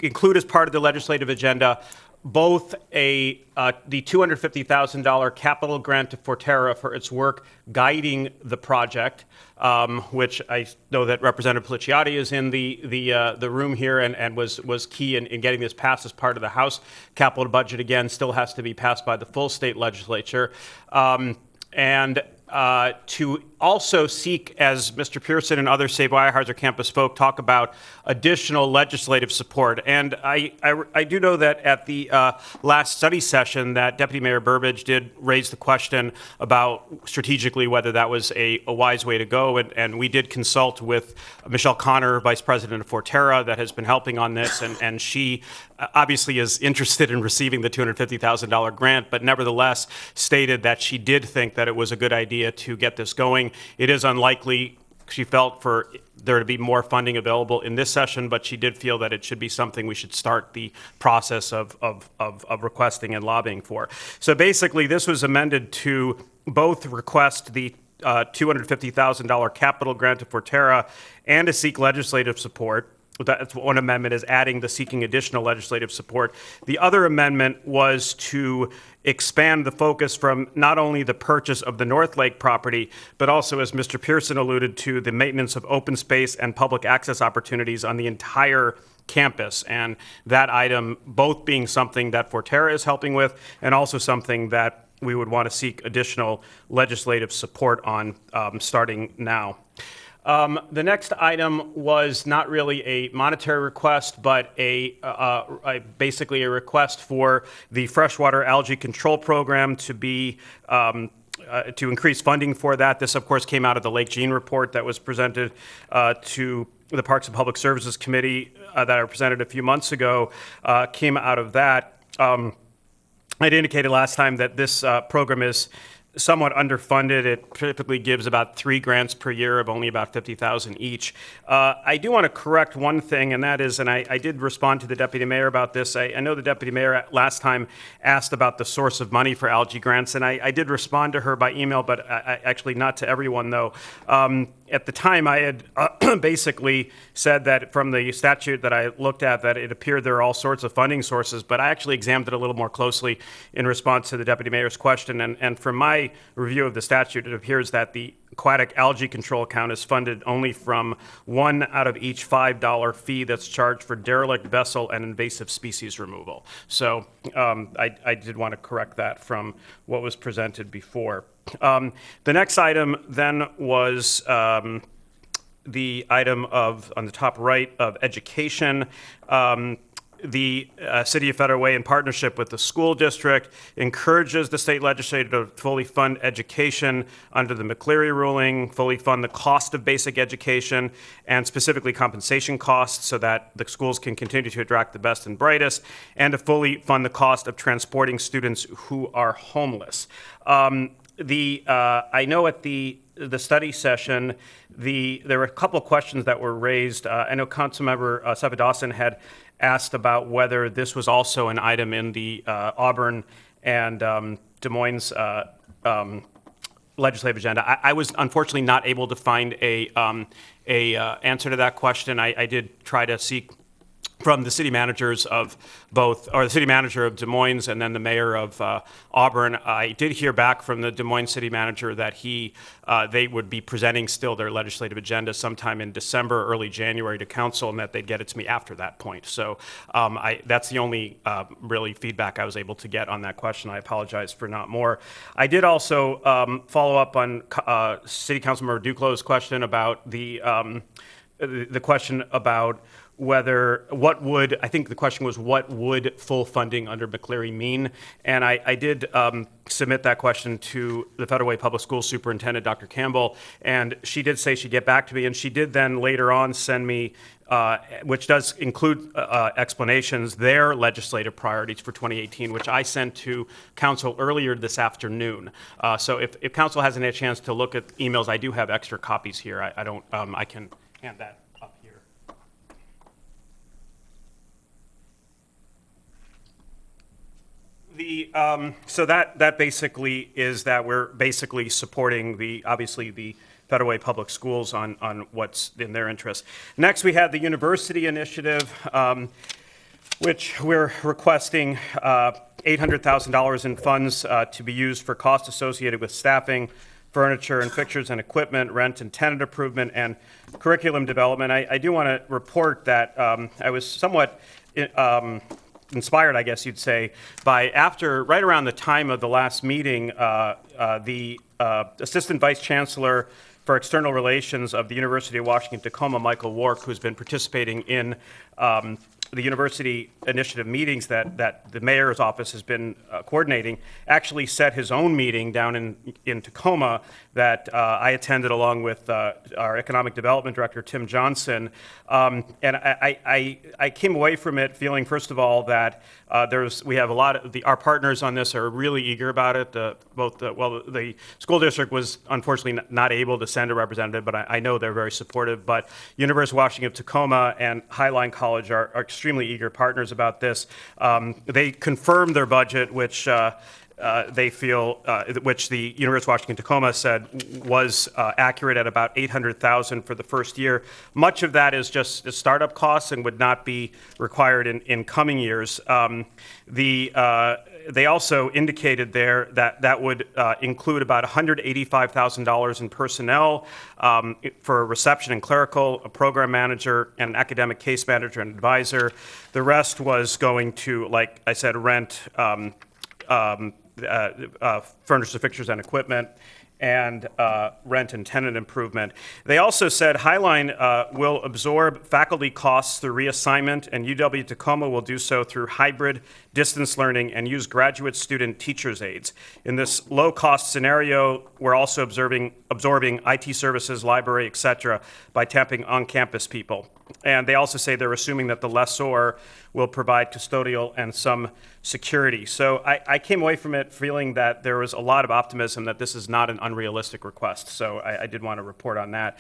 [SPEAKER 14] include as part of the legislative agenda both the $250,000 capital grant to Forterra for its work guiding the project, which I know that Representative Pelliciotti is in the room here and was key in getting this passed as part of the House capital budget. Again, still has to be passed by the full state legislature. And to also seek, as Mr. Pearson and other Save Weyerhaeuser campus folk talk about, additional legislative support. And I do know that at the last study session that Deputy Mayor Burbidge did raise the question about strategically whether that was a wise way to go. And we did consult with Michelle Connor, Vice President of Forterra, that has been helping on this. And she obviously is interested in receiving the $250,000 grant, but nevertheless stated that she did think that it was a good idea to get this going. It is unlikely, she felt, for there to be more funding available in this session, but she did feel that it should be something we should start the process of requesting and lobbying for. So basically, this was amended to both request the $250,000 capital grant to Forterra and to seek legislative support. That's one amendment, is adding the seeking additional legislative support. The other amendment was to expand the focus from not only the purchase of the North Lake property, but also, as Mr. Pearson alluded to, the maintenance of open space and public access opportunities on the entire campus. And that item both being something that Forterra is helping with and also something that we would want to seek additional legislative support on starting now. The next item was not really a monetary request, but basically a request for the freshwater algae control program to be to increase funding for that. This, of course, came out of the Lake Jeanne report that was presented to the Parks and Public Services Committee that I presented a few months ago. Came out of that. I'd indicated last time that this program is somewhat underfunded. It typically gives about 3 grants per year of only about $50,000 each. I do want to correct one thing, and that is, and I did respond to the Deputy Mayor about this. I know the Deputy Mayor last time asked about the source of money for algae grants, and I did respond to her by email, but actually not to everyone, though. At the time, I had basically said that from the statute that I looked at, that it appeared there are all sorts of funding sources, but I actually examined it a little more closely in response to the Deputy Mayor's question. And from my review of the statute, it appears that the aquatic algae control account is funded only from 1 out of each $5 fee that's charged for derelict vessel and invasive species removal. So I did want to correct that from what was presented before. The next item then was the item on the top right of education. The City of Federal Way, in partnership with the school district, encourages the state legislature to fully fund education under the McCleary ruling, fully fund the cost of basic education, and specifically compensation costs so that the schools can continue to attract the best and brightest, and to fully fund the cost of transporting students who are homeless. I know at the study session, there were a couple of questions that were raised. I know Councilmember Sepa-Dawson had asked about whether this was also an item in the Auburn and Des Moines legislative agenda. I was unfortunately not able to find a answer to that question. I did try to seek from the city managers of both, or the city manager of Des Moines and then the mayor of Auburn. I did hear back from the Des Moines city manager that they would be presenting still their legislative agenda sometime in December, early January to council, and that they'd get it to me after that point. So that's the only really feedback I was able to get on that question. I apologize for not more. I did also follow up on City Councilmember Duclos' question about the question about I think the question was, what would full funding under McCleary mean? And I did submit that question to the Federal Way Public Schools Superintendent, Dr. Campbell, and she did say she'd get back to me, and she did then later on send me, which does include explanations, their legislative priorities for 2018, which I sent to council earlier this afternoon. So if council hasn't had a chance to look at emails, I do have extra copies here. I can hand that. So that basically is that we're basically supporting obviously the Federal Way Public Schools on what's in their interest. Next, we had the university initiative. which we're requesting $800,000 in funds to be used for costs associated with staffing, furniture and fixtures and equipment, rent and tenant improvement, and curriculum development. I do want to report that I was somewhat inspired, I guess you'd say, by right around the time of the last meeting, the Assistant Vice Chancellor for External Relations of the University of Washington-Tacoma, Michael Wark, who's been participating in the university initiative meetings that the mayor's office has been coordinating, actually set his own meeting down in Tacoma that I attended along with our economic development director, Tim Johnson. And I came away from it feeling, first of all, that we have a lot of our partners on this are really eager about it. The school district was unfortunately not able to send a representative, but I know they're very supportive. But University of Washington-Tacoma and Highline College are extremely eager partners about this. They confirmed their budget, which they feel, which the University of Washington-Tacoma said was accurate at about $800,000 for the first year. Much of that is just startup costs and would not be required in coming years. They also indicated there that would include about $185,000 in personnel for reception and clerical, a program manager, and an academic case manager and advisor. The rest was going to, like I said, rent, furniture, fixtures, and equipment, and rent and tenant improvement. They also said Highline will absorb faculty costs through reassignment, and UW-Tacoma will do so through hybrid distance learning and use graduate student teachers' aides. In this low-cost scenario, we're also absorbing IT services, library, et cetera, by tapping on-campus people. And they also say they're assuming that the lessor will provide custodial and some security. So I came away from it feeling that there was a lot of optimism that this is not an unrealistic request. So I did want to report on that.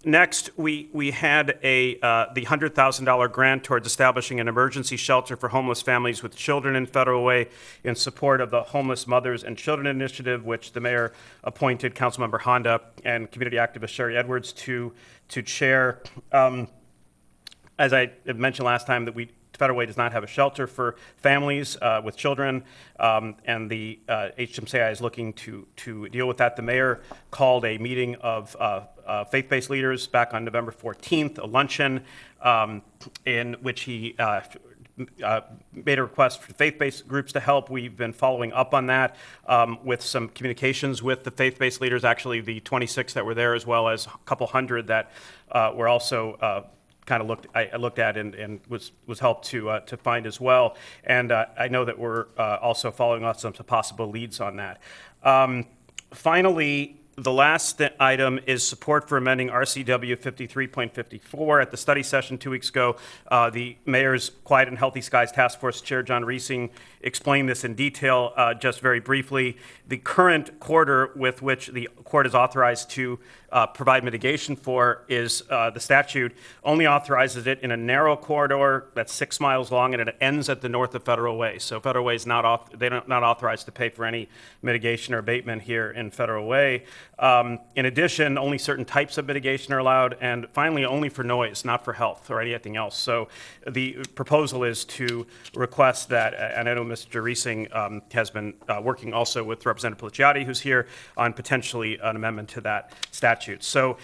[SPEAKER 14] Next, we had the $100,000 grant towards establishing an emergency shelter for homeless families with children in Federal Way in support of the Homeless Mothers and Children Initiative, which the mayor appointed Councilmember Honda and community activist Sherry Edwards to chair. As I mentioned last time, that Federal Way does not have a shelter for families with children, and the HMCI is looking to deal with that. The mayor called a meeting of faith-based leaders back on November 14th, a luncheon in which he made a request for faith-based groups to help. We've been following up on that with some communications with the faith-based leaders, actually the 26 that were there, as well as a couple hundred that were also I looked at and was helped to find as well. And I know that we're also following up some possible leads on that. Finally, the last item is support for amending RCW 53.54. At the study session 2 weeks ago, the Mayor's Quiet and Healthy Skies Task Force Chair, John Reesing, explained this in detail. Just very briefly, the current corridor with which the court is authorized to provide mitigation for is the statute only authorizes it in a narrow corridor that's 6 miles long, and it ends at the north of Federal Way. So Federal Way is not authorized to pay for any mitigation or abatement here in Federal Way. In addition, only certain types of mitigation are allowed, and finally, only for noise, not for health or anything else. So the proposal is to request that, and I know Mr. Reesing has been working also with Representative Pelliciotti, who's here, on potentially an amendment to that statute. So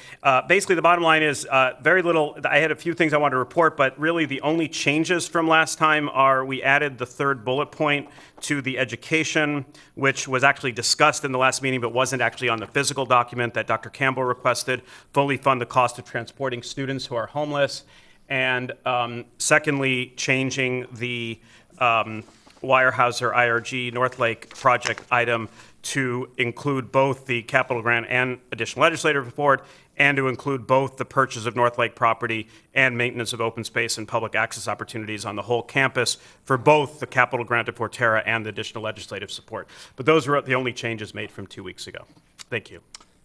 [SPEAKER 14] basically, the bottom line is very little. I had a few things I wanted to report, but really the only changes from last time are we added the third bullet point to the education, which was actually discussed in the last meeting, but wasn't actually on the physical document that Dr. Campbell requested, fully fund the cost of transporting students who are homeless. And secondly, changing the Weyerhaeuser IRG North Lake project item to include both the capital grant and additional legislative support, and to include both the purchase of North Lake property and maintenance of open space and public access opportunities on the whole campus for both the capital grant of Forterra and the additional legislative support. But those were the only changes made from 2 weeks ago. Thank you.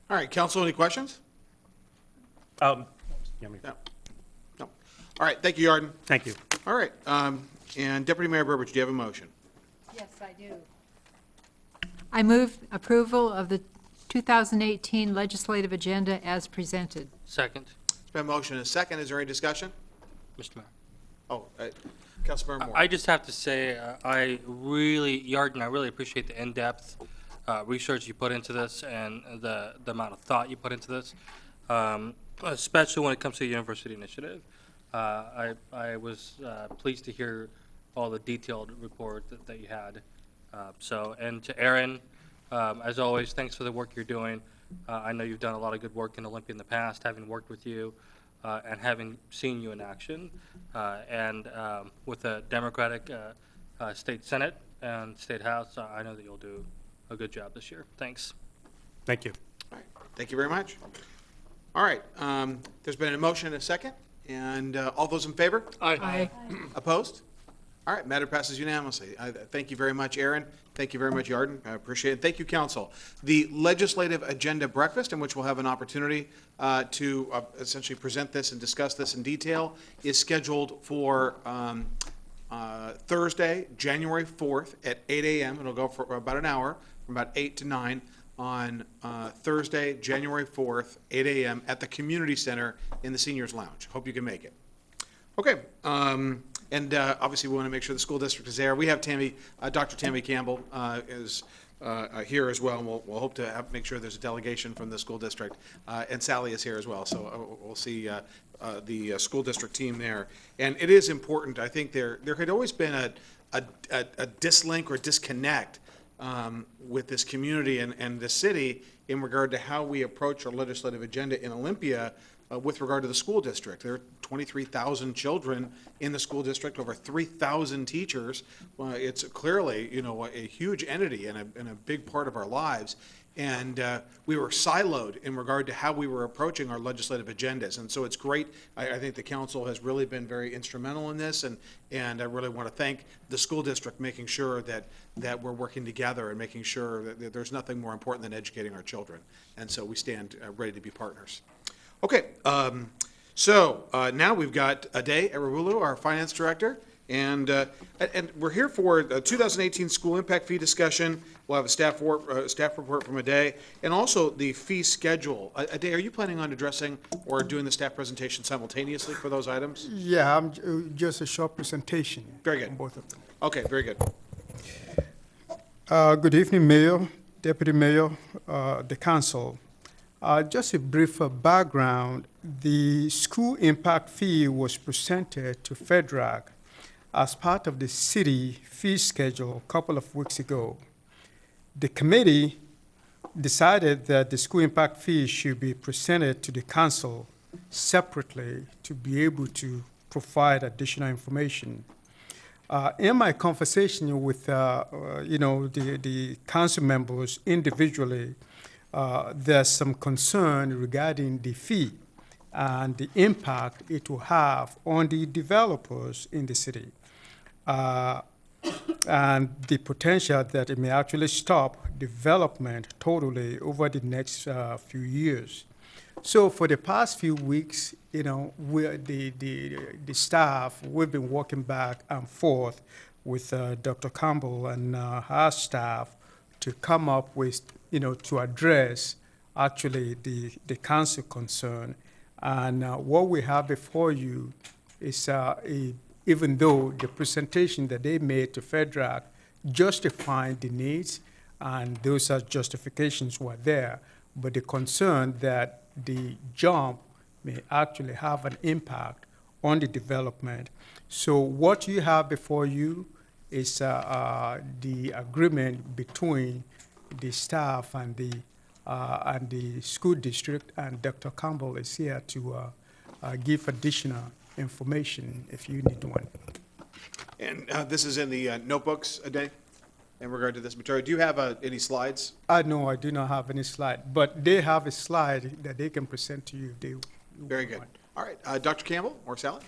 [SPEAKER 1] All right, council, any questions? No. All right, thank you, Yarden.
[SPEAKER 14] Thank you.
[SPEAKER 1] All right, and Deputy Mayor Burbidge, do you have a motion?
[SPEAKER 6] Yes, I do. I move approval of the 2018 legislative agenda as presented.
[SPEAKER 15] Second.
[SPEAKER 1] It's been motion and a second. Is there any discussion?
[SPEAKER 15] Mr. Mayor.
[SPEAKER 1] Oh, Councilmember Moore.
[SPEAKER 15] I just have to say, Yarden, I really appreciate the in-depth research you put into this and the amount of thought you put into this, especially when it comes to the university initiative. I was pleased to hear all the detailed report that you had. And to Aaron, as always, thanks for the work you're doing. I know you've done a lot of good work in Olympia in the past, having worked with you and having seen you in action. With the Democratic State Senate and State House, I know that you'll do a good job this year. Thanks.
[SPEAKER 14] Thank you.
[SPEAKER 1] All right. Thank you very much. All right. There's been a motion and a second. And all those in favor?
[SPEAKER 6] Aye.
[SPEAKER 1] Opposed? All right, matter passes unanimously. Thank you very much, Aaron. Thank you very much, Yarden. I appreciate it. Thank you, Council. The legislative agenda breakfast, in which we'll have an opportunity to essentially present this and discuss this in detail, is scheduled for Thursday, January 4th at 8 a.m. It'll go for about an hour, from about 8 to 9 on Thursday, January 4th, 8 a.m. at the Community Center in the Seniors Lounge. Hope you can make it. Okay. And obviously, we want to make sure the school district is there. We have Dr. Tammy Campbell is here as well, and we'll hope to make sure there's a delegation from the school district. And Sally is here as well, so we'll see the school district team there. And it is important. I think there had always been a dislink or disconnect with this community and the city in regard to how we approach our legislative agenda in Olympia with regard to the school district. There are 23,000 children in the school district, over 3,000 teachers. It's clearly, a huge entity and a big part of our lives. And we were siloed in regard to how we were approaching our legislative agendas. And so it's great. I think the council has really been very instrumental in this. And I really want to thank the school district making sure that we're working together and making sure that there's nothing more important than educating our children. And so we stand ready to be partners. Okay, so now we've got Ade Erabulu, our finance director, and we're here for the 2018 school impact fee discussion. We'll have a staff report from Ade, and also the fee schedule. Ade, are you planning on addressing or doing the staff presentation simultaneously for those items?
[SPEAKER 16] Yeah, just a short presentation.
[SPEAKER 1] Very good.
[SPEAKER 16] On both of them.
[SPEAKER 1] Okay, very good.
[SPEAKER 16] Good evening, Mayor, Deputy Mayor, the council. Just a brief background, the school impact fee was presented to FEDRAG as part of the city fee schedule a couple of weeks ago. The committee decided that the school impact fee should be presented to the council separately to be able to provide additional information. In my conversation with the council members individually, there's some concern regarding the fee and the impact it will have on the developers in the city, and the potential that it may actually stop development totally over the next few years. So for the past few weeks, the staff, we've been working back and forth with Dr. Campbell and her staff to come up with, to address actually the council concern. And what we have before you is, even though the presentation that they made to FEDRAG justifying the needs, and those justifications were there, but the concern that the jump may actually have an impact on the development. So what you have before you is the agreement between the staff and the school district, and Dr. Campbell is here to give additional information if you need one.
[SPEAKER 1] And this is in the notebooks, Ade, in regard to this material. Do you have any slides?
[SPEAKER 16] No, I do not have any slide, but they have a slide that they can present to you if they
[SPEAKER 1] Very good. All right, Dr. Campbell or Sally?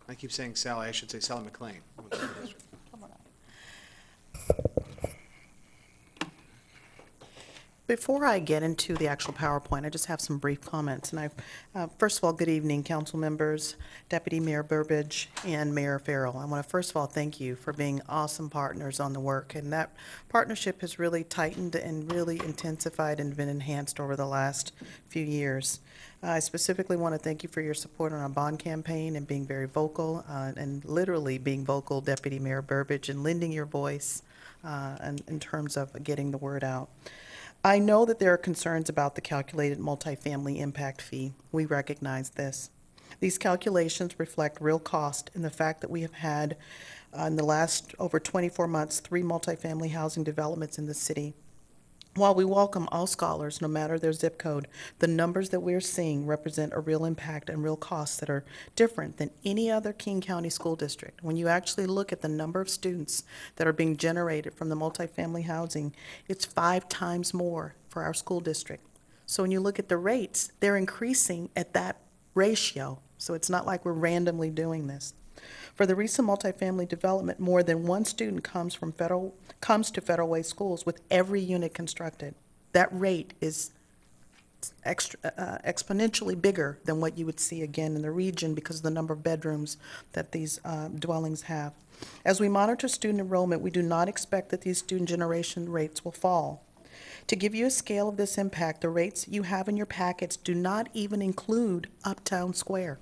[SPEAKER 1] I keep saying Sally. I should say Sally McLean.
[SPEAKER 23] Before I get into the actual PowerPoint, I just have some brief comments. And first of all, good evening, council members, Deputy Mayor Burbidge, and Mayor Farrell. I want to first of all thank you for being awesome partners on the work. And that partnership has really tightened and really intensified and been enhanced over the last few years. I specifically want to thank you for your support on our bond campaign and being very vocal, and literally being vocal, Deputy Mayor Burbidge, and lending your voice in terms of getting the word out. I know that there are concerns about the calculated multifamily impact fee. We recognize this. These calculations reflect real cost and the fact that we have had, in the last over 24 months, 3 multifamily housing developments in the city. While we welcome all scholars, no matter their zip code, the numbers that we're seeing represent a real impact and real costs that are different than any other King County school district. When you actually look at the number of students that are being generated from the multifamily housing, it's 5 times more for our school district. So when you look at the rates, they're increasing at that ratio. So it's not like we're randomly doing this. For the recent multifamily development, more than 1 student comes to Federal Way schools with every unit constructed. That rate is exponentially bigger than what you would see again in the region because of the number of bedrooms that these dwellings have. As we monitor student enrollment, we do not expect that these student generation rates will fall. To give you a scale of this impact, the rates you have in your packets do not even include Uptown Square.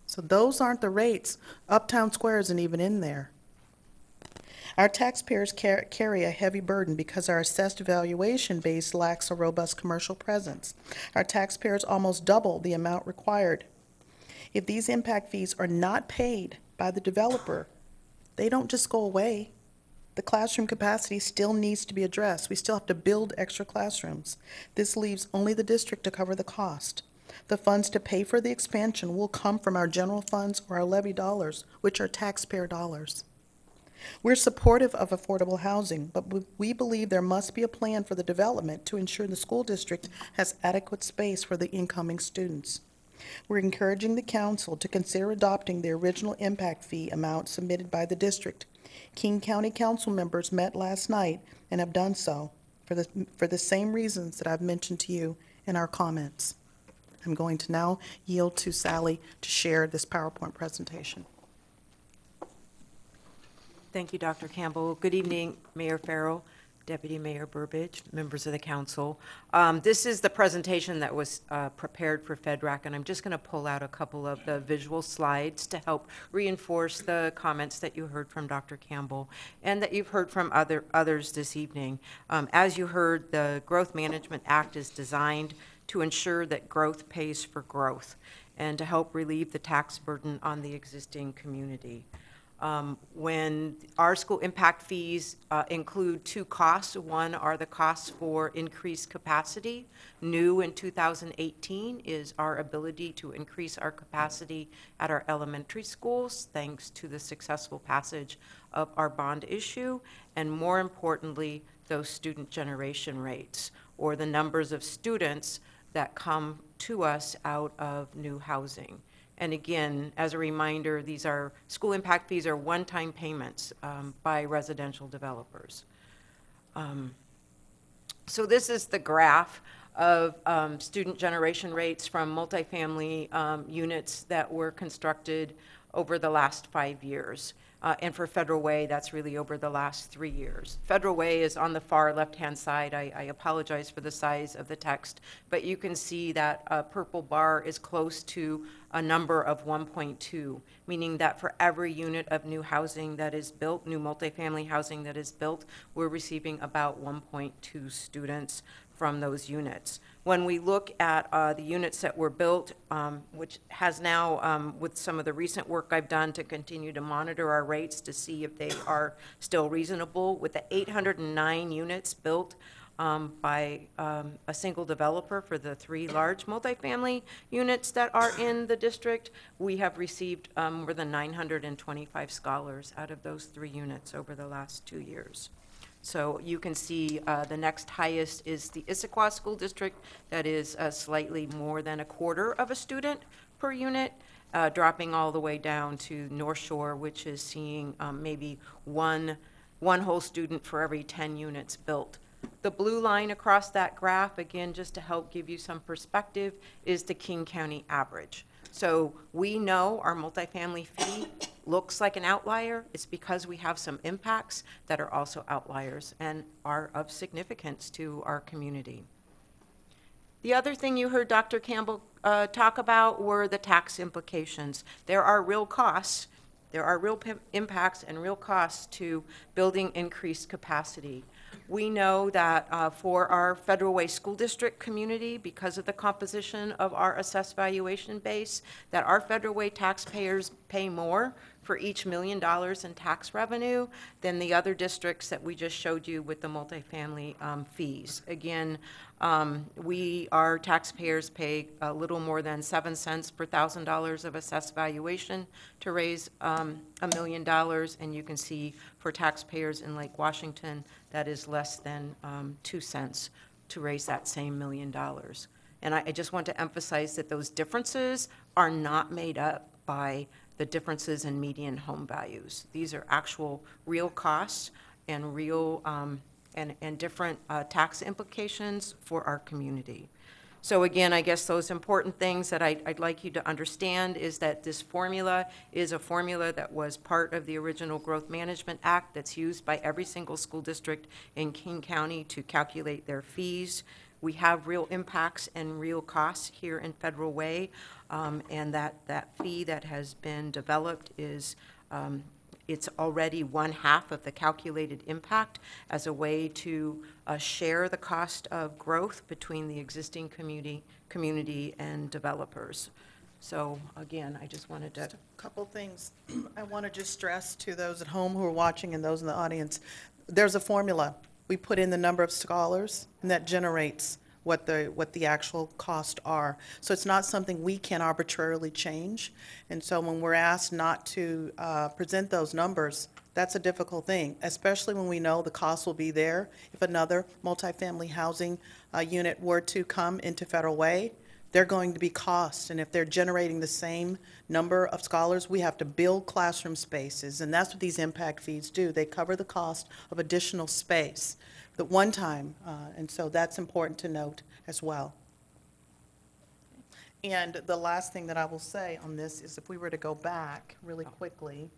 [SPEAKER 23] So those aren't the rates. Uptown Square isn't even in there. Our taxpayers carry a heavy burden because our assessed valuation base lacks a robust commercial presence. Our taxpayers almost double the amount required. If these impact fees are not paid by the developer, they don't just go away. The classroom capacity still needs to be addressed. We still have to build extra classrooms. This leaves only the district to cover the cost. The funds to pay for the expansion will come from our general funds or our levy dollars, which are taxpayer dollars. We're supportive of affordable housing, but we believe there must be a plan for the development to ensure the school district has adequate space for the incoming students. We're encouraging the council to consider adopting the original impact fee amount submitted by the district. King County Council members met last night and have done so for the same reasons that I've mentioned to you in our comments. I'm going to now yield to Sally to share this PowerPoint presentation.
[SPEAKER 11] Thank you, Dr. Campbell. Good evening, Mayor Farrell, Deputy Mayor Burbidge, members of the council. This is the presentation that was prepared for FEDRAC, and I'm just going to pull out a couple of the visual slides to help reinforce the comments that you heard from Dr. Campbell and that you've heard from others this evening. As you heard, the Growth Management Act is designed to ensure that growth pays for growth and to help relieve the tax burden on the existing community. When our school impact fees include 2 costs. One are the costs for increased capacity. New in 2018 is our ability to increase our capacity at our elementary schools thanks to the successful passage of our bond issue, and more importantly, those student generation rates, or the numbers of students that come to us out of new housing. And again, as a reminder, these are school impact fees are one-time payments by residential developers. So this is the graph of student generation rates from multifamily units that were constructed over the last 5 years. And for Federal Way, that's really over the last 3 years. Federal Way is on the far left-hand side. I apologize for the size of the text, but you can see that purple bar is close to a number of 1.2, meaning that for every unit of new housing that is built, new multifamily housing that is built, we're receiving about 1.2 students from those units. When we look at the units that were built, which has now, with some of the recent work I've done to continue to monitor our rates to see if they are still reasonable, with the 809 units built by a single developer for the 3 large multifamily units that are in the district, we have received more than 925 scholars out of those 3 units over the last 2 years. So you can see the next highest is the Issaquah School District. That is slightly more than a quarter of a student per unit, dropping all the way down to North Shore, which is seeing maybe one whole student for every 10 units built. The blue line across that graph, again, just to help give you some perspective, is the King County average. So we know our multifamily fee looks like an outlier. It's because we have some impacts that are also outliers and are of significance to our community. The other thing you heard Dr. Campbell talk about were the tax implications. There are real costs, there are real impacts and real costs to building increased capacity. We know that for our Federal Way School District community, because of the composition of our assessed valuation base, that our Federal Way taxpayers pay more for each $1 million in tax revenue than the other districts that we just showed you with the multifamily fees. Again, our taxpayers pay a little more than 7 cents per $1,000 of assessed valuation to raise $1 million, and you can see for taxpayers in Lake Washington, that is less than 2 cents to raise that same $1 million. And I just want to emphasize that those differences are not made up by the differences in median home values. These are actual real costs and real and different tax implications for our community. So again, I guess those important things that I'd like you to understand is that this formula is a formula that was part of the original Growth Management Act that's used by every single school district in King County to calculate their fees. We have real impacts and real costs here in Federal Way, and that fee that has been developed is it's already 1/2 of the calculated impact as a way to share the cost of growth between the existing community and developers. So again, I just wanted to.
[SPEAKER 23] Just a couple things I want to just stress to those at home who are watching and those in the audience. There's a formula. We put in the number of scholars, and that generates what the actual costs are. So it's not something we can arbitrarily change. And so when we're asked not to present those numbers, that's a difficult thing, especially when we know the cost will be there. If another multifamily housing unit were to come into Federal Way, they're going to be costs. And if they're generating the same number of scholars, we have to build classroom spaces. And that's what these impact fees do. They cover the cost of additional space at one time. And so that's important to note as well. And the last thing that I will say on this is if we were to go back really quickly,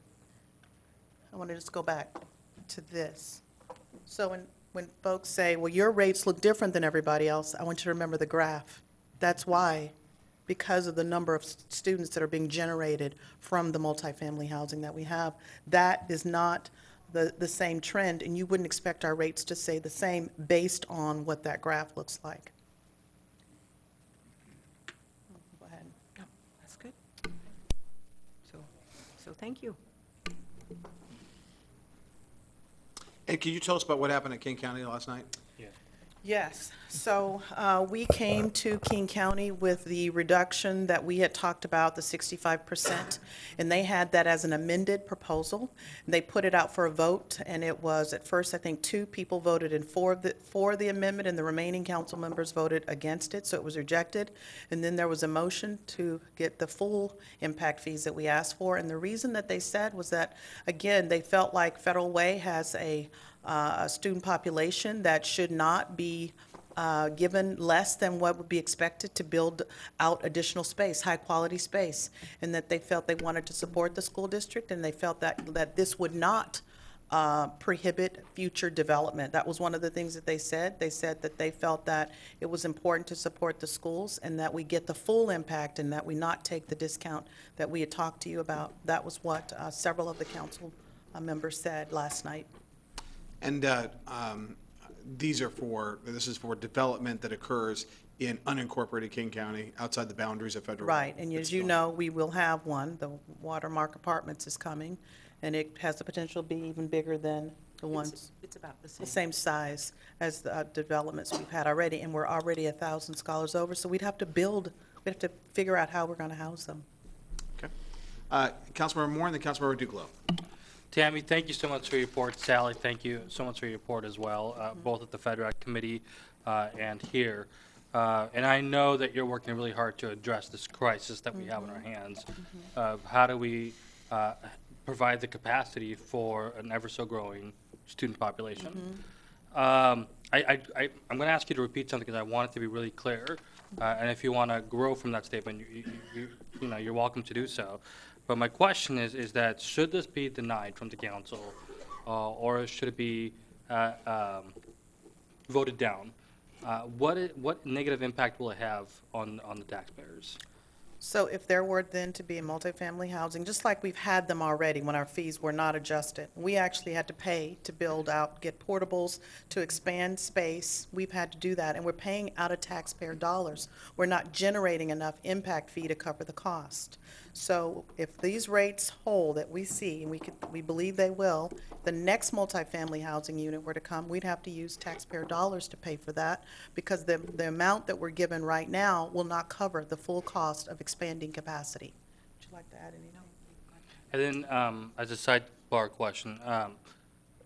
[SPEAKER 23] I want to just go back to this. So when folks say, well, your rates look different than everybody else, I want you to remember the graph. That's why, because of the number of students that are being generated from the multifamily housing that we have, that is not the same trend, and you wouldn't expect our rates to stay the same based on what that graph looks like. Go ahead.
[SPEAKER 11] No, that's good. So thank you.
[SPEAKER 1] And can you tell us about what happened at King County last night?
[SPEAKER 23] Yes, so we came to King County with the reduction that we had talked about, the 65%, and they had that as an amended proposal. They put it out for a vote, and it was, at first, I think 2 people voted in for the amendment, and the remaining council members voted against it, so it was rejected. And then there was a motion to get the full impact fees that we asked for, and the reason that they said was that, again, they felt like Federal Way has a student population that should not be given less than what would be expected to build out additional space, high-quality space, and that they felt they wanted to support the school district, and they felt that this would not prohibit future development. That was one of the things that they said. They said that they felt that it was important to support the schools and that we get the full impact and that we not take the discount that we had talked to you about. That was what several of the council members said last night.
[SPEAKER 1] And this is for development that occurs in unincorporated King County, outside the boundaries of Federal Way.
[SPEAKER 23] Right, and as you know, we will have one. The Watermark Apartments is coming, and it has the potential to be even bigger than the ones.
[SPEAKER 11] It's about the
[SPEAKER 23] The same size as the developments we've had already, and we're already 1,000 scholars over, so we'd have to figure out how we're going to house them.
[SPEAKER 1] Okay. Councilmember Moore and then Councilmember Duclos.
[SPEAKER 15] Tammy, thank you so much for your report. Sally, thank you so much for your report as well, both at the Federal Committee and here. And I know that you're working really hard to address this crisis that we have in our hands. How do we provide the capacity for an ever so growing student population? I'm going to ask you to repeat something because I want it to be really clear. And if you want to grow from that statement, you're welcome to do so. But my question is that should this be denied from the council, or should it be voted down? what negative impact will it have on the taxpayers?
[SPEAKER 23] So if there were then to be multifamily housing, just like we've had them already when our fees were not adjusted, we actually had to pay to build out, get portables, to expand space. We've had to do that, and we're paying out of taxpayer dollars. We're not generating enough impact fee to cover the cost. So if these rates hold that we see, and we believe they will, the next multifamily housing unit were to come, we'd have to use taxpayer dollars to pay for that, because the amount that we're given right now will not cover the full cost of expanding capacity. Would you like to add anything?
[SPEAKER 15] And then, as a sidebar question,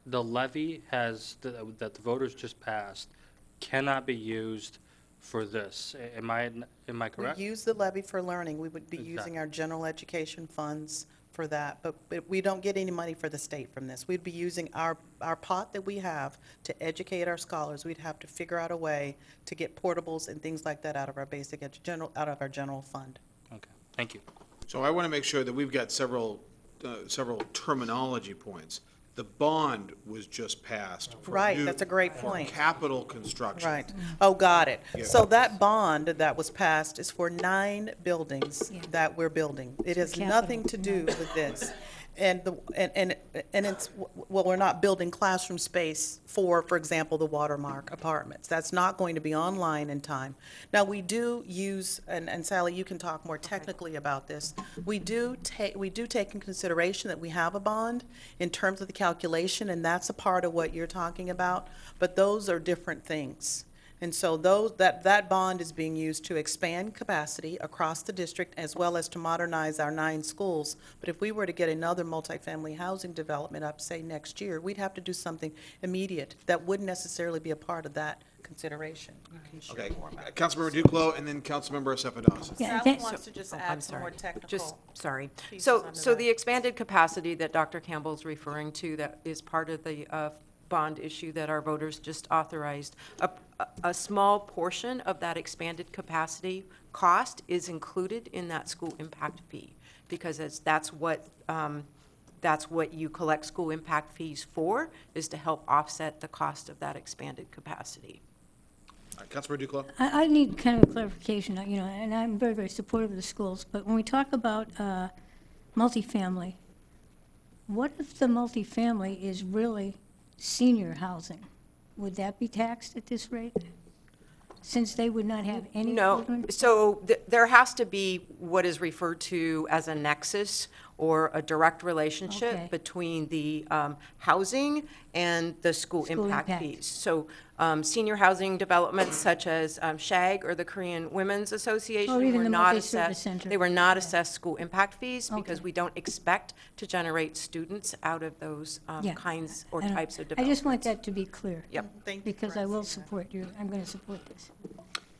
[SPEAKER 15] the levy that the voters just passed cannot be used for this. Am I correct?
[SPEAKER 23] We use the levy for learning. We would be using our general education funds for that, but we don't get any money for the state from this. We'd be using our pot that we have to educate our scholars. We'd have to figure out a way to get portables and things like that out of our out of our general fund.
[SPEAKER 15] Okay, thank you.
[SPEAKER 1] So I want to make sure that we've got several terminology points. The bond was just passed. For
[SPEAKER 23] Right,
[SPEAKER 1] new-
[SPEAKER 23] that's a great
[SPEAKER 1] for
[SPEAKER 23] point.
[SPEAKER 1] capital construction.
[SPEAKER 23] Right. Oh, got it.
[SPEAKER 1] Yeah.
[SPEAKER 23] So that bond that was passed is for 9 buildings that we're building. It has nothing to do with this. And it's, well, we're not building classroom space for example, the Watermark Apartments. That's not going to be online in time. Now, we do use, and Sally, you can talk more technically about this. We do take in consideration that we have a bond in terms of the calculation, and that's a part of what you're talking about, but those are different things. And so that bond is being used to expand capacity across the district as well as to modernize our 9 schools. But if we were to get another multifamily housing development up, say, next year, we'd have to do something immediate that wouldn't necessarily be a part of that consideration. You can share
[SPEAKER 1] Okay,
[SPEAKER 23] more about it.
[SPEAKER 1] Councilmember Duclos and then Councilmember Cephedos.
[SPEAKER 23] Sally wants to just
[SPEAKER 11] I'm
[SPEAKER 23] add some more
[SPEAKER 11] sorry.
[SPEAKER 23] technical.
[SPEAKER 11] Sorry.
[SPEAKER 23] pieces
[SPEAKER 11] So
[SPEAKER 23] onto
[SPEAKER 11] so
[SPEAKER 23] that.
[SPEAKER 11] the expanded capacity that Dr. Campbell's referring to, that is part of the bond issue that our voters just authorized, a small portion of that expanded capacity cost is included in that school impact fee, because that's what you collect school impact fees for, is to help offset the cost of that expanded capacity.
[SPEAKER 1] All right, Councilmember Duclos.
[SPEAKER 17] I need kind of a clarification, and I'm very, very supportive of the schools, but when we talk about multifamily, what if the multifamily is really senior housing? Would that be taxed at this rate? Since they would not have any children?
[SPEAKER 11] No, so there has to be what is referred to as a nexus or a direct relationship
[SPEAKER 17] Okay.
[SPEAKER 11] between the housing and the school
[SPEAKER 17] School
[SPEAKER 11] impact
[SPEAKER 17] impact.
[SPEAKER 11] fees. So senior housing developments such as SHAG or the Korean Women's Association
[SPEAKER 17] Or even
[SPEAKER 11] were
[SPEAKER 17] the
[SPEAKER 11] not
[SPEAKER 17] multi-service
[SPEAKER 11] assessed.
[SPEAKER 17] center.
[SPEAKER 11] They were not assessed school impact fees because
[SPEAKER 17] Okay.
[SPEAKER 11] we don't expect to generate students out of those
[SPEAKER 17] Yeah.
[SPEAKER 11] kinds or
[SPEAKER 17] And
[SPEAKER 11] types of
[SPEAKER 17] I
[SPEAKER 11] developments.
[SPEAKER 17] just want that to be clear.
[SPEAKER 11] Yep.
[SPEAKER 23] Thank you
[SPEAKER 17] Because
[SPEAKER 23] for
[SPEAKER 17] I will
[SPEAKER 23] asking that.
[SPEAKER 17] support you, I'm going to support this.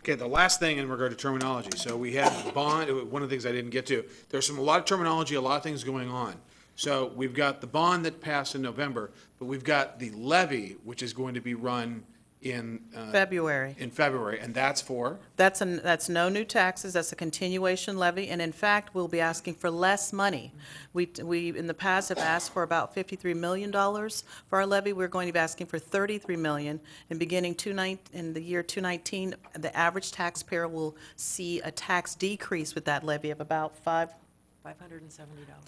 [SPEAKER 1] Okay, the last thing in regard to terminology. So we had bond, one of the things I didn't get to, there's a lot of terminology, a lot of things going on. So we've got the bond that passed in November, but we've got the levy, which is going to be run in
[SPEAKER 23] February.
[SPEAKER 1] and that's for?
[SPEAKER 23] That's no new taxes, that's a continuation levy, and in fact, we'll be asking for less money. We, in the past, have asked for about $53 million for our levy. We're going to be asking for $33 million, and beginning in the year 2019, the average taxpayer will see a tax decrease with that levy of about
[SPEAKER 11] $570.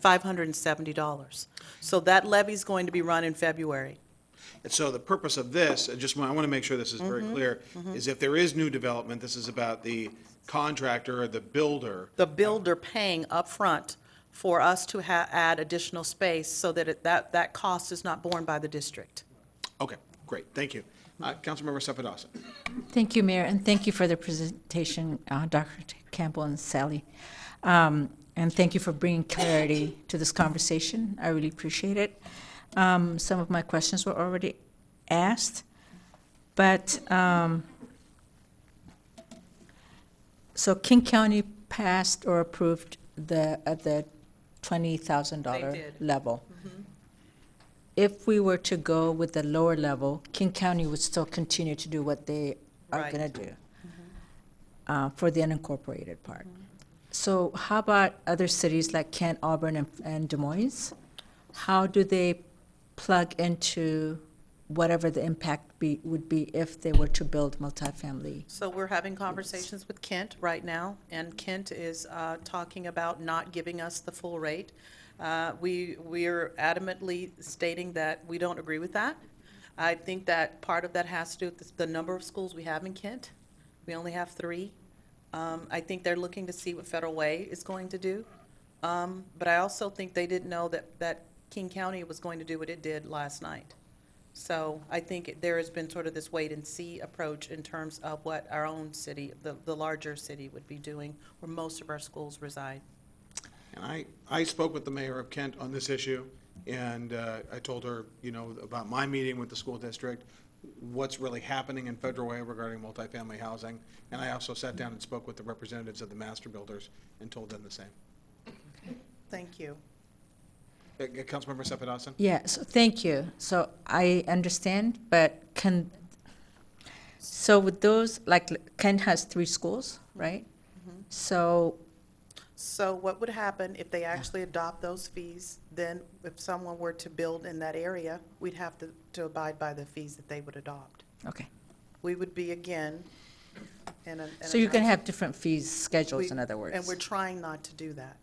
[SPEAKER 23] $570. So that levy's going to be run in February.
[SPEAKER 1] And so the purpose of this, I want to make sure this is very clear, is if there is new development, this is about the contractor or the builder.
[SPEAKER 23] The builder paying upfront for us to add additional space so that that cost is not borne by the district.
[SPEAKER 1] Okay, great, thank you. Councilmember Cephedos.
[SPEAKER 18] Thank you, Mayor, and thank you for the presentation, Dr. Campbell and Sally. And thank you for bringing clarity to this conversation. I really appreciate it. Some of my questions were already asked, but so King County passed or approved at the $20,000 level. If we were to go with the lower level, King County would still continue to do what they are
[SPEAKER 23] Right.
[SPEAKER 18] going to do for the unincorporated part. So how about other cities like Kent, Auburn, and Des Moines? How do they plug into whatever the impact would be if they were to build multifamily.
[SPEAKER 23] So we're having conversations with Kent right now, and Kent is talking about not giving us the full rate. We're adamantly stating that we don't agree with that. I think that part of that has to do with the number of schools we have in Kent. We only have 3. I think they're looking to see what Federal Way is going to do. But I also think they didn't know that King County was going to do what it did last night. So I think there has been sort of this wait-and-see approach in terms of what our own city, the larger city, would be doing, where most of our schools reside.
[SPEAKER 1] And I spoke with the mayor of Kent on this issue, and I told her, you know, about my meeting with the school district, what's really happening in Federal Way regarding multifamily housing, and I also sat down and spoke with the representatives of the master builders and told them the same.
[SPEAKER 23] Thank you.
[SPEAKER 1] Councilmember Sepidawson?
[SPEAKER 18] Yeah, so thank you. So I understand, but so with those, like Kent has 3 schools, right? So
[SPEAKER 23] what would happen if they actually adopt those fees? Then if someone were to build in that area, we'd have to abide by the fees that they would adopt.
[SPEAKER 18] Okay.
[SPEAKER 23] We would be again in a.
[SPEAKER 18] So you're going to have different fees schedules, in other words?
[SPEAKER 23] And we're trying not to do that.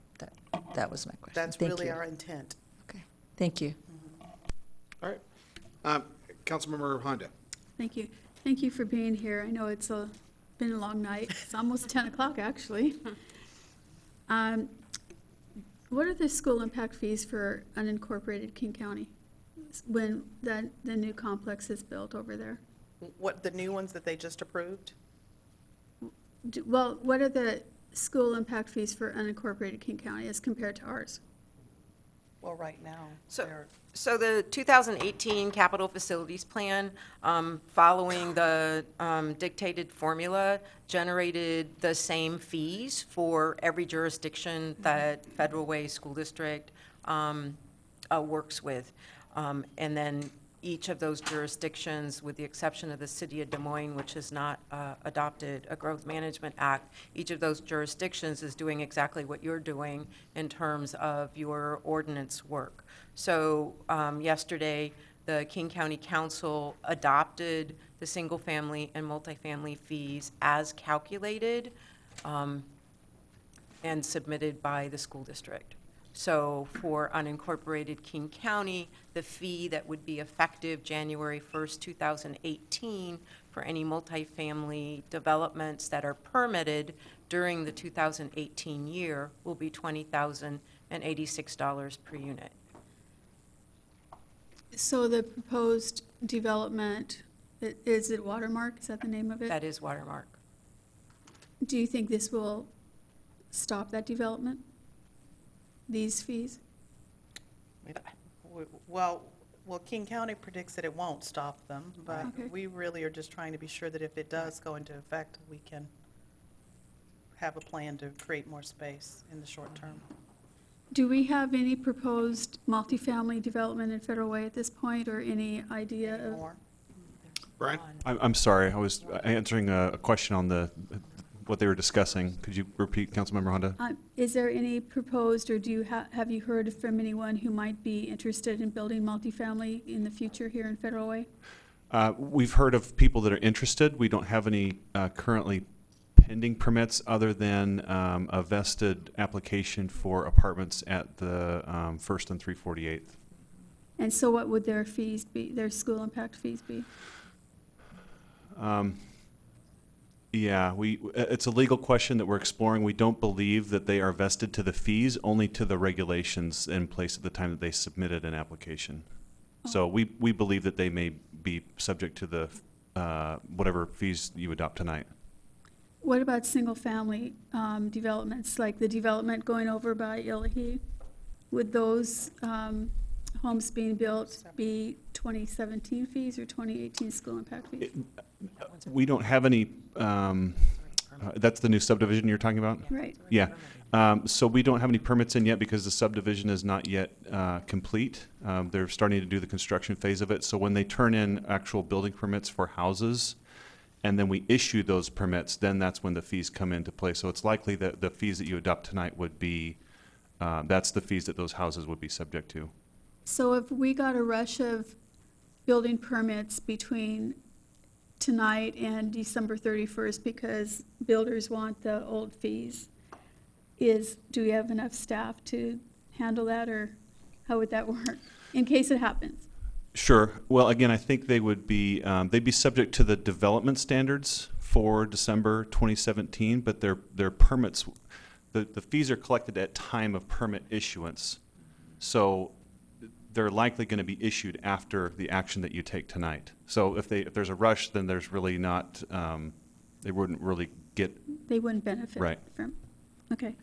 [SPEAKER 18] That was my question.
[SPEAKER 23] That's
[SPEAKER 18] Thank
[SPEAKER 23] really
[SPEAKER 18] you.
[SPEAKER 23] our intent.
[SPEAKER 18] Okay, thank you.
[SPEAKER 1] All right. Councilmember Honda?
[SPEAKER 10] Thank you. Thank you for being here. I know it's been a long night. It's almost 10 o'clock, actually. What are the school impact fees for unincorporated King County when the new complex is built over there?
[SPEAKER 23] What, the new ones that they just approved?
[SPEAKER 10] Well, what are the school impact fees for unincorporated King County as compared to ours?
[SPEAKER 23] Well, right now,
[SPEAKER 11] So the 2018 Capital Facilities Plan, following the dictated formula, generated the same fees for every jurisdiction that Federal Way School District works with. And then each of those jurisdictions, with the exception of the city of Des Moines, which has not adopted a Growth Management Act, each of those jurisdictions is doing exactly what you're doing in terms of your ordinance work. So yesterday, the King County Council adopted the single-family and multifamily fees as calculated and submitted by the school district. So for unincorporated King County, the fee that would be effective January 1st, 2018 for any multifamily developments that are permitted during the 2018 year will be $20,086 per unit.
[SPEAKER 10] So the proposed development, is it Watermark? Is that the name of it?
[SPEAKER 11] That is Watermark.
[SPEAKER 10] Do you think this will stop that development? These fees?
[SPEAKER 23] Well, King County predicts that it won't stop them, but
[SPEAKER 10] Okay.
[SPEAKER 23] we really are just trying to be sure that if it does go into effect, we can have a plan to create more space in the short term.
[SPEAKER 10] Do we have any proposed multifamily development in Federal Way at this point, or any idea of?
[SPEAKER 23] More.
[SPEAKER 1] Brian?
[SPEAKER 22] I'm sorry, I was answering a question on what they were discussing. Could you repeat, Councilmember Honda?
[SPEAKER 10] Is there any proposed, or do you have you heard from anyone who might be interested in building multifamily in the future here in Federal Way?
[SPEAKER 22] We've heard of people that are interested. We don't have any currently pending permits other than a vested application for apartments at the 1st and 348th.
[SPEAKER 10] And so what would their fees be, their school impact fees be?
[SPEAKER 22] Yeah, it's a legal question that we're exploring. We don't believe that they are vested to the fees, only to the regulations in place at the time that they submitted an application. So we believe that they may be subject to the whatever fees you adopt tonight.
[SPEAKER 10] What about single-family developments, like the development going over by Illahee? Would those homes being built be 2017 fees or 2018 school impact fees?
[SPEAKER 22] We don't have any, that's the new subdivision you're talking about?
[SPEAKER 10] Right.
[SPEAKER 22] Yeah. So we don't have any permits in yet because the subdivision is not yet complete. They're starting to do the construction phase of it. So when they turn in actual building permits for houses, and then we issue those permits, then that's when the fees come into play. So it's likely that the fees that you adopt tonight would be, that's the fees that those houses would be subject to.
[SPEAKER 10] So if we got a rush of building permits between tonight and December 31st because builders want the old fees. Do we have enough staff to handle that, or how would that work in case it happens?
[SPEAKER 22] Sure. Well, again, I think they would be, they'd be subject to the development standards for December 2017, but their permits, the fees are collected at time of permit issuance. So they're likely going to be issued after the action that you take tonight. So if there's a rush, then there's really not, they wouldn't really get.
[SPEAKER 10] They wouldn't benefit
[SPEAKER 22] Right.
[SPEAKER 10] from, okay.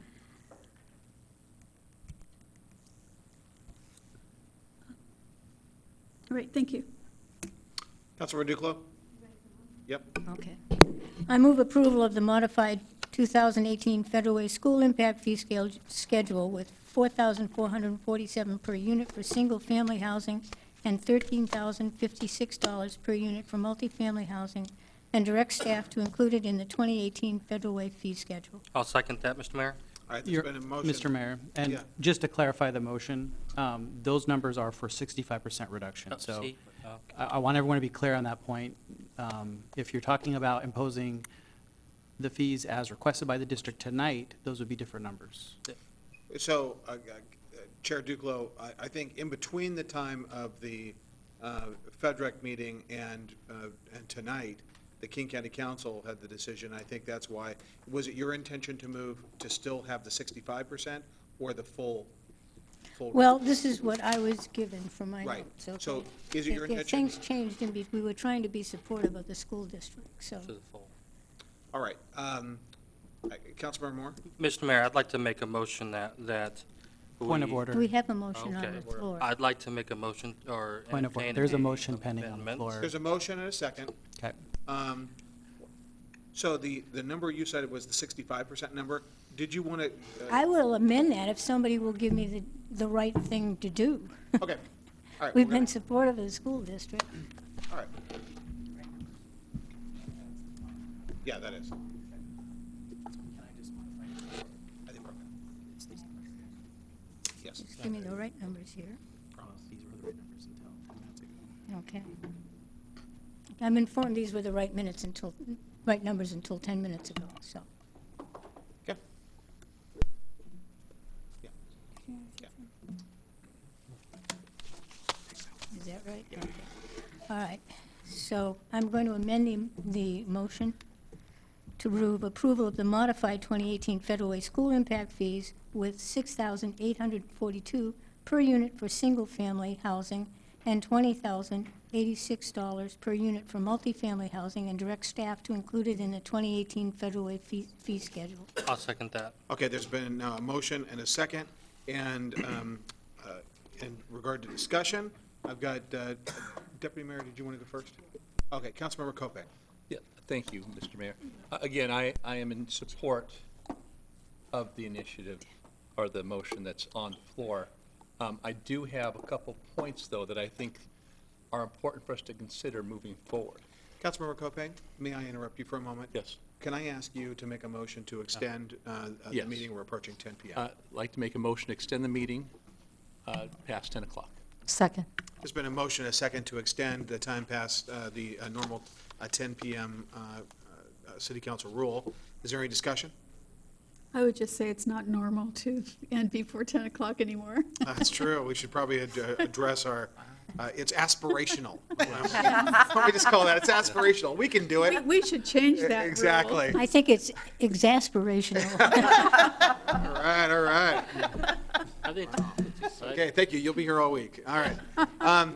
[SPEAKER 10] All right, thank you.
[SPEAKER 1] Councilmember Duclos? Yep.
[SPEAKER 17] Okay. I move approval of the modified 2018 Federal Way School Impact Fee Schedule with $4,447 per unit for single-family housing and $13,056 per unit for multifamily housing, and direct staff to include it in the 2018 Federal Way Fee Schedule.
[SPEAKER 15] I'll second that, Mr. Mayor.
[SPEAKER 1] All right, there's been a motion.
[SPEAKER 3] Mr. Mayor, and
[SPEAKER 1] Yeah.
[SPEAKER 3] just to clarify the motion, those numbers are for 65% reduction.
[SPEAKER 15] Oh,
[SPEAKER 3] So
[SPEAKER 15] see? Okay.
[SPEAKER 3] I want everyone to be clear on that point. If you're talking about imposing the fees as requested by the district tonight, those would be different numbers.
[SPEAKER 1] So, Chair Duclos, I think in between the time of the FedRec meeting and tonight, the King County Council had the decision. I think that's why. Was it your intention to move to still have the 65% or the full?
[SPEAKER 17] Well, this is what I was given for my
[SPEAKER 1] Right.
[SPEAKER 17] notes. Okay.
[SPEAKER 1] So is it your
[SPEAKER 17] If
[SPEAKER 1] intention?
[SPEAKER 17] things changed, we were trying to be supportive of the school district, so.
[SPEAKER 15] To the full.
[SPEAKER 1] All right. Councilmember Moore?
[SPEAKER 15] Mr. Mayor, I'd like to make a motion that.
[SPEAKER 3] Point of
[SPEAKER 15] we-
[SPEAKER 3] order.
[SPEAKER 17] We have a motion on
[SPEAKER 15] Okay.
[SPEAKER 17] the floor.
[SPEAKER 15] I'd like to make a motion or.
[SPEAKER 3] Point of order.
[SPEAKER 15] entertain
[SPEAKER 3] There's a motion pending on the
[SPEAKER 15] amendment.
[SPEAKER 3] floor.
[SPEAKER 1] There's a motion and a second.
[SPEAKER 3] Okay.
[SPEAKER 1] So the number you said was the 65% number. Did you want to?
[SPEAKER 17] I will amend that if somebody will give me the right thing to do.
[SPEAKER 1] Okay. All right.
[SPEAKER 17] We've
[SPEAKER 1] we're gonna-
[SPEAKER 17] been supportive of the school district.
[SPEAKER 1] All right. Yeah, that is. I think we're okay. Yes.
[SPEAKER 17] Just give me the right numbers here. Okay. I'm informed these were the right numbers until 10 minutes ago, so.
[SPEAKER 1] Okay. Yeah. Yeah.
[SPEAKER 17] Is that right? Okay. All right. So I'm going to amend the motion to approval of the modified 2018 Federal Way School Impact Fees with $6,842 per unit for single-family housing and $20,086 per unit for multifamily housing, and direct staff to include it in the 2018 Federal Way fee schedule.
[SPEAKER 15] I'll second that.
[SPEAKER 1] Okay, there's been a motion and a second, and in regard to discussion, I've got, Deputy Mayor, did you want to go first? Okay, Councilmember Kope.
[SPEAKER 12] Yeah, thank you, Mr. Mayor. Again, I am in support of the initiative or the motion that's on the floor. I do have a couple points, though, that I think are important for us to consider moving forward.
[SPEAKER 1] Councilmember Kope, may I interrupt you for a moment?
[SPEAKER 12] Yes.
[SPEAKER 1] Can I ask you to make a motion to extend the
[SPEAKER 12] Yes.
[SPEAKER 1] meeting? We're approaching 10 p.m.
[SPEAKER 12] I'd like to make a motion to extend the meeting past 10 o'clock.
[SPEAKER 18] Second.
[SPEAKER 1] There's been a motion and a second to extend the time past the normal 10 p.m. City Council rule. Is there any discussion?
[SPEAKER 10] I would just say it's not normal to end before 10 o'clock anymore.
[SPEAKER 1] That's true. We should probably address our, it's aspirational. Let me just call that, it's aspirational. We can do it.
[SPEAKER 10] We should change that rule.
[SPEAKER 1] Exactly.
[SPEAKER 17] I think it's exasperational.
[SPEAKER 1] All right, all right.
[SPEAKER 15] I think.
[SPEAKER 1] Okay, thank you. You'll be here all week. All right.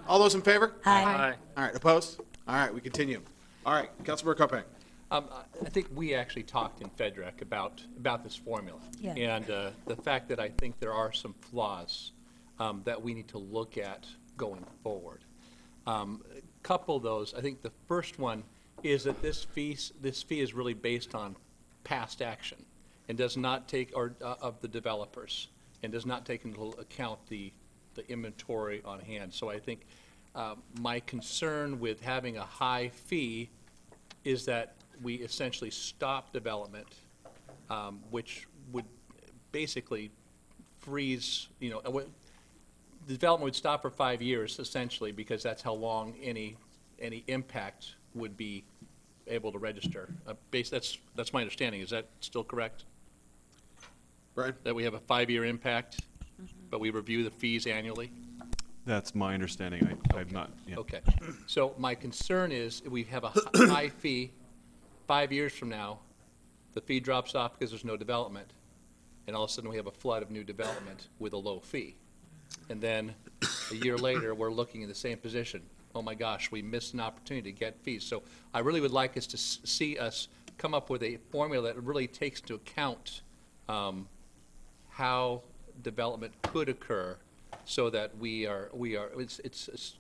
[SPEAKER 1] All those in favor?
[SPEAKER 15] Aye.
[SPEAKER 1] All right, opposed? All right, we continue. All right, Councilmember Kopeng.
[SPEAKER 12] I think we actually talked in FedRec about this formula.
[SPEAKER 17] Yeah.
[SPEAKER 12] And the fact that I think there are some flaws that we need to look at going forward. Couple of those, I think the first one is that this fee is really based on past action and does not take, of the developers, and does not take into account the inventory on hand. So I think my concern with having a high fee is that we essentially stop development, which would basically freeze, the development would stop for 5 years essentially, because that's how long any impact would be able to register. That's my understanding. Is that still correct?
[SPEAKER 1] Brian?
[SPEAKER 12] That we have a 5-year impact, but we review the fees annually?
[SPEAKER 22] That's my understanding. I'm not, yeah.
[SPEAKER 12] Okay. So my concern is we have a high fee, 5 years from now, the fee drops off because there's no development, and all of a sudden we have a flood of new development with a low fee. And then a year later, we're looking in the same position. Oh my gosh, we missed an opportunity to get fees. So I really would like us to see us come up with a formula that really takes into account how development could occur, so that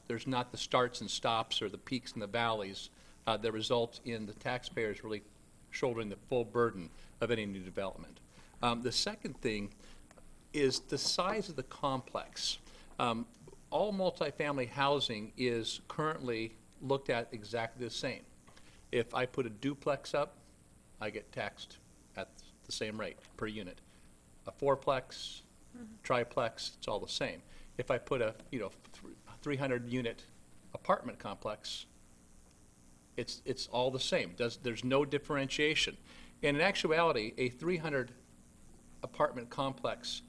[SPEAKER 12] there's not the starts and stops or the peaks and the valleys that result in the taxpayers really shouldering the full burden of any new development. The second thing is the size of the complex. All multifamily housing is currently looked at exactly the same. If I put a duplex up, I get taxed at the same rate per unit. A fourplex, triplex, it's all the same. If I put a 300-unit apartment complex, it's all the same. There's no differentiation. And in actuality, a 300 apartment complex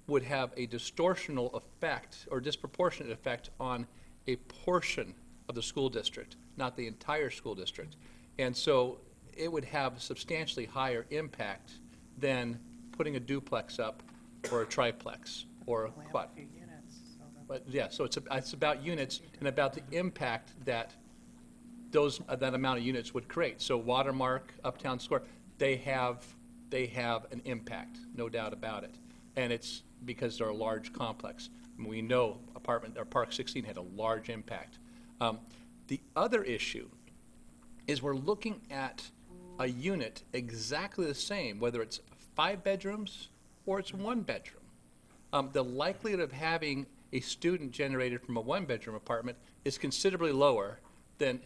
[SPEAKER 12] would have a distortional effect or disproportionate effect on a portion of the school district, not the entire school district. And so it would have substantially higher impact than putting a duplex up or a triplex or a quad. But yeah, so it's about units and about the impact that that amount of units would create. So Watermark, Uptown Square, they have an impact, no doubt about it. And it's because they're a large complex. And we know Park 16 had a large impact. The other issue is we're looking at a unit exactly the same, whether it's 5 bedrooms or it's 1 bedroom. The likelihood of having a student generated from a 1-bedroom apartment is considerably lower than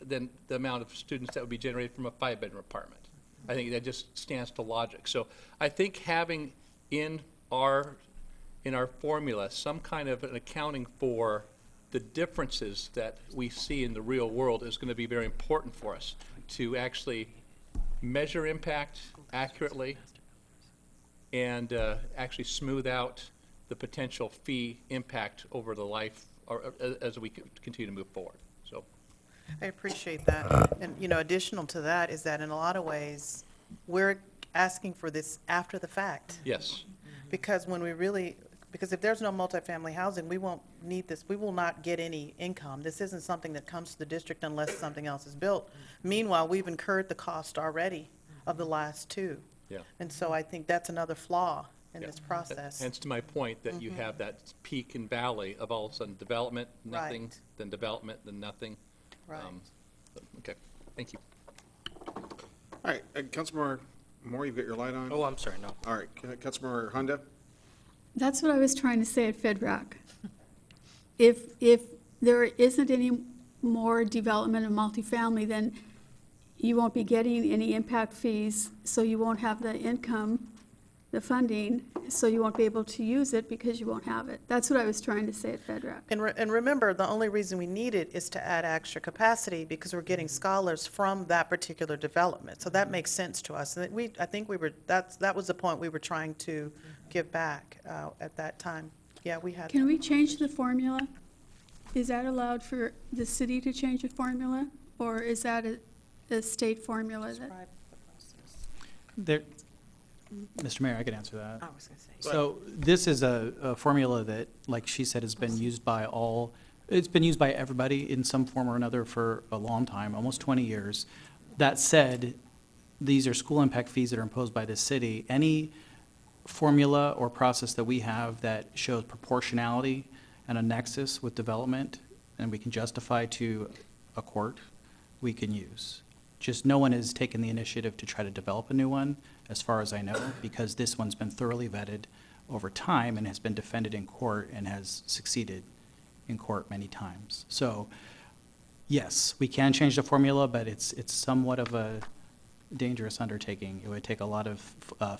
[SPEAKER 12] the amount of students that would be generated from a 5-bedroom apartment. I think that just stands to logic. So I think having in our formula some kind of an accounting for the differences that we see in the real world is going to be very important for us to actually measure impact accurately and actually smooth out the potential fee impact over the life, or as we continue to move forward. So,
[SPEAKER 23] I appreciate that. And, additional to that is that in a lot of ways, we're asking for this after the fact.
[SPEAKER 12] yes.
[SPEAKER 23] Because if there's no multifamily housing, we won't need this. We will not get any income. This isn't something that comes to the district unless something else is built. Meanwhile, we've incurred the cost already of the last 2.
[SPEAKER 12] Yeah.
[SPEAKER 23] And so I think that's another flaw in
[SPEAKER 12] Yeah.
[SPEAKER 23] this process.
[SPEAKER 12] Hence to my point that you have that peak and valley of all of a sudden development, nothing,
[SPEAKER 23] Right.
[SPEAKER 12] then development, then nothing.
[SPEAKER 23] Right.
[SPEAKER 12] Okay, thank you.
[SPEAKER 1] All right, Councilmember Moore, you've got your light on?
[SPEAKER 15] Oh, I'm sorry, no.
[SPEAKER 1] All right, Councilmember Honda?
[SPEAKER 10] That's what I was trying to say at Fed Rock. If there isn't any more development of multifamily, then you won't be getting any impact fees, so you won't have the income, the funding, so you won't be able to use it because you won't have it. That's what I was trying to say at Fed Rock.
[SPEAKER 23] And remember, the only reason we need it is to add extra capacity because we're getting scholars from that particular development. So that makes sense to us. And that was the point we were trying to give back at that time. Yeah, we had.
[SPEAKER 10] Can we change the formula? Is that allowed for the city to change the formula? Or is that a state formula?
[SPEAKER 3] Mr. Mayor, I could answer that.
[SPEAKER 11] I was going to say.
[SPEAKER 3] So this is a formula that, like she said, has been used by it's been used by everybody in some form or another for a long time, almost 20 years. That said, these are school impact fees that are imposed by the city. Any formula or process that we have that shows proportionality and a nexus with development, and we can justify to a court, we can use. Just no one has taken the initiative to try to develop a new one, as far as I know, because this one's been thoroughly vetted over time and has been defended in court and has succeeded in court many times. So, yes, we can change the formula, but it's somewhat of a dangerous undertaking. It would take a lot of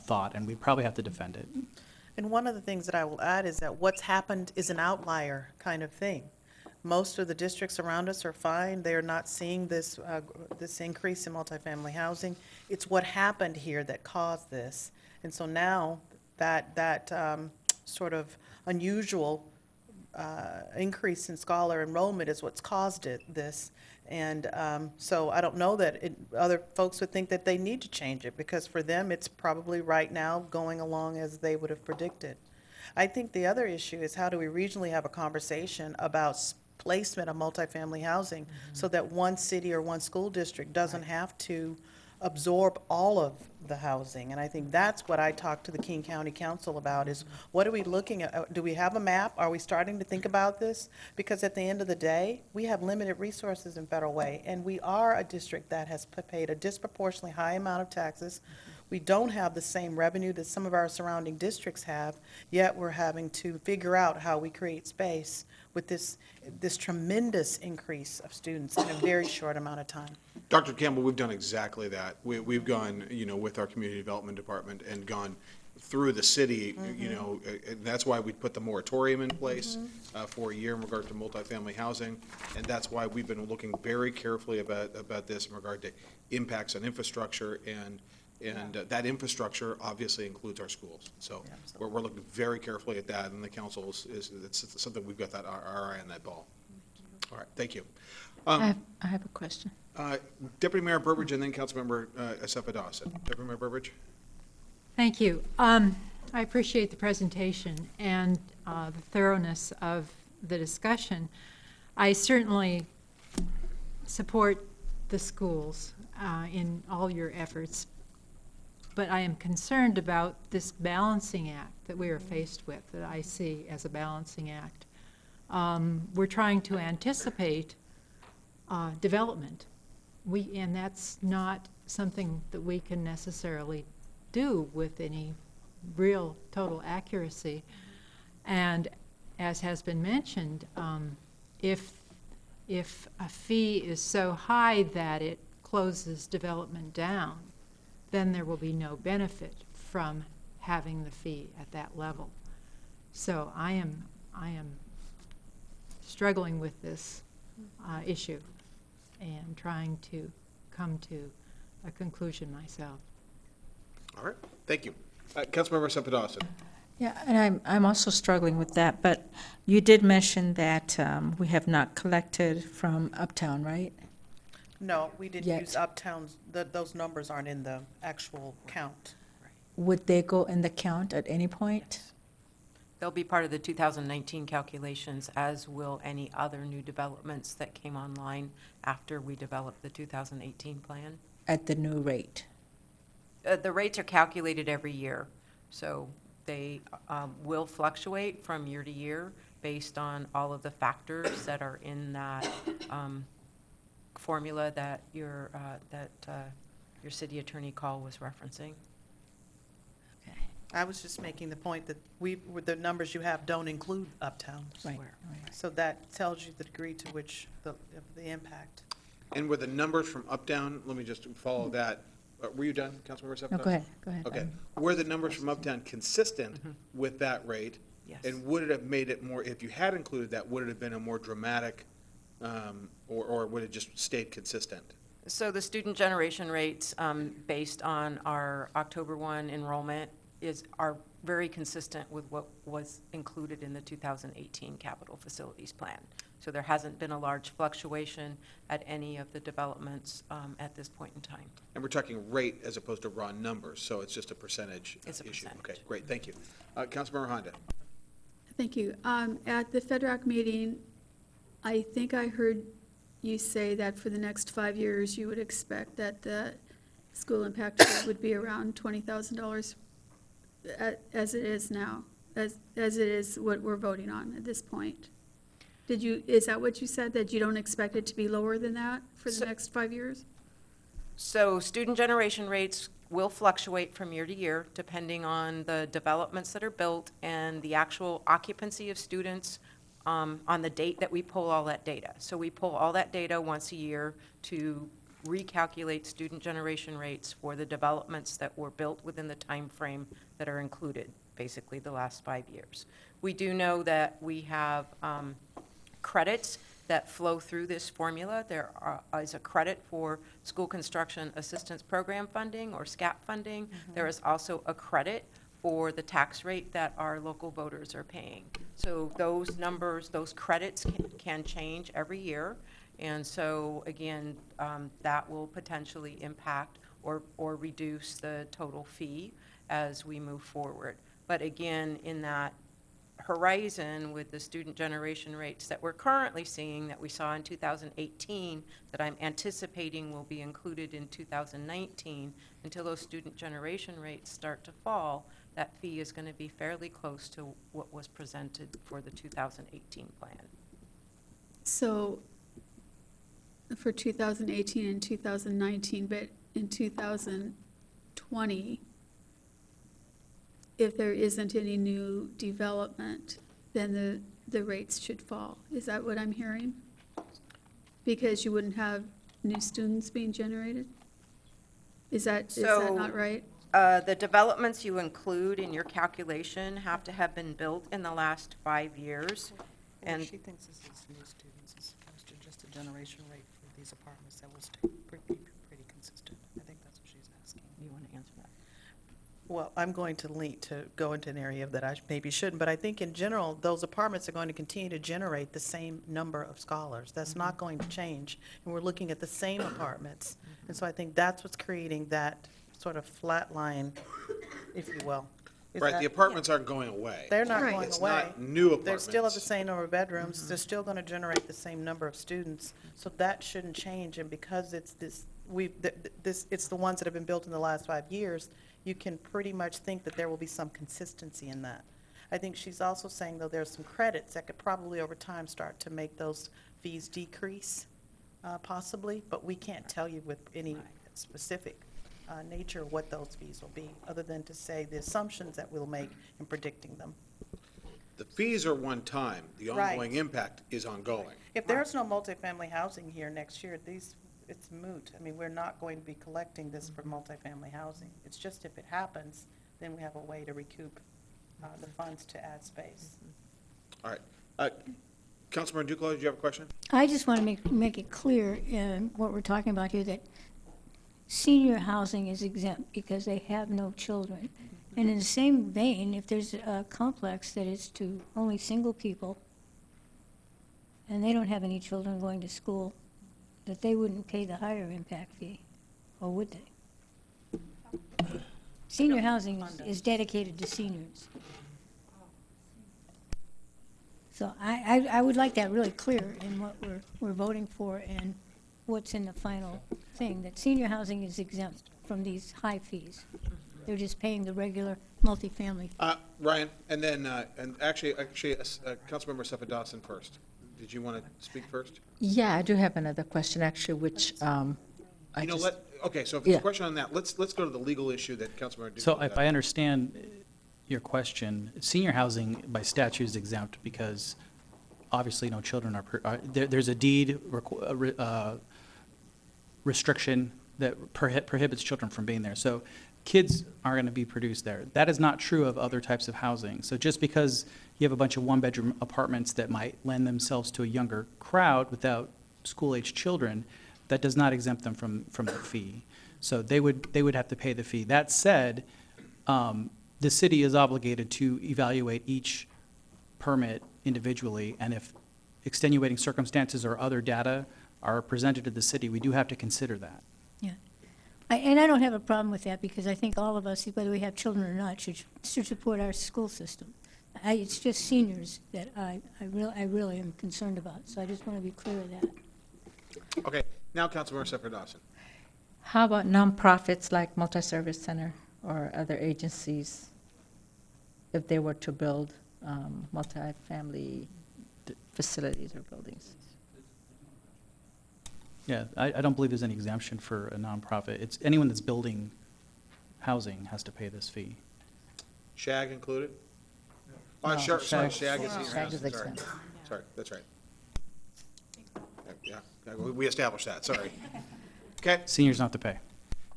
[SPEAKER 3] thought, and we'd probably have to defend it.
[SPEAKER 23] And one of the things that I will add is that what's happened is an outlier kind of thing. Most of the districts around us are fine. They are not seeing this, this increase in multifamily housing. It's what happened here that caused this. And so now that sort of unusual increase in scholar enrollment is what's caused this. And so I don't know that other folks would think that they need to change it, because for them it's probably right now going along as they would have predicted. I think the other issue is, how do we regionally have a conversation about placement of multifamily housing so that one city or one school district doesn't have to absorb all of the housing? And I think that's what I talked to the King County Council about, is what are we looking at? Do we have a map? Are we starting to think about this? Because at the end of the day, we have limited resources in Federal Way, and we are a district that has paid a disproportionately high amount of taxes. We don't have the same revenue that some of our surrounding districts have, yet we're having to figure out how we create space with this tremendous increase of students in a very short amount of time.
[SPEAKER 1] Dr. Campbell, we've done exactly that. We've gone, with our community development department and gone through the city, and that's why we put the moratorium in place for a year in regard to multifamily housing. And that's why we've been looking very carefully about this in regard to impacts on infrastructure, and that infrastructure obviously includes our schools. So we're looking very carefully at that, and the council it's something we've got our eye on that ball. All right, thank you.
[SPEAKER 18] I have a question.
[SPEAKER 1] Deputy Mayor Burbidge and then Councilmember Asefa Dawson. Deputy Mayor Burbidge.
[SPEAKER 6] Thank you. I appreciate the presentation and the thoroughness of the discussion. I certainly support the schools in all your efforts, but I am concerned about this balancing act that we are faced with, that I see as a balancing act. We're trying to anticipate development. And that's not something that we can necessarily do with any real total accuracy. And as has been mentioned, if a fee is so high that it closes development down, then there will be no benefit from having the fee at that level. So I am struggling with this issue and trying to come to a conclusion myself.
[SPEAKER 1] All right, thank you. Councilmember Asefa Dawson.
[SPEAKER 18] Yeah, and I'm also struggling with that, but you did mention that we have not collected from Uptown, right?
[SPEAKER 23] No, we didn't
[SPEAKER 18] Yet.
[SPEAKER 23] use Uptowns. Those numbers aren't in the actual count.
[SPEAKER 18] Would they go in the count at any point?
[SPEAKER 11] They'll be part of the 2019 calculations, as will any other new developments that came online after we developed the 2018 plan.
[SPEAKER 18] At the new rate?
[SPEAKER 11] The rates are calculated every year, so they will fluctuate from year to year based on all of the factors that are in that formula that your city attorney call was referencing.
[SPEAKER 23] I was just making the point that the numbers you have don't include Uptown.
[SPEAKER 18] Right.
[SPEAKER 23] So that tells you the degree to which the impact.
[SPEAKER 1] And were the numbers from Uptown, let me just follow that. Were you done, Councilmember Asefa?
[SPEAKER 18] No, go ahead.
[SPEAKER 1] Okay. Were the numbers from Uptown consistent with that rate?
[SPEAKER 11] Yes.
[SPEAKER 1] And would it have made it more, if you had included that, would it have been a more dramatic, or would it just stayed consistent?
[SPEAKER 11] So the student generation rates, based on our October 1 enrollment, are very consistent with what was included in the 2018 capital facilities plan. So there hasn't been a large fluctuation at any of the developments at this point in time.
[SPEAKER 1] And we're talking rate as opposed to raw numbers, so it's just a percentage
[SPEAKER 11] It's a
[SPEAKER 1] issue.
[SPEAKER 11] percentage.
[SPEAKER 1] Okay, great, thank you. Councilmember Honda.
[SPEAKER 10] Thank you. At the FedRAC meeting, I think I heard you say that for the next 5 years, you would expect that the school impact fee would be around $20,000 as it is now, as it is what we're voting on at this point. Is that what you said, that you don't expect it to be lower than that for the next 5 years?
[SPEAKER 11] So student generation rates will fluctuate from year to year, depending on the developments that are built and the actual occupancy of students on the date that we pull all that data. So we pull all that data once a year to recalculate student generation rates for the developments that were built within the time frame that are included basically the last 5 years. We do know that we have credits that flow through this formula. There is a credit for school construction assistance program funding or SCAP funding. There is also a credit for the tax rate that our local voters are paying. So those numbers, those credits can change every year. And so again, that will potentially impact or reduce the total fee as we move forward. But again, in that horizon with the student generation rates that we're currently seeing, that we saw in 2018, that I'm anticipating will be included in 2019, until those student generation rates start to fall, that fee is going to be fairly close to what was presented for the 2018 plan.
[SPEAKER 10] So for 2018 and 2019, but in 2020, if there isn't any new development, then the rates should fall. Is that what I'm hearing? Because you wouldn't have new students being generated? Is that not right?
[SPEAKER 11] The developments you include in your calculation have to have been built in the last 5 years. And
[SPEAKER 23] She thinks this is new students as opposed to just a generation rate for these apartments that will stay pretty consistent. I think that's what she's asking.
[SPEAKER 11] you want to answer that?
[SPEAKER 23] Well, I'm going to go into an area that I maybe shouldn't, but I think in general, those apartments are going to continue to generate the same number of scholars. That's not going to change, and we're looking at the same apartments. And so I think that's what's creating that sort of flat line, if you will.
[SPEAKER 1] Right, the apartments aren't going away.
[SPEAKER 23] They're not
[SPEAKER 10] Right.
[SPEAKER 23] going
[SPEAKER 1] It's
[SPEAKER 23] away.
[SPEAKER 1] not new
[SPEAKER 23] They're
[SPEAKER 1] apartments.
[SPEAKER 23] still at the same number of bedrooms, they're still gonna generate the same number of students, so that shouldn't change, and because it's it's the ones that have been built in the last 5 years, you can pretty much think that there will be some consistency in that. I think she's also saying, though, there's some credits that could probably over time start to make those fees decrease, possibly, but we can't tell you with any specific nature of what those fees will be, other than to say the assumptions that we'll make in predicting them.
[SPEAKER 1] The fees are one time, the
[SPEAKER 23] Right.
[SPEAKER 1] ongoing impact is ongoing.
[SPEAKER 23] If there's no multifamily housing here next year, it's moot. I mean, we're not going to be collecting this for multifamily housing. It's just if it happens, then we have a way to recoup the funds to add space.
[SPEAKER 1] All right. Councilmember Duclos, do you have a question?
[SPEAKER 17] I just want to make it clear in what we're talking about here that senior housing is exempt because they have no children. And in the same vein, if there's a complex that is to only single people and they don't have any children going to school, that they wouldn't pay the higher impact fee, or would they? Senior housing is dedicated to seniors. So I would like that really clear in what we're voting for and what's in the final thing, that senior housing is exempt from these high fees. They're just paying the regular multifamily.
[SPEAKER 1] Ryan, and then, actually, Councilmember Seffa Dawson first. Did you want to speak first?
[SPEAKER 18] Yeah, I do have another question, actually, which
[SPEAKER 1] Okay, so if there's a question on that, let's go to the legal issue that Councilmember Duclos.
[SPEAKER 3] So if I understand your question, senior housing by statute is exempt because obviously no children are, there's a deed restriction that prohibits children from being there. So kids are going to be produced there. That is not true of other types of housing. So just because you have a bunch of one-bedroom apartments that might lend themselves to a younger crowd without school-age children, that does not exempt them from the fee. So they would have to pay the fee. That said, the city is obligated to evaluate each permit individually, and if extenuating circumstances or other data are presented to the city, we do have to consider that.
[SPEAKER 17] Yeah. And I don't have a problem with that because I think all of us, whether we have children or not, should support our school system. It's just seniors that I really am concerned about, so I just want to be clear of that.
[SPEAKER 1] Okay, now Councilmember Seffa Dawson.
[SPEAKER 18] How about nonprofits like Multi-Service Center or other agencies, if they were to build multifamily facilities or buildings?
[SPEAKER 3] Yeah, I don't believe there's any exemption for a nonprofit. It's anyone that's building housing has to pay this fee.
[SPEAKER 1] SHAG included?
[SPEAKER 18] No,
[SPEAKER 1] Sorry,
[SPEAKER 18] SHAG
[SPEAKER 1] SHAG is senior
[SPEAKER 18] is
[SPEAKER 1] housing, sorry.
[SPEAKER 18] exempt.
[SPEAKER 1] Sorry, that's right. Yeah, we established that, sorry. Okay,
[SPEAKER 3] Seniors don't have to pay.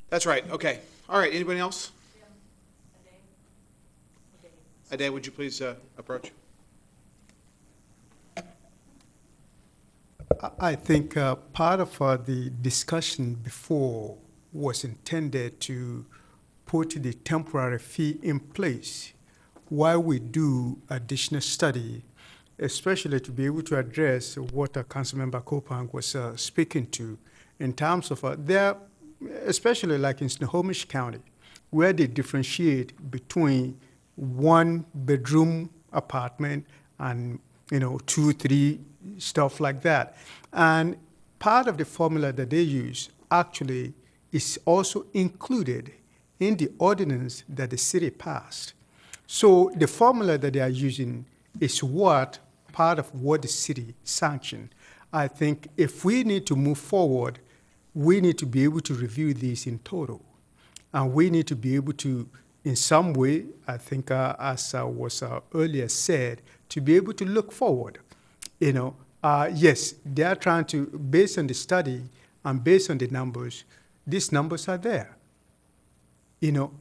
[SPEAKER 1] that's right, okay. All right, anybody else? Ade, would you please approach?
[SPEAKER 16] I think part of the discussion before was intended to put the temporary fee in place while we do additional study, especially to be able to address what Councilmember Kopang was speaking to in terms of there, especially like in Snohomish County, where they differentiate between one-bedroom apartment and 2, 3 stuff like that. And part of the formula that they use actually is also included in the ordinance that the city passed. So the formula that they are using is part of what the city sanctioned. I think if we need to move forward, we need to be able to review these in total. And we need to be able to, in some way, I think as was earlier said, to be able to look forward. Yes, they are trying to, based on the study and based on the numbers, these numbers are there.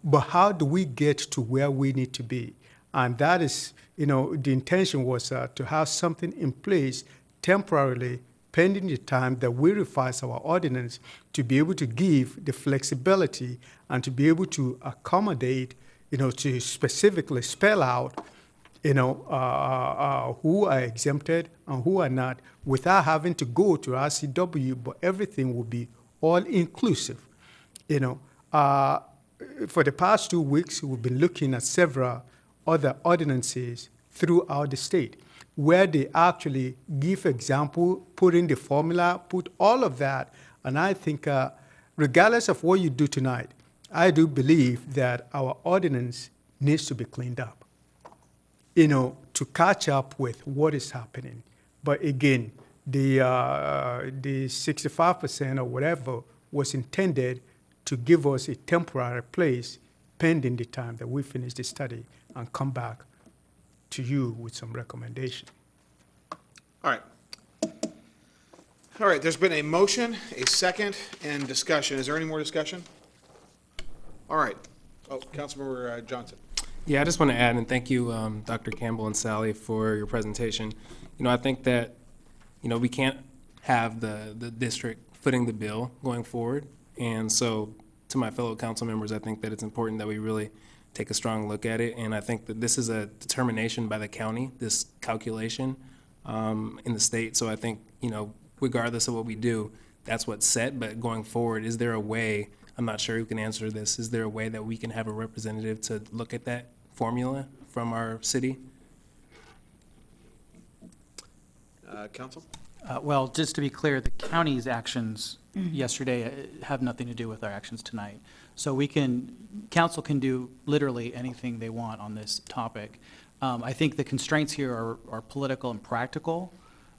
[SPEAKER 16] But how do we get to where we need to be? And that is, the intention was to have something in place temporarily, pending the time that we revise our ordinance to be able to give the flexibility and to be able to accommodate, to specifically spell out, who are exempted and who are not, without having to go to RCW, but everything will be all inclusive. For the past 2 weeks, we've been looking at several other ordinances throughout the state where they actually give example, put in the formula, put all of that. And I think regardless of what you do tonight, I do believe that our ordinance needs to be cleaned up, to catch up with what is happening. But again, the 65% or whatever was intended to give us a temporary place pending the time that we finish the study and come back to you with some recommendation.
[SPEAKER 1] All right. All right, there's been a motion, a second, and discussion. Is there any more discussion? All right. Oh, Councilmember Johnson.
[SPEAKER 4] Yeah, I just want to add, and thank you, Dr. Campbell and Sally, for your presentation. I think that, we can't have the district footing the bill going forward. And so, to my fellow council members, I think that it's important that we really take a strong look at it. And I think that this is a determination by the county, this calculation in the state. So I think, regardless of what we do, that's what's set. But going forward, is there a way, I'm not sure who can answer this, is there a way that we can have a representative to look at that formula from our city?
[SPEAKER 1] Council?
[SPEAKER 3] Well, just to be clear, the county's actions yesterday have nothing to do with our actions tonight. So council can do literally anything they want on this topic. I think the constraints here are political and practical.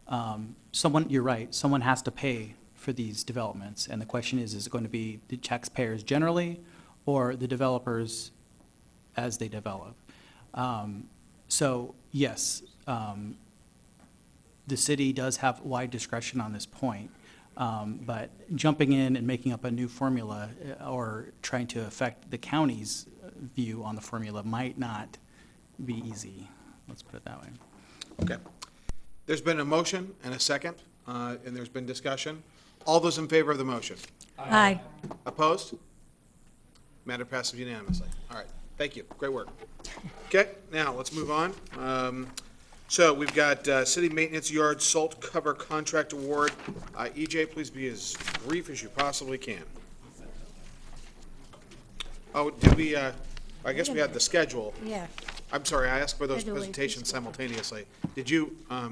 [SPEAKER 3] You're right, someone has to pay for these developments. And the question is it going to be the taxpayers generally or the developers as they develop? So yes, the city does have wide discretion on this point, but jumping in and making up a new formula or trying to affect the county's view on the formula might not be easy. Let's put it that way.
[SPEAKER 1] Okay. There's been a motion and a second, and there's been discussion. All those in favor of the motion?
[SPEAKER 17] Aye.
[SPEAKER 1] Opposed? Matter passes unanimously. All right. Thank you. Great work. Okay, now let's move on. So we've got City Maintenance Yard Salt Cover Contract Award. EJ, please be as brief as you possibly can. Oh, did we, I guess we had the schedule.
[SPEAKER 17] Yeah.
[SPEAKER 1] I'm sorry, I asked for those
[SPEAKER 17] Schedule A,
[SPEAKER 1] presentations
[SPEAKER 17] please.
[SPEAKER 1] simultaneously. Did you,
[SPEAKER 16] I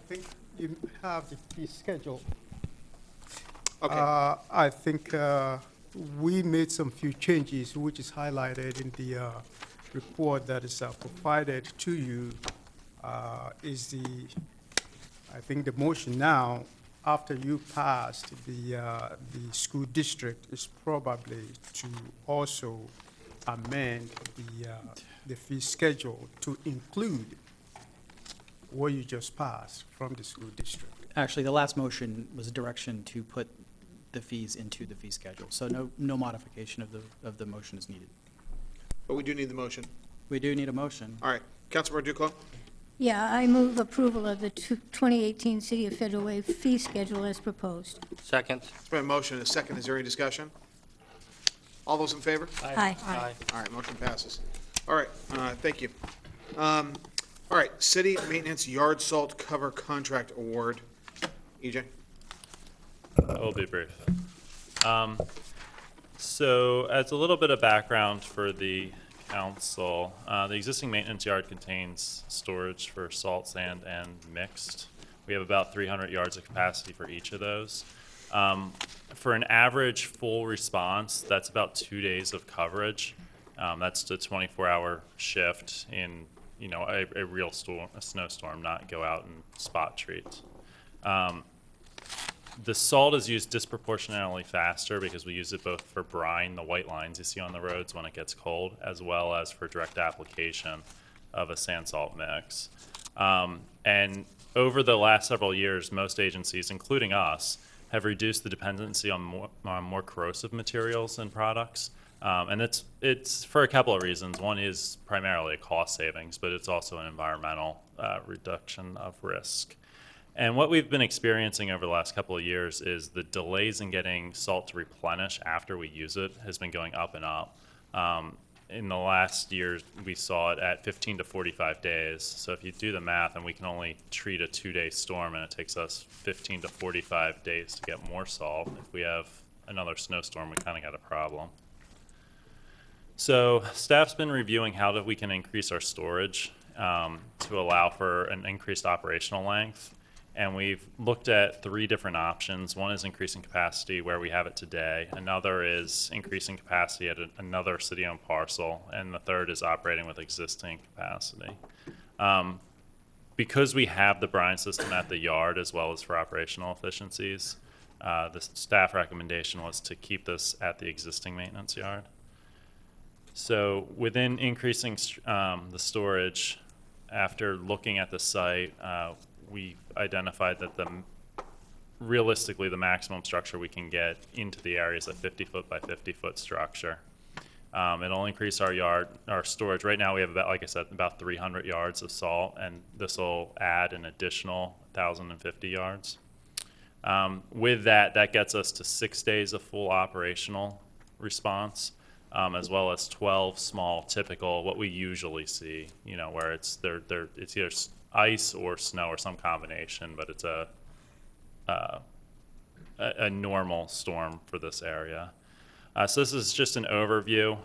[SPEAKER 16] think you have the schedule.
[SPEAKER 1] okay.
[SPEAKER 16] I think we made some few changes, which is highlighted in the report that is provided to you. I think the motion now, after you passed the school district, is probably to also amend the fee schedule to include what you just passed from the school district.
[SPEAKER 3] Actually, the last motion was a direction to put the fees into the fee schedule. So no modification of the motion is needed.
[SPEAKER 1] But we do need the motion.
[SPEAKER 3] We do need a motion.
[SPEAKER 1] All right, Councilmember Duclos?
[SPEAKER 17] Yeah, I move approval of the 2018 City of Federal Way fee schedule as proposed.
[SPEAKER 15] Second.
[SPEAKER 1] It's been a motion and a second. Is there any discussion? All those in favor?
[SPEAKER 17] Aye.
[SPEAKER 1] All right, motion passes. All right, thank you. All right, city maintenance yard salt cover contract award. EJ?
[SPEAKER 19] I will be brief. So as a little bit of background for the council, the existing maintenance yard contains storage for salt, sand, and mixed. We have about 300 yards of capacity for each of those. For an average full response, that's about 2 days of coverage. That's the 24-hour shift in, you know, a real storm, a snowstorm, not go out and spot treat. The salt is used disproportionately faster because we use it both for brine, the white lines you see on the roads when it gets cold, as well as for direct application of a sand salt mix. And over the last several years, most agencies, including us, have reduced the dependency on more corrosive materials and products. And it's for a couple of reasons. One is primarily a cost savings, but it's also an environmental reduction of risk. And what we've been experiencing over the last couple of years is the delays in getting salt to replenish after we use it has been going up and up. In the last year, we saw it at 15 to 45 days. So if you do the math, and we can only treat a 2-day storm, and it takes us 15 to 45 days to get more salt. If we have another snowstorm, we kind of got a problem. So staff's been reviewing how we can increase our storage to allow for an increased operational length. And we've looked at 3 different options. One is increasing capacity where we have it today. Another is increasing capacity at another city-owned parcel. And the third is operating with existing capacity. Because we have the brine system at the yard as well as for operational efficiencies, the staff recommendation was to keep this at the existing maintenance yard. So within increasing the storage, after looking at the site, we identified that realistically the maximum structure we can get into the area is a 50-foot by 50-foot structure. It'll increase our storage. Right now we have about, like I said, about 300 yards of salt, and this will add an additional 1,050 yards. With that gets us to 6 days of full operational response, as well as 12 small typical, what we usually see, you know, where it's either ice or snow or some combination, but it's a normal storm for this area. So this is just an overview.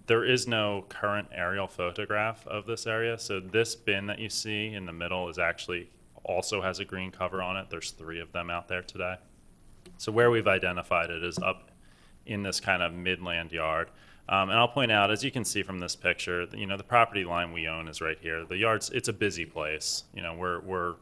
[SPEAKER 19] There is no current aerial photograph of this area, so this bin that you see in the middle is actually also has a green cover on it. There's 3 of them out there today. So where we've identified it is up in this kind of midland yard. And I'll point out, as you can see from this picture, you know, the property line we own is right here. The yard's, it's a busy place. You know, we're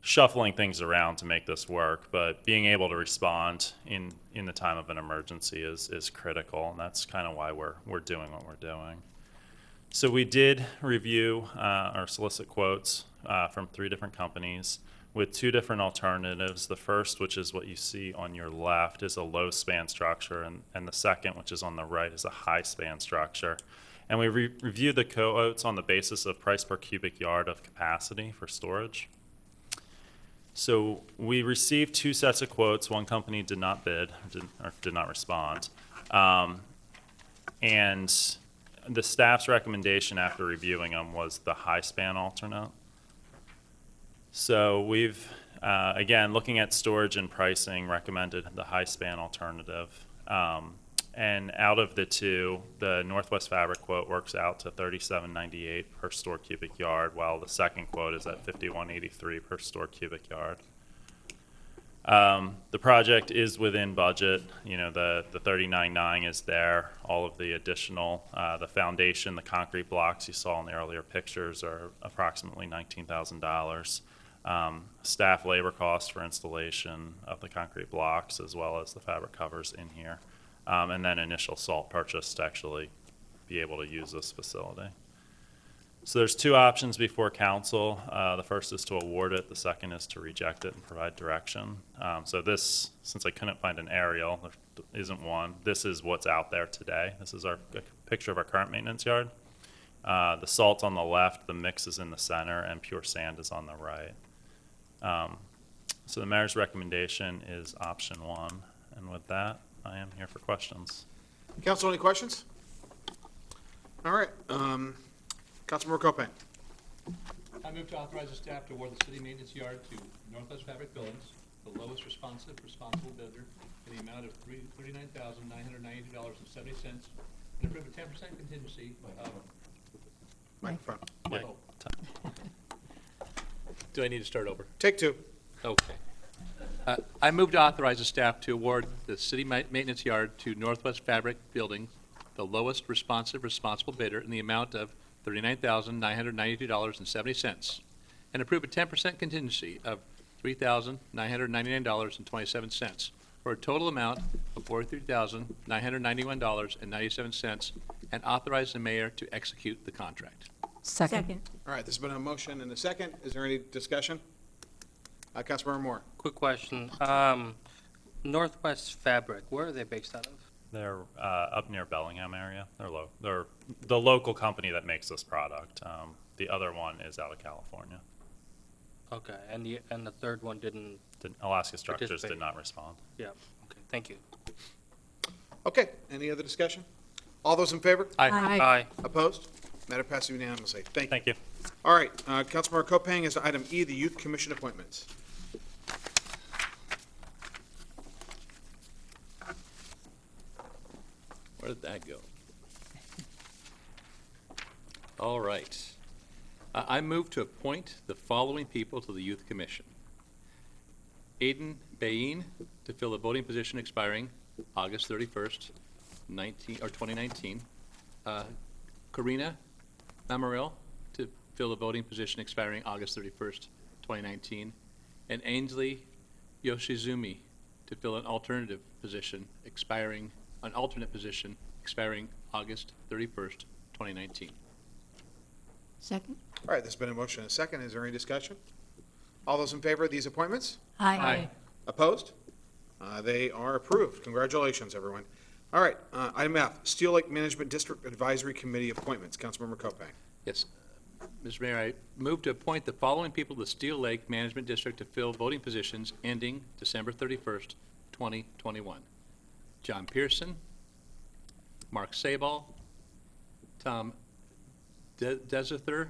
[SPEAKER 19] shuffling things around to make this work, but being able to respond in the time of an emergency is critical, and that's kind of why we're doing what we're doing. So we did review or solicit quotes from 3 different companies with 2 different alternatives. The first, which is what you see on your left, is a low span structure, and the second, which is on the right, is a high span structure. And we reviewed the quotes on the basis of price per cubic yard of capacity for storage. So we received 2 sets of quotes. One company did not bid, or did not respond. And the staff's recommendation after reviewing them was the high span alternate. So we've, again, looking at storage and pricing, recommended the high span alternative. And out of the 2, the Northwest Fabric quote works out to $37.98 per store cubic yard, while the second quote is at $51.83 per store cubic yard. The project is within budget. You know, the $39.9 is there. All of the additional, the foundation, the concrete blocks you saw in the earlier pictures are approximately $19,000. Staff labor costs for installation of the concrete blocks, as well as the fabric covers in here. And then initial salt purchase to actually be able to use this facility. So there's 2 options before council. The first is to award it. The second is to reject it and provide direction. So this, since I couldn't find an aerial, there isn't one. This is what's out there today. This is our picture of our current maintenance yard. The salt's on the left, the mix is in the center, and pure sand is on the right. So the mayor's recommendation is option 1, and with that, I am here for questions.
[SPEAKER 1] Council, any questions? All right, Councilmember Copang.
[SPEAKER 12] I move to authorize the staff to award the city maintenance yard to Northwest Fabric Buildings, the lowest responsible bidder, in the amount of $39,992.70, and approve a 10% contingency of.
[SPEAKER 1] Microphone.
[SPEAKER 19] Wait,
[SPEAKER 12] Oh. Do I need to start over?
[SPEAKER 1] Take 2.
[SPEAKER 12] Okay. I move to authorize the staff to award the city maintenance yard to Northwest Fabric Building, the lowest responsible bidder, in the amount of $39,992.70, and approve a 10% contingency of $3,999.27, for a total amount of $43,991.97, and authorize the mayor to execute the contract.
[SPEAKER 18] Second.
[SPEAKER 1] All right, there's been a motion and a second. Is there any discussion? Councilmember Moore.
[SPEAKER 15] Quick question. Northwest Fabric, where are they based out of?
[SPEAKER 19] They're up near Bellingham area. They're the local company that makes this product. The other one is out of California.
[SPEAKER 15] Okay, and the third one didn't,
[SPEAKER 19] Alaska Structures
[SPEAKER 15] Participate.
[SPEAKER 19] did not respond.
[SPEAKER 15] yeah, okay, thank you.
[SPEAKER 1] Okay, any other discussion? All those in favor?
[SPEAKER 15] Aye.
[SPEAKER 1] Opposed? Matter passes unanimously. Thank you.
[SPEAKER 19] Thank you.
[SPEAKER 1] All right, Councilmember Copang is item E, the Youth Commission appointments.
[SPEAKER 12] Where did that go? All right. I move to appoint the following people to the Youth Commission. Aiden Bain to fill a voting position expiring August 31st, 2019. Karina Mamaril to fill a voting position expiring August 31st, 2019. And Ainsley Yoshizumi to fill an alternate position expiring August 31st, 2019.
[SPEAKER 17] Second?
[SPEAKER 1] All right, there's been a motion and a second. Is there any discussion? All those in favor of these appointments?
[SPEAKER 17] Aye.
[SPEAKER 1] Opposed? They are approved. Congratulations, everyone. All right, item F, Steel Lake Management District Advisory Committee appointments. Councilmember Copang.
[SPEAKER 12] Yes. Mr. Mayor, I move to appoint the following people to the Steel Lake Management District to fill voting positions ending December 31st, 2021. John Pearson, Mark Sabal, Tom Desither,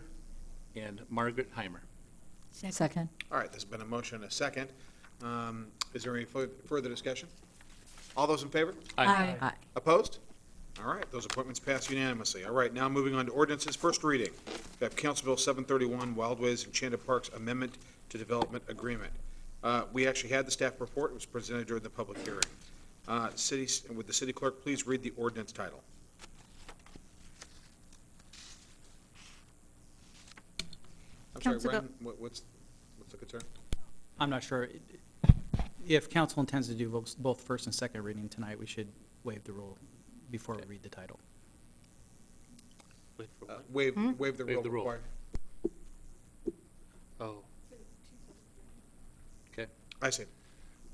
[SPEAKER 12] and Margaret Heimer.
[SPEAKER 18] Second.
[SPEAKER 1] All right, there's been a motion and a second. Is there any further discussion? All those in favor?
[SPEAKER 18] Aye.
[SPEAKER 1] Opposed? All right, those appointments pass unanimously. All right, now moving on to ordinances, first reading. We have Council Bill 731, Wildways Enchanted Parks Amendment to Development Agreement. We actually had the staff report. It was presented during the public hearing. Would the city clerk please read the ordinance title? I'm sorry,
[SPEAKER 9] Council
[SPEAKER 1] Ryan, what's the concern?
[SPEAKER 3] I'm not sure. If council intends to do both first and second reading tonight, we should waive the rule before we read the title.
[SPEAKER 15] Wait for what?
[SPEAKER 1] Waive the
[SPEAKER 12] Waive
[SPEAKER 1] rule
[SPEAKER 12] the rule.
[SPEAKER 1] required.
[SPEAKER 15] Oh,
[SPEAKER 12] Okay.
[SPEAKER 1] I see.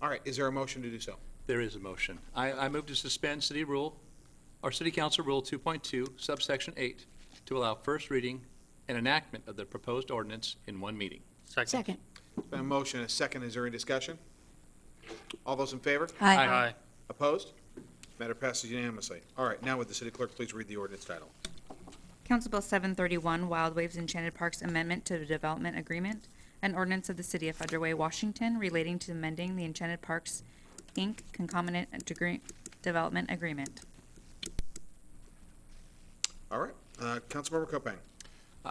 [SPEAKER 1] All right, is there a motion to do so?
[SPEAKER 12] There is a motion. I move to suspend city council rule 2.2, subsection 8, to allow first reading and enactment of the proposed ordinance in one meeting.
[SPEAKER 17] Second?
[SPEAKER 1] Been a motion and a second. Is there any discussion? All those in favor?
[SPEAKER 15] Aye.
[SPEAKER 1] Opposed? Matter passes unanimously. All right, now would the city clerk please read the ordinance title?
[SPEAKER 9] Council Bill 731, Wild Waves Enchanted Parks Amendment to the Development Agreement, an ordinance of the City of Federal Way, Washington, relating to amending the Enchanted Parks, Inc. Concomitant Development Agreement.
[SPEAKER 1] All right, Councilmember Copang.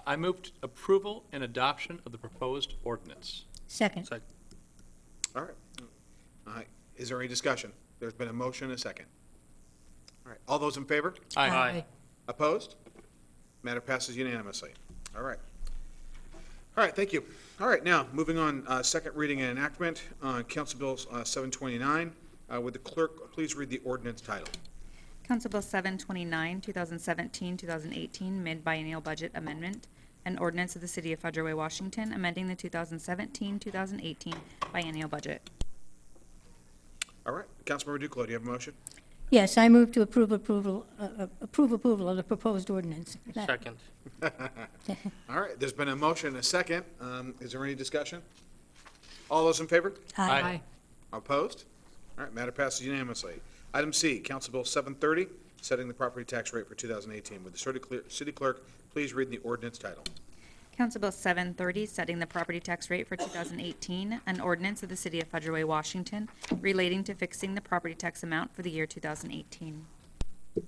[SPEAKER 12] I moved approval and adoption of the proposed ordinance.
[SPEAKER 17] Second?
[SPEAKER 1] All right. Is there any discussion? There's been a motion and a second. All right, all those in favor?
[SPEAKER 15] Aye.
[SPEAKER 1] Opposed? Matter passes unanimously. All right. All right, thank you. All right, now, moving on, second reading and enactment, Council Bill 729. Would the clerk please read the ordinance title?
[SPEAKER 9] Council Bill 729, 2017-2018, mid-biennial budget amendment, an ordinance of the City of Federal Way, Washington, amending the 2017-2018 biennial budget.
[SPEAKER 1] All right, Councilmember Duclos, do you have a motion?
[SPEAKER 17] Yes, I move to approve approval of the proposed ordinance.
[SPEAKER 15] Second.
[SPEAKER 1] All right, there's been a motion and a second. Is there any discussion? All those in favor?
[SPEAKER 6] Aye.
[SPEAKER 1] Opposed? All right, matter passes unanimously. Item C, Council Bill 730, setting the property tax rate for 2018. Would the city clerk please read the ordinance title?
[SPEAKER 9] Council Bill 730, setting the property tax rate for 2018, an ordinance of the City of Federal Way, Washington, relating to fixing the property tax amount for the year 2018.
[SPEAKER 1] All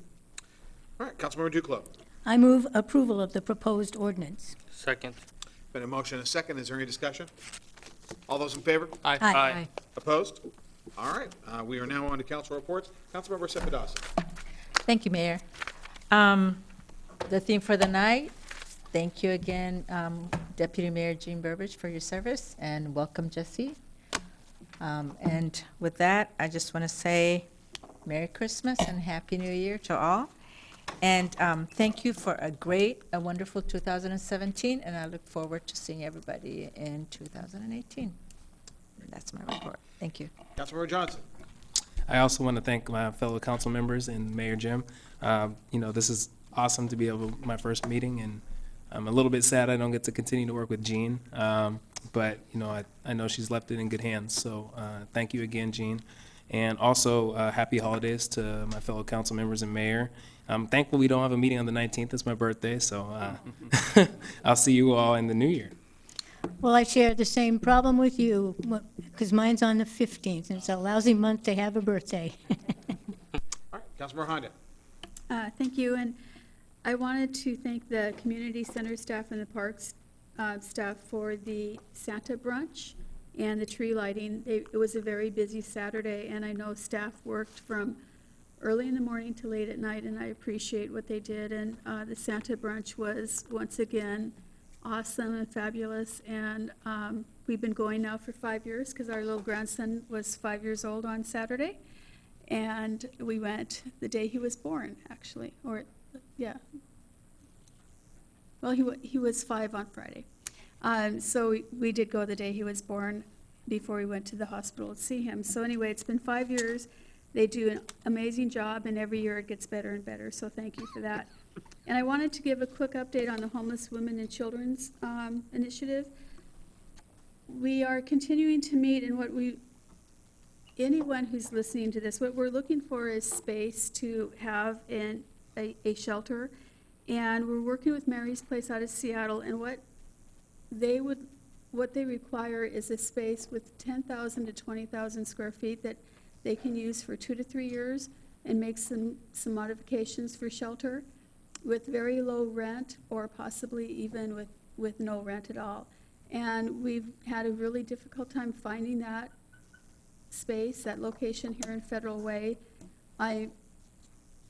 [SPEAKER 1] right, Councilmember Duclos.
[SPEAKER 17] I move approval of the proposed ordinance.
[SPEAKER 15] Second.
[SPEAKER 1] Been a motion and a second. Is there any discussion? All those in favor?
[SPEAKER 17] Aye.
[SPEAKER 1] Opposed? All right, we are now on to council reports. Councilmember Cephedos.
[SPEAKER 18] Thank you, Mayor. The theme for the night, thank you again, Deputy Mayor Jean Burbidge, for your service, and welcome, Jesse. And with that, I just want to say Merry Christmas and Happy New Year to all. And thank you for a wonderful 2017, and I look forward to seeing everybody in 2018. That's my report. Thank you.
[SPEAKER 1] Councilmember Johnson.
[SPEAKER 4] I also want to thank my fellow council members and Mayor Jim. This is awesome to be able, my first meeting, and I'm a little bit sad I don't get to continue to work with Jean. But I know she's left it in good hands. So thank you again, Jean. And also happy holidays to my fellow council members and mayor. I'm thankful we don't have a meeting on the 19th. It's my birthday, so I'll see you all in the new year.
[SPEAKER 17] Well, I share the same problem with you, because mine's on the 15th, and it's a lousy month to have a birthday.
[SPEAKER 1] All right, Councilmember Honda.
[SPEAKER 10] Thank you, and I wanted to thank the community center staff and the parks staff for the Santa brunch and the tree lighting. It was a very busy Saturday, and I know staff worked from early in the morning to late at night, and I appreciate what they did. And the Santa brunch was, once again, awesome and fabulous, and we've been going now for 5 years because our little grandson was 5 years old on Saturday, and we went the day he was born, actually, or yeah. Well, he was 5 on Friday, so we did go the day he was born before we went to the hospital to see him. So anyway, it's been 5 years. They do an amazing job, and every year it gets better and better, so thank you for that. And I wanted to give a quick update on the Homeless Women and Children's Initiative. We are continuing to meet, and anyone who's listening to this, what we're looking for is space to have in a shelter. And we're working with Mary's Place out of Seattle, and what they require is a space with 10,000 to 20,000 square feet that they can use for 2 to 3 years and make some modifications for shelter with very low rent, or possibly even with no rent at all. And we've had a really difficult time finding that space, that location here in Federal Way. I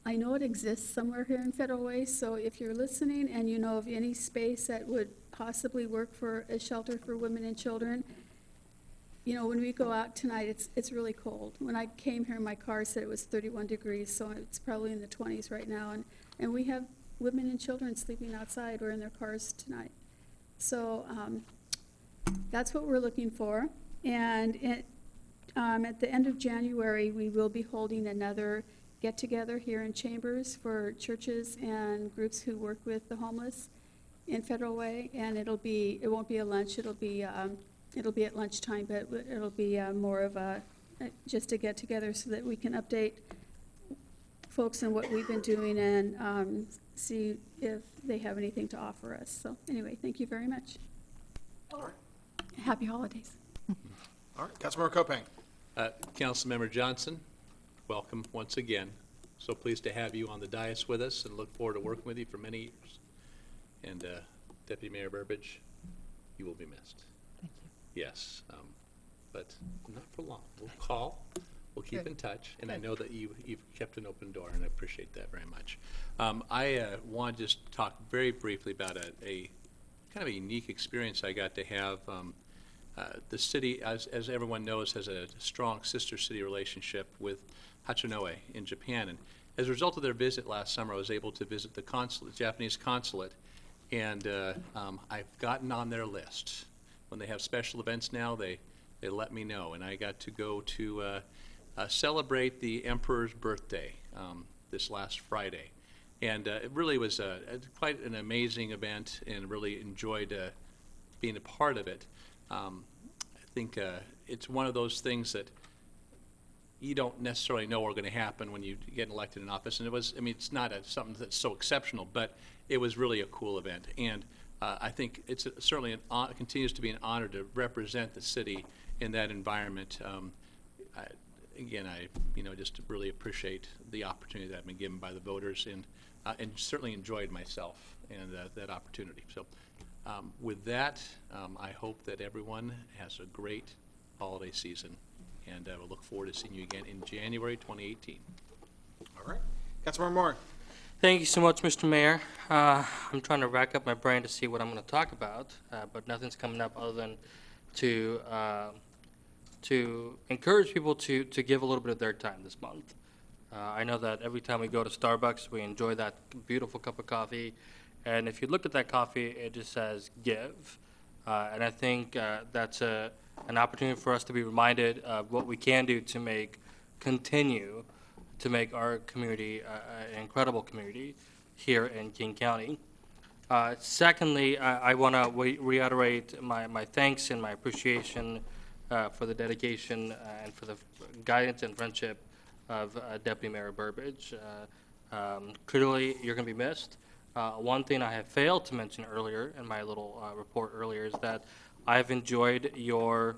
[SPEAKER 10] know it exists somewhere here in Federal Way, so if you're listening and you know of any space that would possibly work for a shelter for women and children, when we go out tonight, it's really cold. When I came here, my car said it was 31 degrees, so it's probably in the 20s right now. And we have women and children sleeping outside or in their cars tonight. So that's what we're looking for. And at the end of January, we will be holding another get-together here in Chambers for churches and groups who work with the homeless in Federal Way. And it won't be a lunch, it'll be at lunchtime, but it'll be more of just a get-together so that we can update folks on what we've been doing and see if they have anything to offer us. So anyway, thank you very much.
[SPEAKER 1] All right.
[SPEAKER 10] Happy holidays.
[SPEAKER 1] All right, Councilmember Kopang.
[SPEAKER 12] Councilmember Johnson, welcome once again. So pleased to have you on the dais with us and look forward to working with you for many years. And Deputy Mayor Burbidge, you will be missed.
[SPEAKER 18] Thank you.
[SPEAKER 12] Yes, but not for long. We'll call, we'll keep in touch, and I know that you've kept an open door, and I appreciate that very much. I want to just talk very briefly about a kind of a unique experience I got to have. The city, as everyone knows, has a strong sister city relationship with Hachinohe in Japan, and as a result of their visit last summer, I was able to visit the consulate, Japanese consulate, and I've gotten on their list. When they have special events now, they let me know, and I got to go to celebrate the Emperor's birthday this last Friday. And it really was quite an amazing event, and really enjoyed being a part of it. I think it's one of those things that you don't necessarily know are going to happen when you get elected in office. And it was, I mean, it's not something that's so exceptional, but it was really a cool event. And I think it's certainly continues to be an honor to represent the city in that environment. Again, I just really appreciate the opportunity that I've been given by the voters, and certainly enjoyed myself and that opportunity. So with that, I hope that everyone has a great holiday season, and we'll look forward to seeing you again in January 2018.
[SPEAKER 1] All right. Councilmember Moore.
[SPEAKER 15] Thank you so much, Mr. Mayor. I'm trying to rack up my brain to see what I'm going to talk about, but nothing's coming up other than to encourage people to give a little bit of their time this month. I know that every time we go to Starbucks, we enjoy that beautiful cup of coffee, and if you look at that coffee, it just says give. And I think that's an opportunity for us to be reminded of what we can do to continue to make our community an incredible community here in King County. Secondly, I want to reiterate my thanks and my appreciation for the dedication and for the guidance and friendship of Deputy Mayor Burbidge. Clearly, you're going to be missed. One thing I have failed to mention earlier in my little report earlier is that I've enjoyed your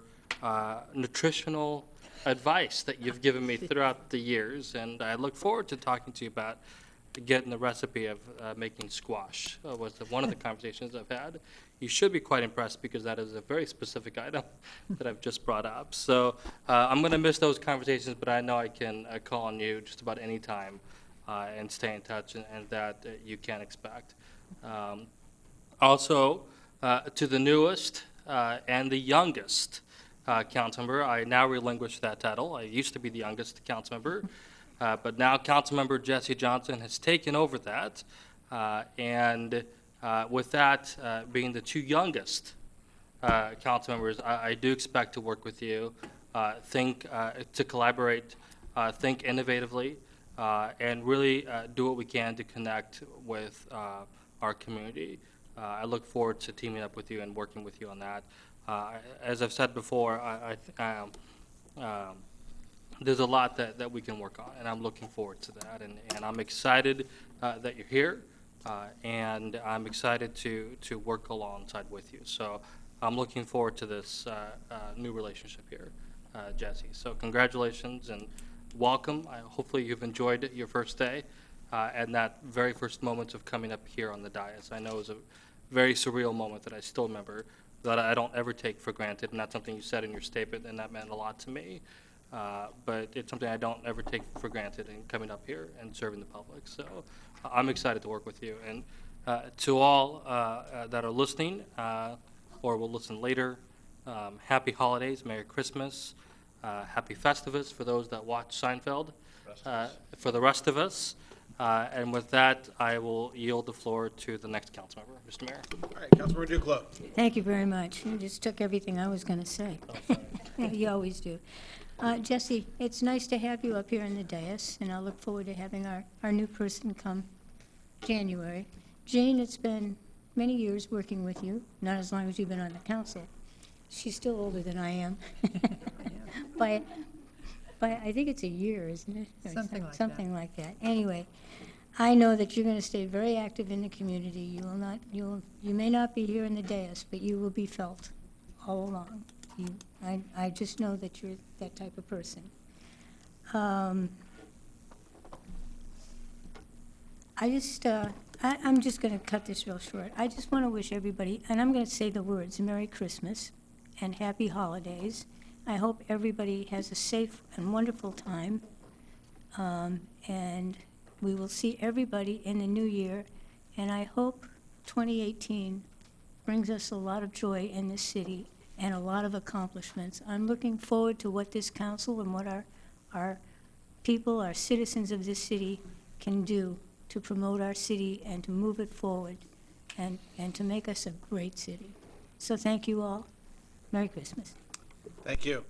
[SPEAKER 15] nutritional advice that you've given me throughout the years, and I look forward to talking to you about getting the recipe of making squash. Was one of the conversations I've had. You should be quite impressed because that is a very specific item that I've just brought up. So I'm going to miss those conversations, but I know I can call on you just about any time and stay in touch, and that you can expect. Also, to the newest and the youngest council member, I now relinquish that title. I used to be the youngest council member, but now Councilmember Jesse Johnson has taken over that, and with that being the two youngest council members, I do expect to work with you, to collaborate, think innovatively, and really do what we can to connect with our community. I look forward to teaming up with you and working with you on that. As I've said before, there's a lot that we can work on, and I'm looking forward to that. And I'm excited that you're here, and I'm excited to work alongside with you. So I'm looking forward to this new relationship here, Jesse. So congratulations and welcome. Hopefully you've enjoyed your first day and that very first moment of coming up here on the dais. I know it was a very surreal moment that I still remember, that I don't ever take for granted, and that's something you said in your statement, and that meant a lot to me. But it's something I don't ever take for granted in coming up here and serving the public. So I'm excited to work with you. And to all that are listening or will listen later, happy holidays, Merry Christmas, happy Festivus for those that watch Seinfeld, for the rest of us. And with that, I will yield the floor to the next council member, Mr. Mayor.
[SPEAKER 1] All right, Councilmember Duclos.
[SPEAKER 17] Thank you very much. You just took everything I was going to say. You always do. Jesse, it's nice to have you up here in the dais, and I look forward to having our new person come January. Jane, it's been many years working with you, not as long as you've been on the council. She's still older than I am. By I think it's a year, isn't it? Or something like that. Anyway, I know that you're going to stay very active in the community. You may not be here in the dais, but you will be felt all along. I just know that you're that type of person. I'm just going to cut this real short. I just want to wish everybody, and I'm going to say the words, Merry Christmas and Happy Holidays. I hope everybody has a safe and wonderful time, and we will see everybody in the new year, and I hope 2018 brings us a lot of joy in this city and a lot of accomplishments. I'm looking forward to what this council and what our people, our citizens of this city can do to promote our city and to move it forward and to make us a great city. So thank you all. Merry Christmas.
[SPEAKER 1] Thank you.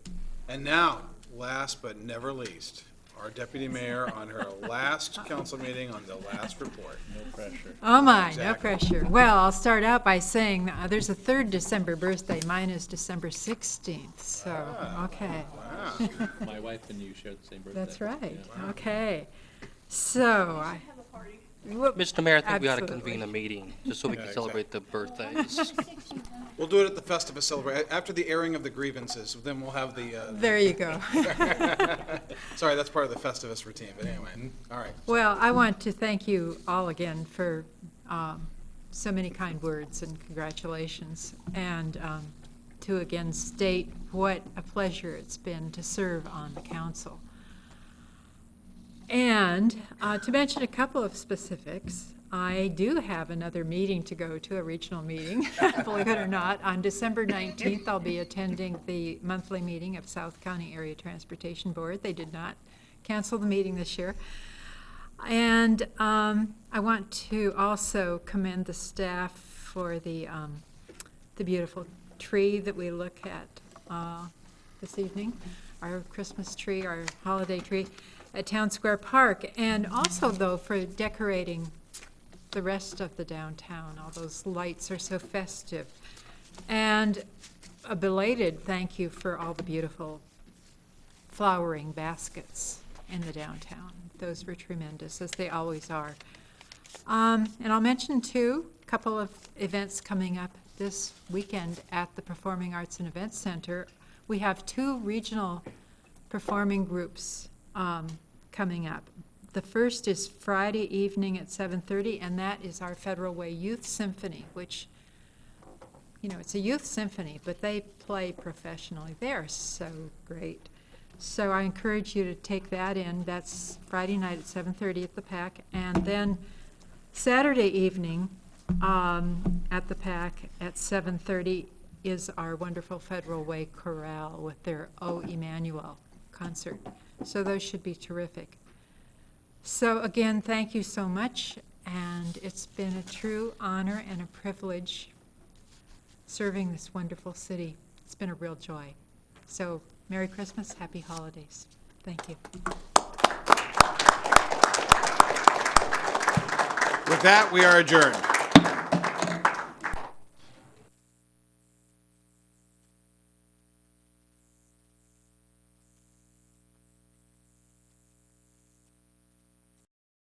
[SPEAKER 1] And now, last but never least, our deputy mayor on her last council meeting on the last report.
[SPEAKER 12] No pressure.
[SPEAKER 6] Oh my, no
[SPEAKER 1] Exactly.
[SPEAKER 6] pressure. Well, I'll start out by saying there's a third December birthday. Mine is December 16th, so, okay.
[SPEAKER 12] My wife and you share the same birthday.
[SPEAKER 6] That's right, okay. So,
[SPEAKER 15] Mr. Mayor, I think we ought to
[SPEAKER 6] Absolutely.
[SPEAKER 15] convene a meeting, just so we can celebrate the birthdays.
[SPEAKER 1] We'll do it at the Festivus celebration, after the airing of the grievances, then we'll have the,
[SPEAKER 6] there you go.
[SPEAKER 1] sorry, that's part of the Festivus routine, but anyway, all right.
[SPEAKER 6] Well, I want to thank you all again for so many kind words and congratulations, and to again state what a pleasure it's been to serve on the council. And to mention a couple of specifics, I do have another meeting to go to, a regional meeting, believe it or not. On December 19th, I'll be attending the monthly meeting of South County Area Transportation Board. They did not cancel the meeting this year. And I want to also commend the staff for the beautiful tree that we look at this evening, our Christmas tree, our holiday tree at Town Square Park, and also, though, for decorating the rest of the downtown. All those lights are so festive. And a belated thank you for all the beautiful flowering baskets in the downtown. Those were tremendous, as they always are. And I'll mention, too, a couple of events coming up this weekend at the Performing Arts and Events Center. We have 2 regional performing groups coming up. The first is Friday evening at 7:30, and that is our Federal Way Youth Symphony, which, you know, it's a youth symphony, but they play professionally. They are so great. So I encourage you to take that in. That's Friday night at 7:30 at the PAC. And then Saturday evening at the PAC at 7:30 is our wonderful Federal Way Chorale with their O Emmanuel concert. So those should be terrific. So again, thank you so much, and it's been a true honor and a privilege serving this wonderful city. It's been a real joy. So Merry Christmas, Happy Holidays. Thank you.
[SPEAKER 1] With that, we are adjourned.